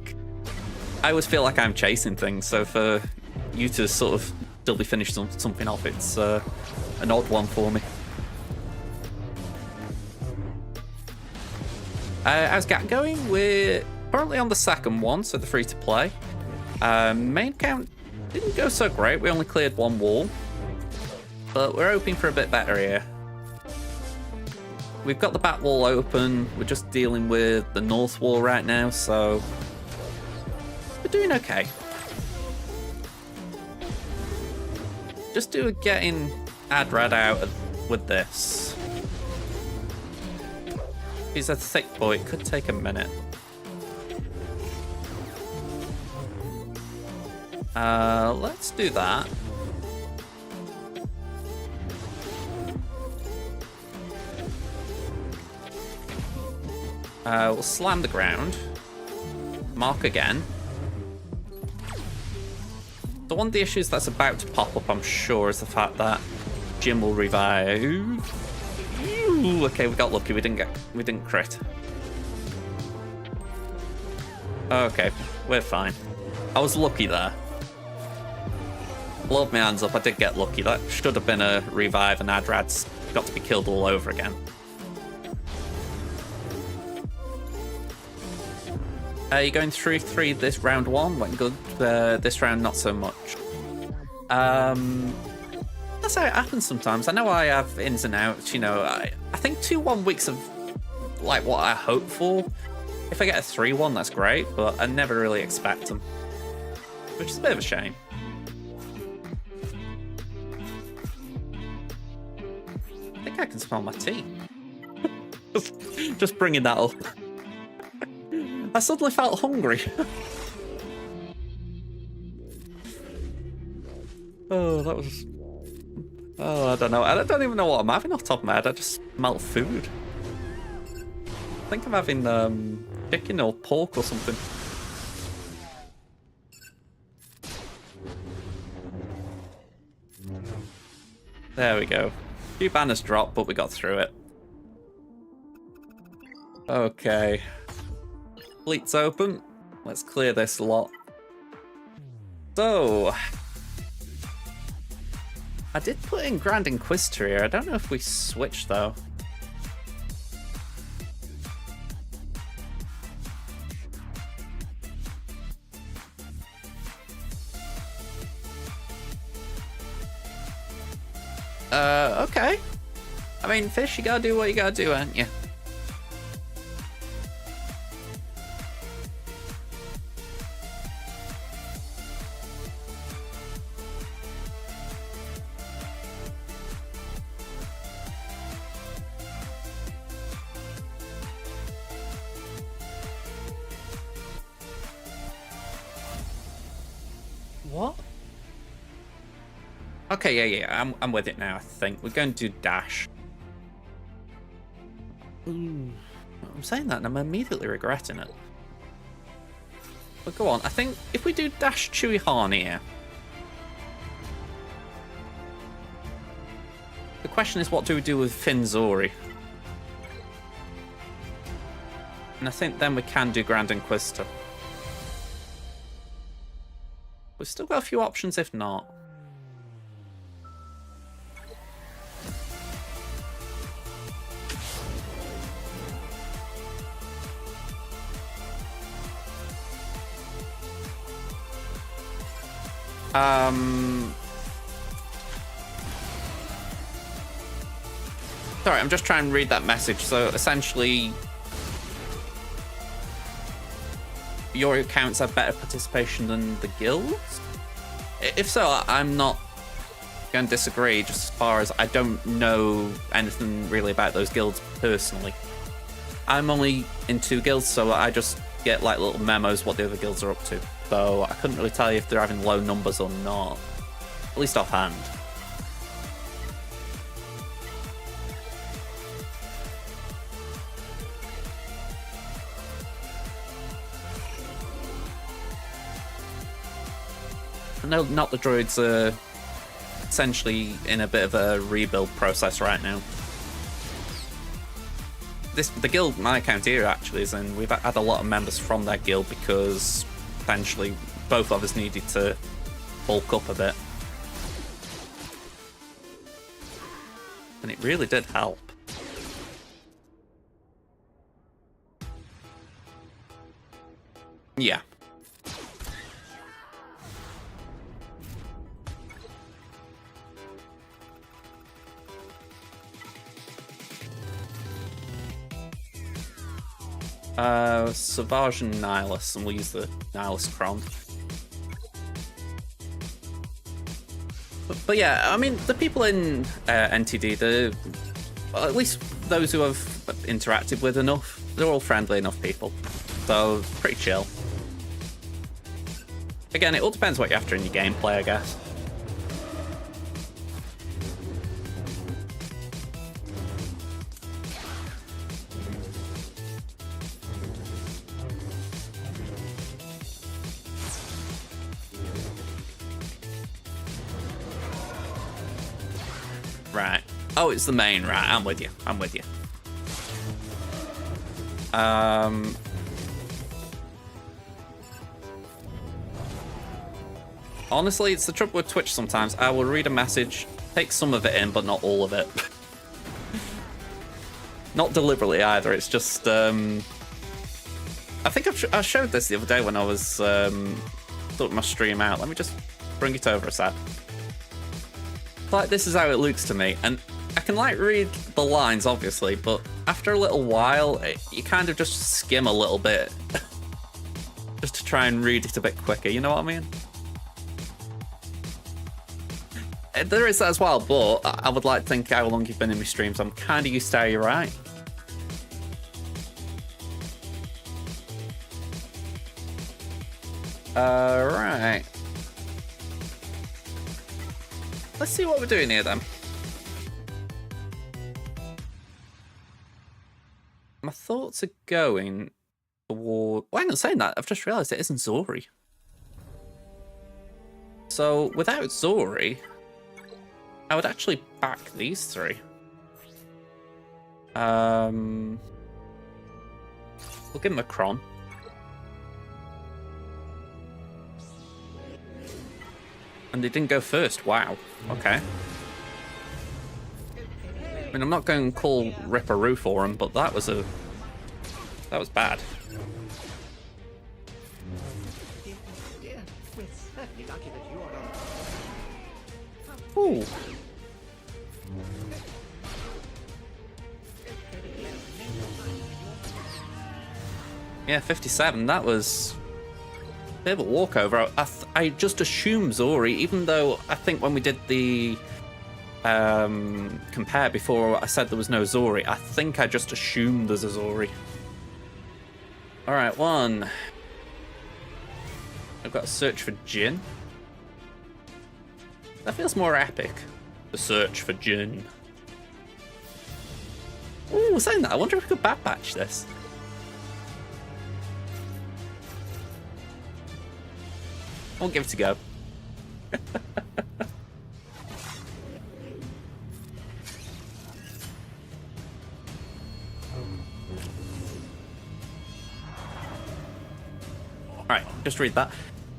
I always feel like I'm chasing things, so for you to sort of still be finished something off, it's an odd one for me. How's GAT going? We're currently on the second one, so the free to play. Main count didn't go so great. We only cleared one wall, but we're hoping for a bit better here. We've got the back wall open. We're just dealing with the north wall right now, so we're doing okay. Just do getting Adrad out with this. He's a thick boy. It could take a minute. Let's do that. We'll slam the ground. Mark again. So one of the issues that's about to pop up, I'm sure, is the fact that Jim will revive. Ooh, okay, we got lucky. We didn't crit. Okay, we're fine. I was lucky there. Blow my hands up. I did get lucky. That should have been a revive, and Adrad's got to be killed all over again. You're going 3-3 this round 1. Went good. This round, not so much. That's how it happens sometimes. I know I have ins and outs. You know, I think 2-1 weeks of like what I hope for. If I get a 3-1, that's great, but I never really expect them, which is a bit of a shame. I think I can smell my tea. Just bringing that up. I suddenly felt hungry. Oh, that was... Oh, I don't know. I don't even know what I'm having off the top of my head. I just smelt food. I think I'm having chicken or pork or something. There we go. A few banners dropped, but we got through it. Okay. Fleet's open. Let's clear this lot. So, I did put in Grand Inquisitor here. I don't know if we switched though. Okay. I mean, fish, you gotta do what you gotta do, ain't you? What? Okay, yeah, I'm with it now, I think. We're going to do dash. Ooh, I'm saying that and I'm immediately regretting it. But go on, I think if we do dash Chewy Horn here, the question is, what do we do with Finzori? And I think then we can do Grand Inquisitor. We've still got a few options if not. Sorry, I'm just trying to read that message. So essentially, your accounts have better participation than the guilds? If so, I'm not going to disagree, just as far as I don't know anything really about those guilds personally. I'm only in 2 guilds, so I just get like little memos what the other guilds are up to. So I couldn't really tell you if they're having low numbers or not, at least offhand. No, not the droids are essentially in a bit of a rebuild process right now. The guild my account here actually is in. We've had a lot of members from that guild because essentially both of us needed to bulk up a bit. And it really did help. Yeah. Savage and Nihilus, and we'll use the Nihilus Cron. But yeah, I mean, the people in NTD, well, at least those who have interacted with enough, they're all friendly enough people. So, pretty chill. Again, it all depends what you're after in your gameplay, I guess. Right. Oh, it's the main. Right, I'm with you. I'm with you. Honestly, it's the trouble with Twitch sometimes. I will read a message, take some of it in, but not all of it. Not deliberately either. It's just... I think I showed this the other day when I was sorting my stream out. Let me just bring it over a sec. Like, this is how it looks to me, and I can like read the lines obviously, but after a little while you kind of just skim a little bit just to try and read it a bit quicker, you know what I mean? There is that as well, but I would like to think how long you've been in my streams, I'm kind of used to how you write. Right. Let's see what we're doing here then. My thoughts are going toward... Well, hang on, saying that, I've just realised it isn't Zori. So, without Zori, I would actually back these 3. We'll give him a Cron. And they didn't go first. Wow. Okay. I mean, I'm not going to call Ripperoo for him, but that was bad. Ooh. Yeah, 57. That was a bit of a walkover. I just assumed Zori, even though I think when we did the compare before I said there was no Zori, I think I just assumed there's a Zori. Alright, 1. I've got to search for Jin. That feels more epic. The search for Jin. Ooh, saying that, I wonder if we could Bad Batch this. Won't give it a go. Alright, just read that.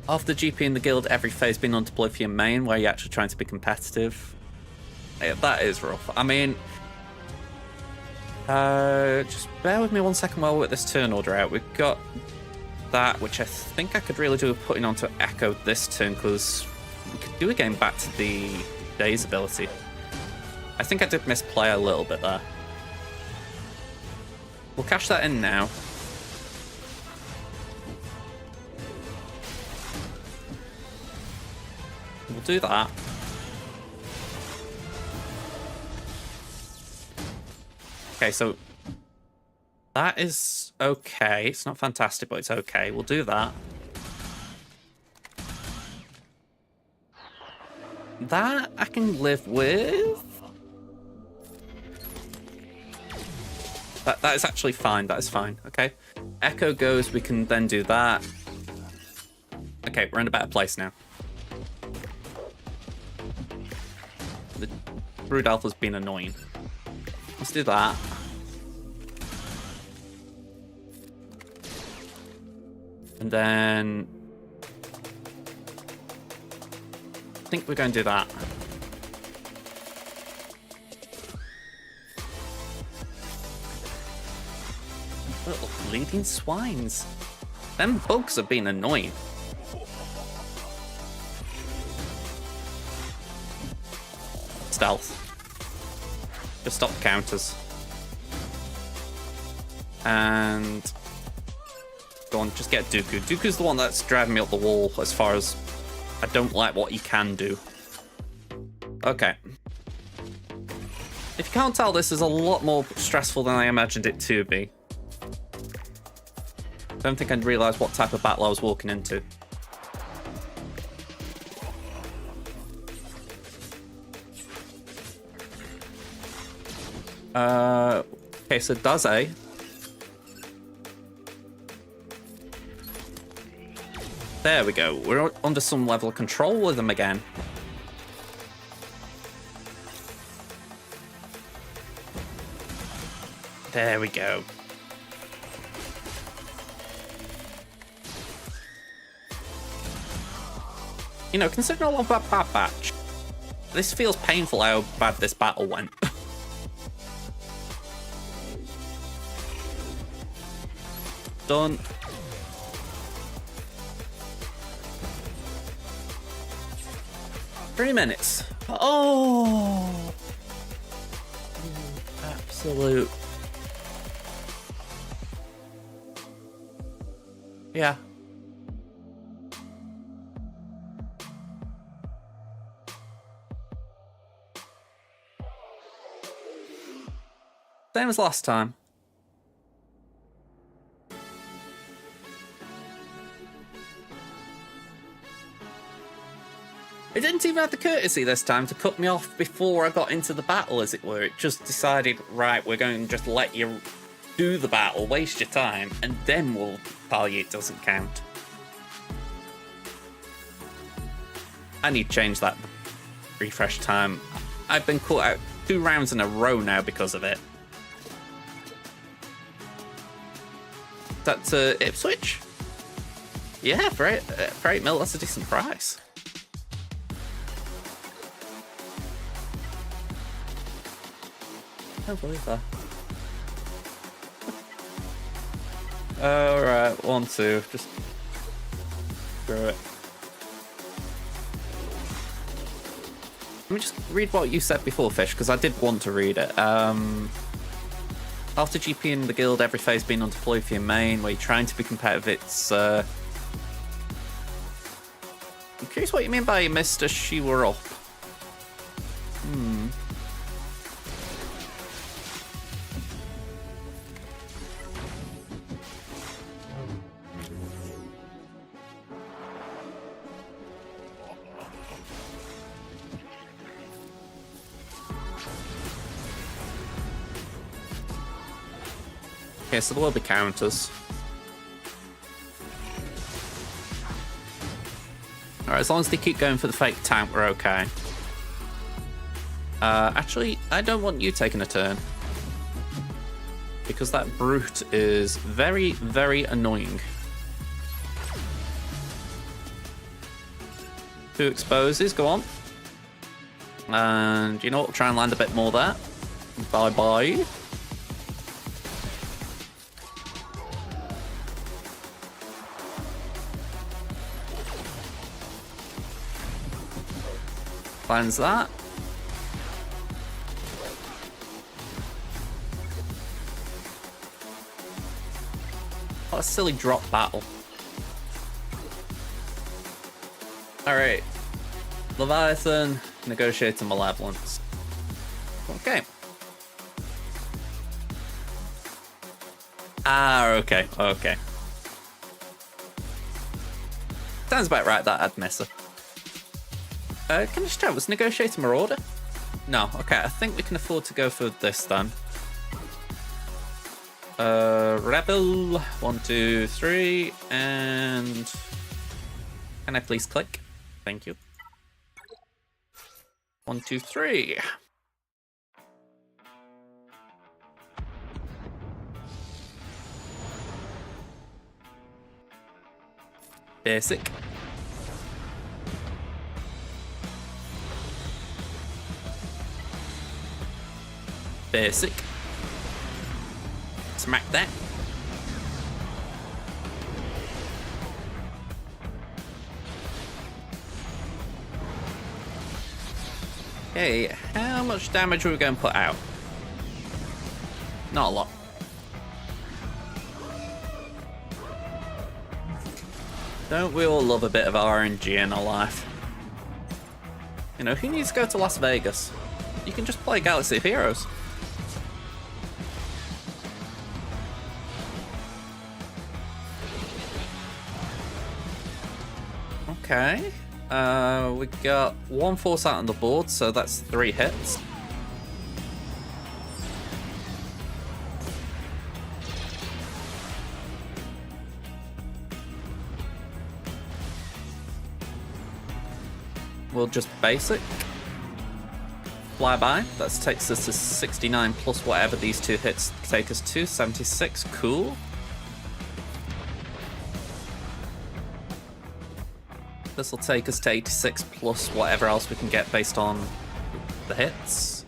After GP in the guild, every phase being on deploy for your main, where you're actually trying to be competitive. Yeah, that is rough. I mean, just bear with me 1 second while we're at this turn order out. We've got that, which I think I could really do with putting onto Echo this turn, because we could do a game back to the Daze ability. I think I did misplay a little bit there. We'll cash that in now. We'll do that. Okay, so that is okay. It's not fantastic, but it's okay. We'll do that. That I can live with. That is actually fine. That is fine. Okay. Echo goes. We can then do that. Okay, we're in a better place now. The Brood Alpha's been annoying. Let's do that. And then I think we're going to do that. Little bleeding swines. Them bugs have been annoying. Stealth. Just stop the counters. And go on, just get Dooku. Dooku's the one that's driving me up the wall as far as I don't like what he can do. Okay. If you can't tell, this is a lot more stressful than I imagined it to be. Don't think I'd realise what type of battle I was walking into. Okay, so Daze. There we go. We're under some level of control with them again. There we go. You know, considering all of that Bad Batch, this feels painful how bad this battle went. Done. Three minutes. Oh! Absolute. Yeah. Same as last time. It didn't even have the courtesy this time to cut me off before I got into the battle, as it were. It just decided, right, we're going to just let you do the battle, waste your time, and then we'll tell you it doesn't count. I need to change that refresh time. I've been caught out 2 rounds in a row now because of it. That's Ipswich? Yeah, for 8 mil, that's a decent price. I don't believe that. Alright, 1, 2, just screw it. Let me just read what you said before, Fish, because I did want to read it. After GP in the guild, every phase being on deploy for your main, where you're trying to be competitive, it's I'm curious what you mean by you missed as she were up. Okay, so there will be counters. Alright, as long as they keep going for the fake tank, we're okay. Actually, I don't want you taking a turn. Because that brute is very, very annoying. 2 exposes, go on. And you know what, we'll try and land a bit more there. Bye-bye. Cleanse that. What a silly drop battle. Alright. Leviathan, negotiating malevolence. Okay. Okay, okay. Sounds about right that I'd miss her. Can I just check, was negotiating marauder? No, okay, I think we can afford to go for this then. Rebel, 1, 2, 3, and can I please click? Thank you. 1, 2, 3. Basic. Basic. Smack that. Okay, how much damage are we going to put out? Not a lot. Don't we all love a bit of RNG in our life? You know, who needs to go to Las Vegas? You can just play Galaxy of Heroes. Okay. We got 1 force out on the board, so that's 3 hits. We'll just basic. Fly by. That takes us to 69 plus whatever these 2 hits take us to. 76. Cool. This will take us to 86 plus whatever else we can get based on the hits.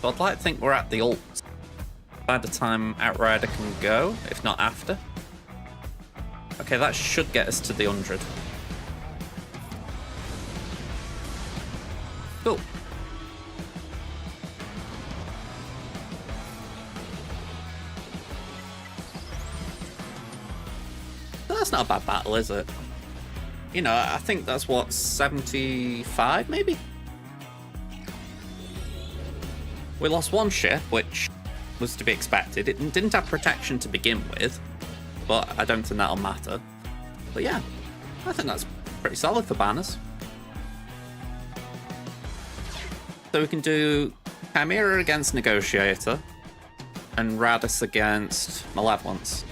So I'd like to think we're at the ult by the time Outrider can go, if not after. Okay, that should get us to the 100. Cool. That's not a bad battle, is it? You know, I think that's what, 75 maybe? We lost 1 ship, which was to be expected. It didn't have protection to begin with, but I don't think that'll matter. But yeah, I think that's pretty solid for banners. So we can do Chimera against Negotiator and Radis against Malevolence.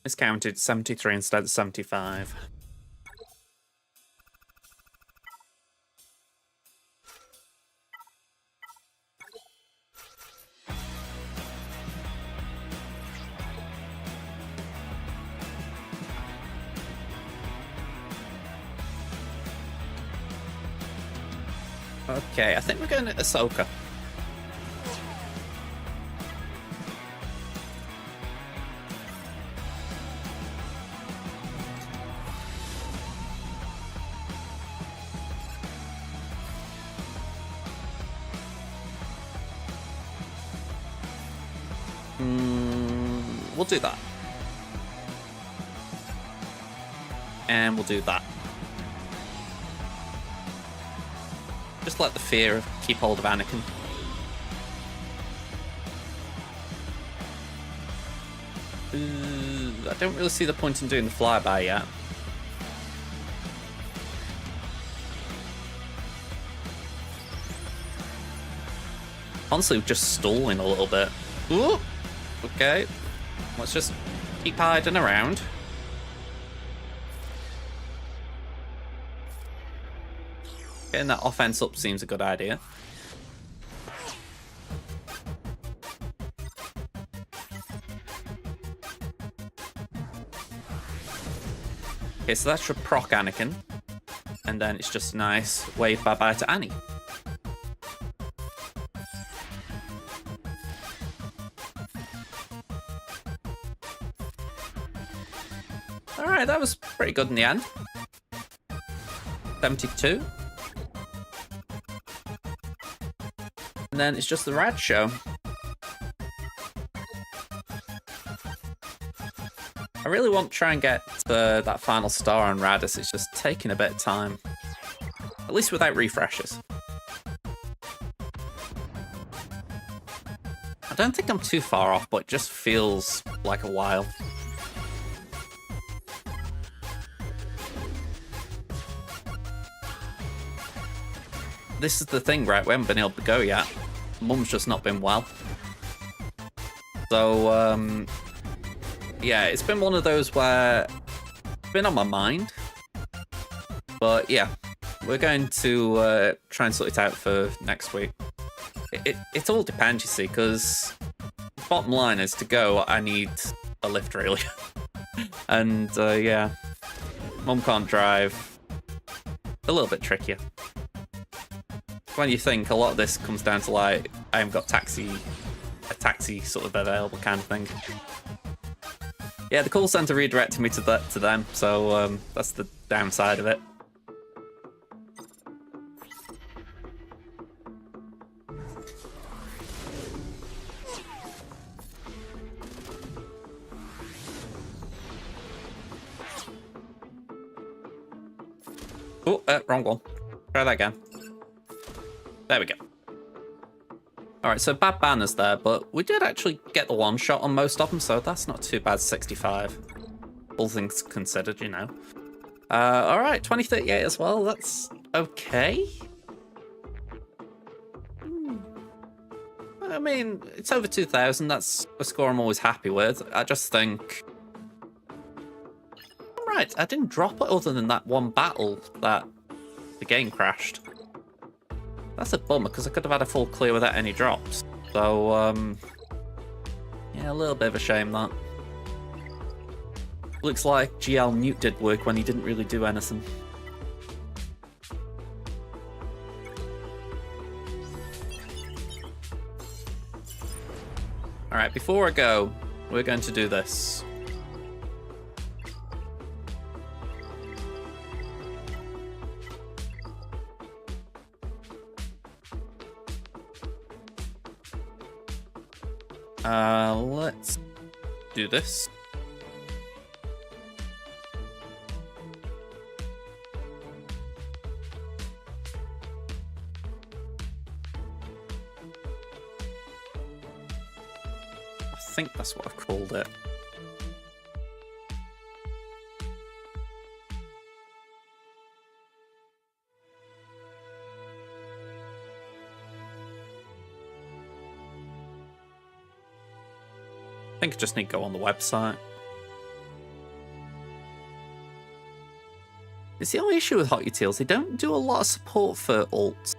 It's counted 73 instead of 75. Okay, I think we're going to Ahsoka. We'll do that. And we'll do that. Just let the fear keep hold of Anakin. I don't really see the point in doing the flyby yet. honestly just stalling a little bit. Ooh! Okay. Let's just keep hiding around. Getting that offense up seems a good idea. Okay, so that should proc Anakin. And then it's just a nice wave bye-bye to Annie. Alright, that was pretty good in the end. 72. And then it's just the Rad show. I really want to try and get that final star on Radis. It's just taking a bit of time. At least without refreshes. I don't think I'm too far off, but it just feels like a while. This is the thing, right? We haven't been able to go yet. Mum's just not been well. So, yeah, it's been one of those where it's been on my mind. But yeah, we're going to try and sort it out for next week. It all depends, you see, because bottom line is to go, I need a lift, really. And yeah, Mum can't drive. A little bit trickier. When you think a lot of this comes down to, like, I haven't got a taxi sort of available kind of thing. Yeah, the call center redirected me to them, so that's the downside of it. Oh, wrong one. Try that again. There we go. Alright, so bad banners there, but we did actually get the one shot on most of them, so that's not too bad, 65. All things considered, you know. Alright, 2038 as well, that's okay. I mean, it's over 2,000, that's a score I'm always happy with. I just think... Right, I didn't drop it other than that one battle that the game crashed. That's a bummer, because I could have had a full clear without any drops. So, yeah, a little bit of a shame, that. Looks like GL Mute did work when he didn't really do anything. Alright, before I go, we're going to do this. Let's do this. I think that's what I've called it. I think I just need to go on the website. It's the only issue with Hot Utils. They don't do a lot of support for alt.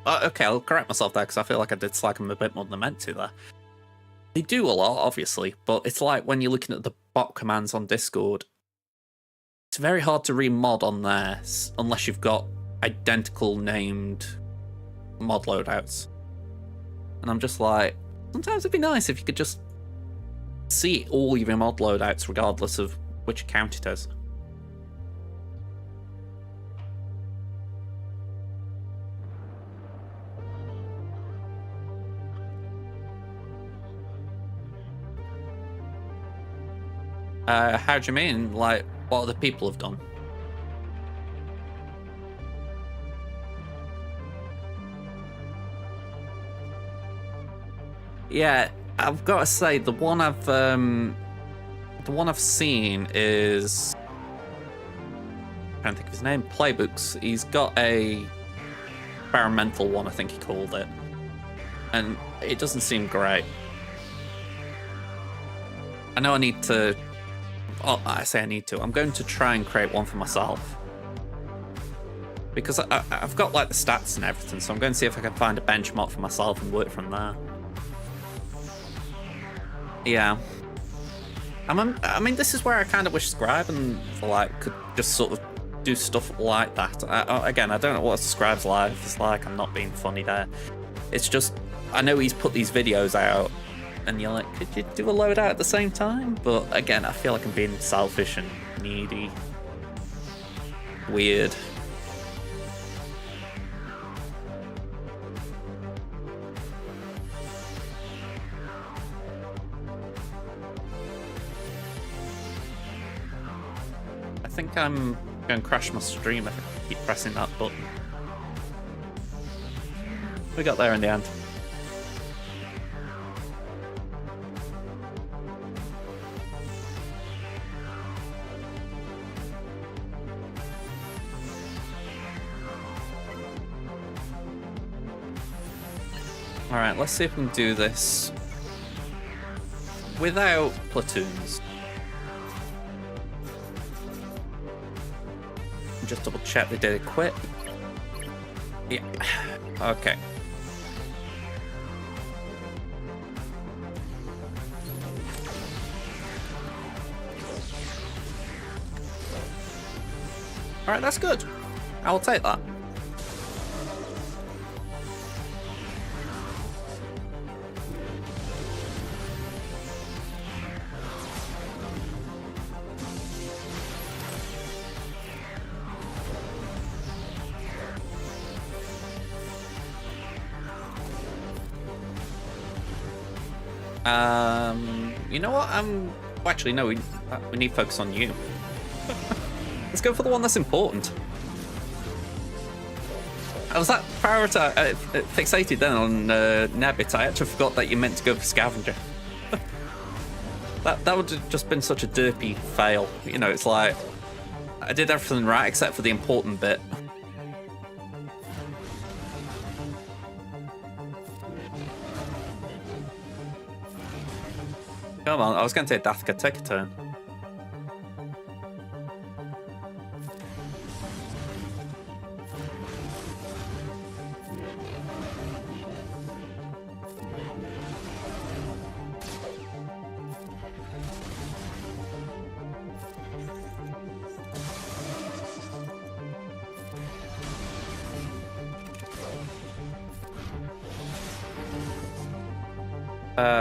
Okay, I'll correct myself there because I feel like I did slag them a bit more than I meant to there. They do a lot, obviously, but it's like when you're looking at the bot commands on Discord, it's very hard to remod on there unless you've got identical named mod loadouts. And I'm just like, sometimes it'd be nice if you could just see all your mod loadouts regardless of which account it is. How do you mean? Like, what other people have done? Yeah, I've got to say the one I've seen is, I can't think of his name. Playbooks. He's got a experimental one, I think he called it. and it doesn't seem great. I know I need to... Well, I say I need to. I'm going to try and create one for myself. Because I've got like the stats and everything, so I'm going to see if I can find a benchmark for myself and work from there. Yeah. I mean, this is where I kind of wish Scribe and like could just sort of do stuff like that. Again, I don't know what Scribe's life is like. I'm not being funny there. It's just, I know he's put these videos out, and you're like, could you do a load out at the same time? But again, I feel like I'm being selfish and needy. Weird. I think I'm going to crash my stream if I keep pressing that button. We got there in the end. Alright, let's see if we can do this without platoons. Just double check they did equip. Yeah. Okay. Alright, that's good. I will take that. You know what? Actually, no. We need to focus on you. Let's go for the one that's important. I was that fixated then on Nebbit. I actually forgot that you meant to go for Scavenger. that would have just been such a derpy fail. You know, it's like I did everything right except for the important bit. Come on, I was going to say Dathka, take a turn.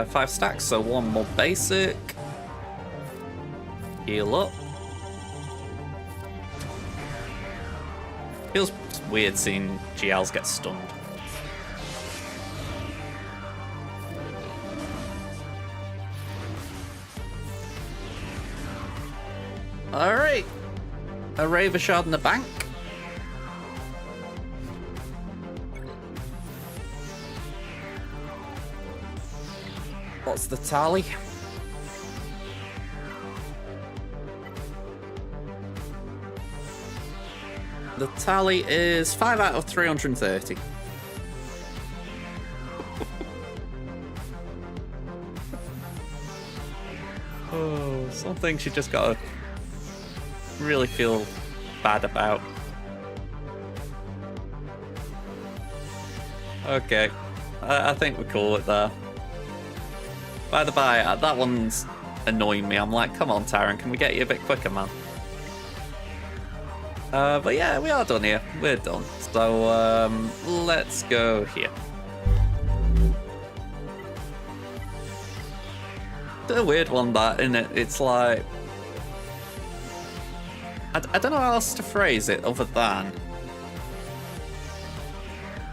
Five stacks, so one more basic. Heal up. Feels weird seeing GLs get stunned. Alright. A Raver Shard in the bank. What's the tally? The tally is 5 out of 330. Oh, some things you just gotta really feel bad about. Okay, I think we're cool with that. By the by, that one's annoying me. I'm like, come on, Taran, can we get you a bit quicker, man? But yeah, we are done here. We're done. So, let's go here. It's a weird one, that, isn't it? It's like... I don't know how else to phrase it other than...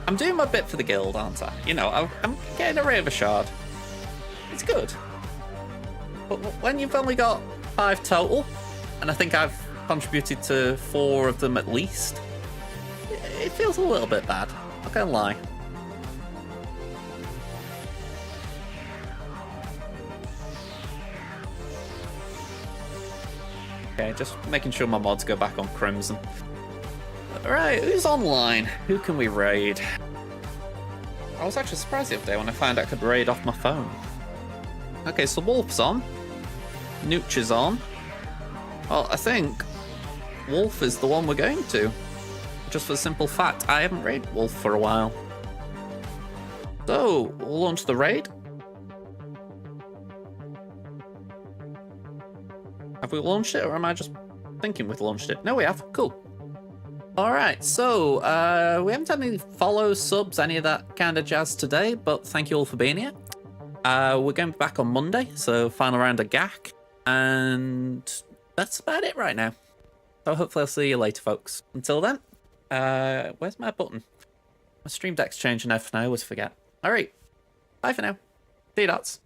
I'm doing my bit for the guild, aren't I? You know, I'm getting a Raver Shard. It's good. But when you've only got 5 total, and I think I've contributed to 4 of them at least, it feels a little bit bad. Not gonna lie. Okay, just making sure my mods go back on Crimson. Alright, who's online? Who can we raid? I was actually surprised the other day when I found I could raid off my phone. Okay, so Wolf's on. Nooch is on. Well, I think Wolf is the one we're going to. Just for the simple fact, I haven't raided Wolf for a while. So, we'll launch the raid. Have we launched it, or am I just thinking we've launched it? No, we have. Cool. Alright, so, we haven't had any follows, subs, any of that kind of jazz today, but thank you all for being here. We're going back on Monday, so final round of GAC, and that's about it right now. So hopefully I'll see you later, folks. Until then, where's my button? My stream deck's changing now for now, I always forget. Alright, bye for now. See you, dots.